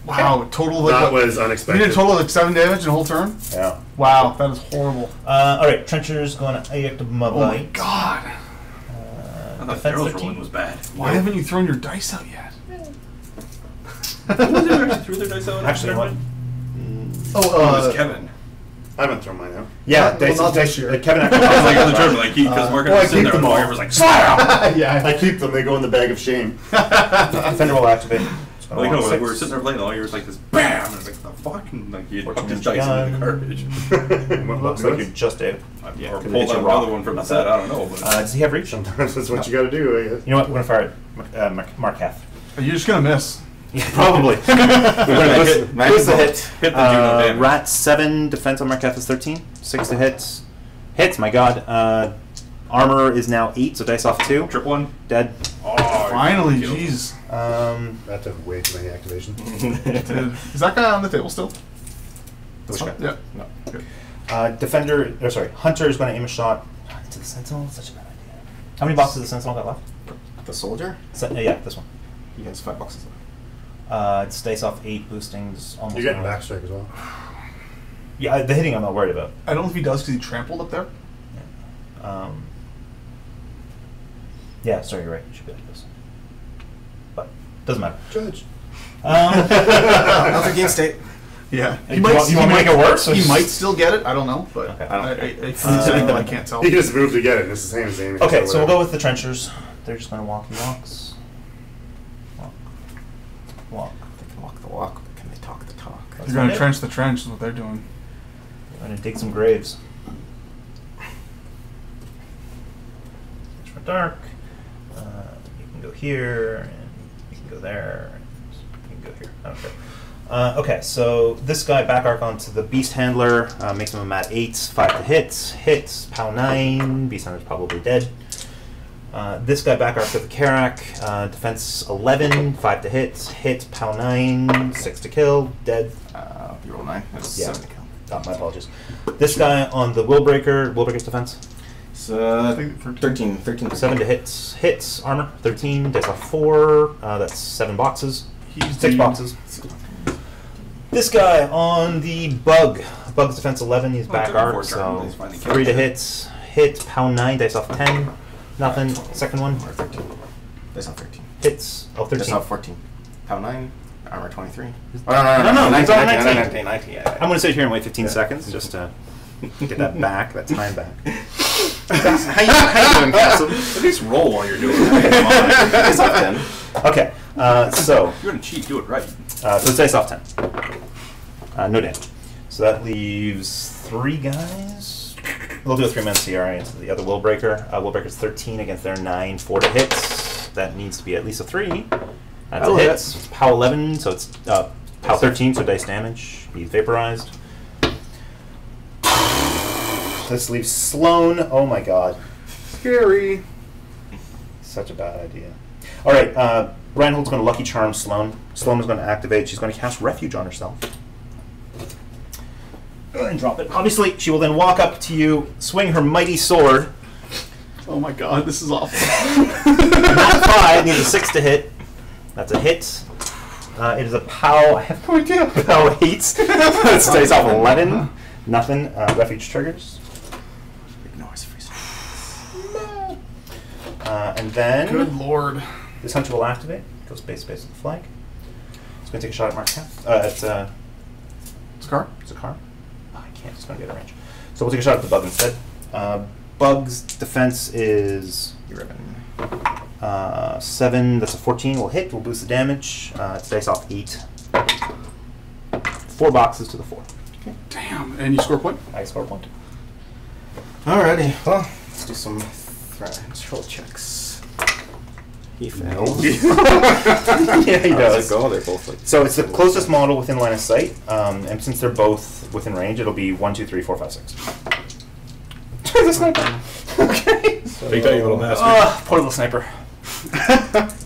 Wow. Total That like was you unexpected. did a total of like 7 damage in the whole turn? Yeah. Wow. That is horrible. Alright, Trencher's going to act Oh my god. I thought Defense Daryl's 13. rolling was bad. Why haven't you thrown your dice out yet? Who was it who actually threw their dice out? Actually, what? It Oh, was Kevin. I haven't thrown mine out. Yeah, Well, not this year. Kevin I was like on the turn, like because Marketh well, I was sitting keep there and them all. Marketh was like, "Slam!" yeah. I keep them. They go in the bag of shame. Defender will activate. It's gonna Like no, walk like we were 6. sitting there playing, all you was like this BAM! And I was like, the fuck? And like you chucked his 14-inch dice into the gun. garbage. Looks like you're just out. Yeah, or Could pulled hit you out raw. another one from the set, I don't know. But Does he have reach? Sometimes that's what you got to do, I guess. You know what? We're gonna fire it. Marketh. Are you just gonna miss? Yeah, probably. Boost the hit. Hit the Juno damage. Rat 7, defense on Marketh is 13. 6 to hit. Hits, my god. Armor is now 8, so dice off 2. Trip 1. Dead. Oh, Finally, killed. jeez. That took way too many activations. Dude, is that guy on the table still? Which guy? Yeah. No. Good. Hunter is going to aim a shot into the Sentinel. Such a bad idea. How many boxes does the Sentinel got left? The soldier? Yeah, this one. He has 5 boxes left. It's dice off 8, boosting. Almost. You're getting backstrike as well. Yeah, the hitting I'm not worried about. I don't know if he does because he trampled up there. Yeah, sorry, you're right. You should be like this. But, doesn't matter. Judge. Another game state. Yeah. You want to make it worse? He might still get it. I don't know, but Okay. I considering that I can't tell. He just moved to get it. It's the same as Amy. Okay, so we'll go with the trenchers. They're just going to walk the walks. Walk. They can walk the walk, but can they talk the talk? They're going to trench the trench. Is what they're doing. They're going to dig some graves. Search for dark. You can go here, and you can go there, and you can go here. I don't care. Okay, so this guy back arc onto the beast handler, makes him a mat 8, 5 to hits, POW 9, beast handler's probably dead. This guy back arc to the Karax, defense 11, 5 to hit, POW 9, 6 to kill, dead. You roll 9. That's Yeah. 7 to kill. Oh, my apologies. This guy on the Willbreaker's defense. So, I think 13. 7 to hits, armor, 13, dice off 4, that's 7 boxes, He's 6 boxes. This guy on the Bug's defense 11, he's back took him arc, 4 so turns, he's finally 3 to killed. hit, POW 9, dice off 10, nothing, second one, Or 13. That's not 13. hits, oh, 13. That's not 14. POW 9, armor 23. No, it's on 19, 19. 19, 19, yeah. I'm going to sit here and wait 15 seconds just to get that back, that time back. How you doing, Castle? At least roll while you're doing it. Come on. It's up 10. Okay, so If you're going to cheat, do it right. so it's dice off 10. No damage. So that leaves 3 guys. We'll do a 3-man CRA into the other Willbreaker. Willbreaker's 13 against their 9, 4 to hits. That needs to be at least a 3. That's a hit. POW 11, so it's POW 13, so dice damage. He's vaporized. This leaves Sloan. Oh my god. Scary. Such a bad idea. Alright, Reinholdt's going to Lucky Charm Sloan. Sloan is going to activate. She's going to cast Refuge on herself. And drop it. Obviously, she will then walk up to you, swing her mighty sword. Oh my god, this is awful. Not 5, needs a 6 to hit. That's a hit. It is a POW. I have no idea. POW 8. It stays off 11. Nothing. Refuge triggers. Ignore his freeze. And then Good lord. this hunter will activate. Goes base on the flank. He's going to take a shot at Marketh. At Xekaar? Xekaar. Oh, I can't. It's going to get a range. So we'll take a shot at the Bug instead. Bug's defense is 7. That's a 14. We'll hit. We'll boost the damage. It's dice off 8. 4 boxes to the 4. Damn. And you score point? I score 1. Alrighty. Well, let's do some control checks. He failed. Yeah, he How does does. it go? They're both like. So it's the closest model within line of sight, and since they're both within range, it'll be 1, 2, 3, 4, 5, 6. The sniper. Okay. Take that, you little master. Poor little sniper.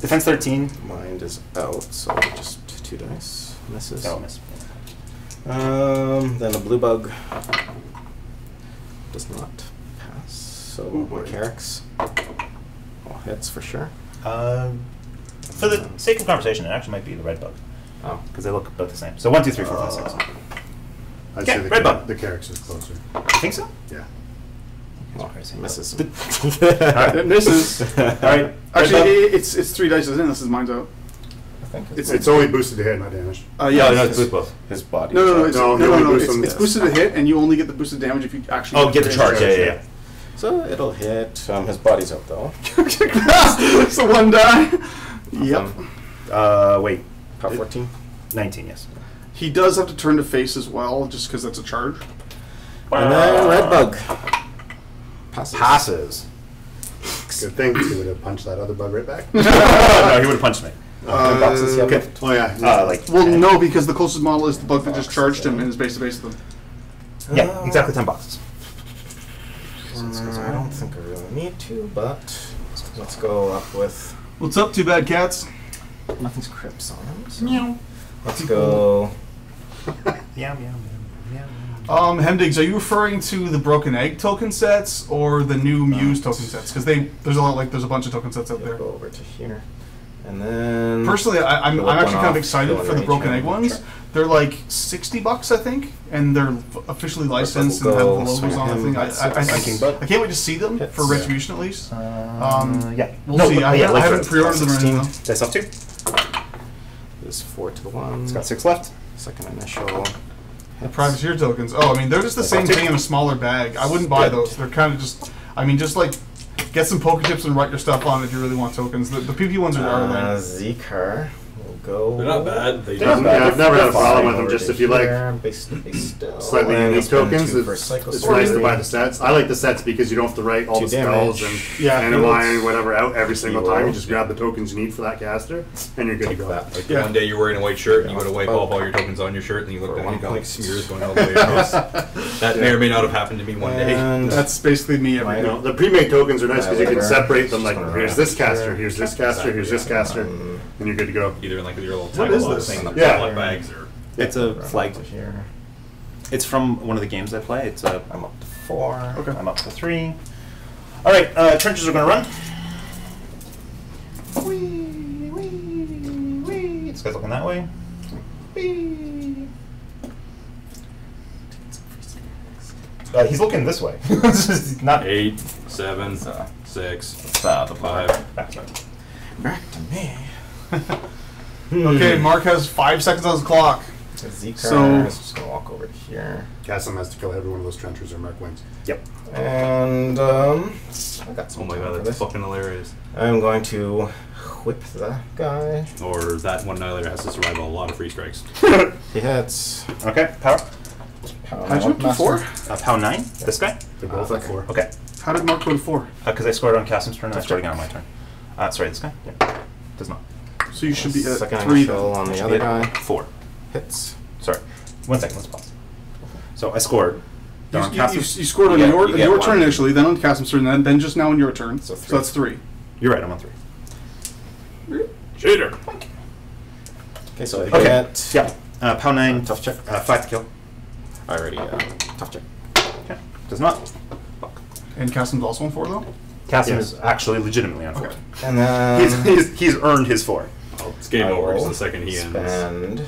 Defense 13. Mind is out, so just 2 dice. Misses. No miss. Then a blue bug does not pass. So Karax. All hits for sure. For the sake of conversation, it actually might be the red bug Oh. because they look about the same. So 1, 2, 3, 4, 5, 6. I'd Okay, say the, red bug. the Karax is closer. You think so? Yeah. Well, misses. It misses. All right. Actually, red bug. it's 3 dice, isn't it? Unless his mind's out. I think It's only boosted to hit, not damaged. Yeah, no, it's both. his body. No, is it's, out. No, no, no, no, boost it's, them. it's boosted to hit, and you only get the boosted damage if you actually. Oh, get the charge. Yeah. So it'll hit. His body's out though. It's the 1 die. Yep. Wait. Power 14. 19, yes. He does have to turn to face as well, just because that's a charge. And then red bug Passes. Good thing he would have punched that other bug right back. No, he would have punched me. boxes you have left? Oh yeah. Well, no, because the closest model is the bug that just charged him and is base to base with them. Yeah, exactly 10 boxes. I don't think I really need to, but let's go up with. What's up, two bad cats? Nothing's Crips on them. So let's go. Yeah, yeah, yeah. Hemdigs, are you referring to the Broken Egg token sets or the new Muse token sets? Because there's a bunch of token sets out there. Go over to here, and then. Personally, I'm actually kind of excited go for the underneath Broken here. Egg ones. They're like $60, I think, and they're officially licensed and we'll have the go logos swing on the him. thing. I can't wait to see them for Retribution at least. Yeah. We'll see. I haven't pre-ordered them or anything though. Dice off 2. There's 4 to the 1. It's got 6 left. Second initial. The Privateer tokens. Oh, I mean, they're just the same thing in a smaller bag. I wouldn't buy those. They're kind of just. I mean, just like get some poker chips and write your stuff on if you really want tokens. The PP ones are there. Xekaar will go. They're not bad. They I've never had a problem with them. Just if you like slightly And unique spend tokens, 2 for it's Cycle nice to Sword. buy the sets. I like the sets because you don't have to write all 2 the spells damage. and Yeah, Animine and whatever out every single You time. will. You just grab the tokens you need for that caster, and you're good to go. Like Yeah. one day you're wearing a white shirt and you go to wipe off all your tokens on your shirt and you look For down and you got like 1 smears going all the way across. That may or may not have happened to me one day. And That's basically me every You day. know, the pre-made tokens are nice because you can Whatever. separate them. Like, Just gonna here's this caster, here's this caster, here's this caster, and you're good to go. Either in like your little What tackle is box this? thing, Yeah. like bags, or It's a run flag. over here. It's from one of the games I play. It's a. I'm up to 4. Okay. I'm up to 3. All right, trenches are going to run. Wee, wee, wee. This guy's looking that way. Wee. He's looking this way. This is not 8, 7, 6, The 5. Back to me. Okay, Mark has 5 seconds on his clock. Xekaar So- is just gonna walk over to here, Cassim has to kill every one of those trenchers or Mark wins. Yep. and I got some. Oh my time god, for that's this. fucking hilarious. I'm going to whip the guy. Or that one annihilator has to survive a lot of free strikes. He hits. Okay, power. Power How'd you up to Master. 4? Power 9. This guy. They're both at 4. Okay. How did Mark go to 4? Because I scored on Cassim's turn and I scored again on my turn. Sorry, this guy? Yeah. Does not. So you should be at Second 3 initial then. on the Should other be at guy. 4. Hits. Sorry. 1 second, let's pause. So I scored. You, Down on you, Cassim's. you scored on You your get one. turn initially, then on Cassim's turn, then just now on your turn. So So 3. that's 3. You're right, I'm on 3. Cheater! Okay, so I Okay. get. Yeah. Power 9. Tough check. 5 to kill. I already tough check. Okay. Does not. And Cassim's also on 4 though? Cassim Yes. is actually legitimately on 4. Okay. And then He's earned his 4. Oh, it's game I over will the second he ends. spend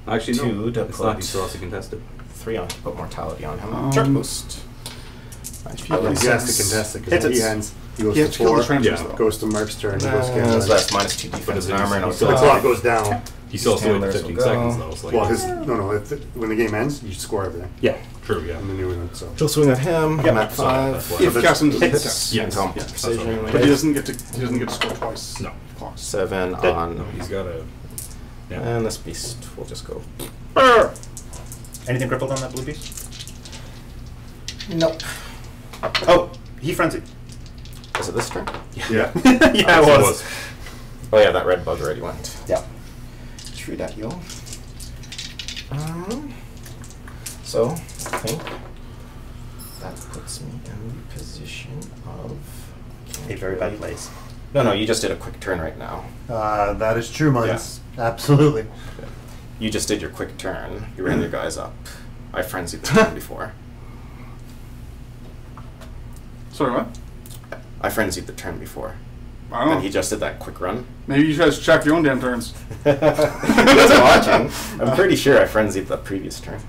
Actually, 2 no. to It's not. put- He still has to contest it. 3 on to put mortality on him. Sure. Boost. He has to contest it because Hits when he it. ends, he goes You have to to kill the 4, trenches Yeah. though. goes to Mark's turn, he goes So to that's minus 2 defense it and is- armor. And he's The still- clock goes down. He still has to wait Handlers 15 will seconds go. though. It's like, Well, when the game ends, you score everything. Yeah. true, yeah. And the new one, so. She'll swing at him. Yeah, I'm at so that's 5. why. If Cassim Hits. hits. Yes, Income. yes, that's Precision. what I mean. But he doesn't get to score twice. No. Clocks. 7 Dead. on. No, he's got a. Yeah. And this beast will just go. Anything crippled on that blue beast? Nope. Oh, he frenzied. Was it this turn? Yeah. Yeah, it was. Oh yeah, that red bug already went. Yeah. True that, yo. So, I think that puts me in the position of... A very bad place. No, you just did a quick turn right now. That is true, Mons. Absolutely. You just did your quick turn. You ran your guys up. I frenzied the turn before. Sorry, what? I frenzied the turn before. I don't And he know. just did that quick run. Maybe you guys check your own damn turns. He wasn't watching. I'm pretty sure I frenzied the previous turn.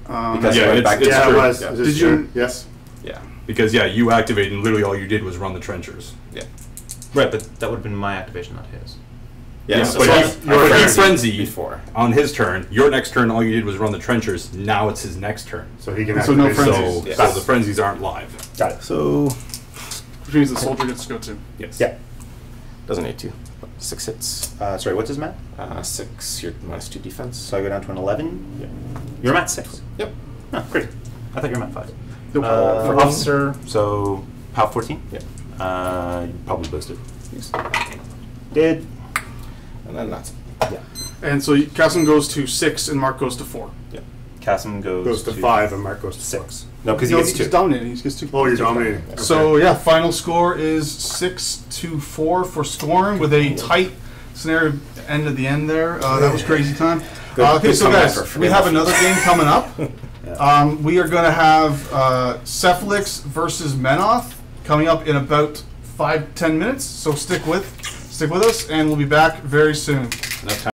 Because Yeah, I went it's- back to it's Yeah, true. it was. Yeah. It is Did true. you- Yes. Yeah. Because, yeah, you activated and literally all you did was run the trenchers. Yeah. Right, but that would have been my activation, not his. Yeah, Yeah, so but I he frenzied frenzied before. on his turn. Your next turn, all you did was run the trenchers. Now it's his next turn. So he can So no activate. frenzies. So, Yes. so the frenzies aren't live. Got it. So, Which means the soldier gets to go too. Yes. Yeah. doesn't need to. 6 hits. Sorry, what's his mat? 6, you're minus 2 defense. So I go down to an 11. Yeah. You're mat 6. Yep. Oh, great. I thought you were mat 5. Nope. For officer, so PAL 14. Yep. You probably boosted. Did And then that's yeah. And so Cassim goes to 6 and Mark goes to 4. Yeah. Cassim Goes to 5 and Mark goes to 6. No, because he No, gets 2. he's dominating. He gets 2. Oh, you're dominating. Okay. So yeah, final score is 6-4 for Skorne with a tight scenario end at the end there. That was crazy time. Okay, so guys, we have another game coming up. We are going to have Cephalix versus Menoth coming up in about 5-10 minutes. So stick with us, and we'll be back very soon. No time.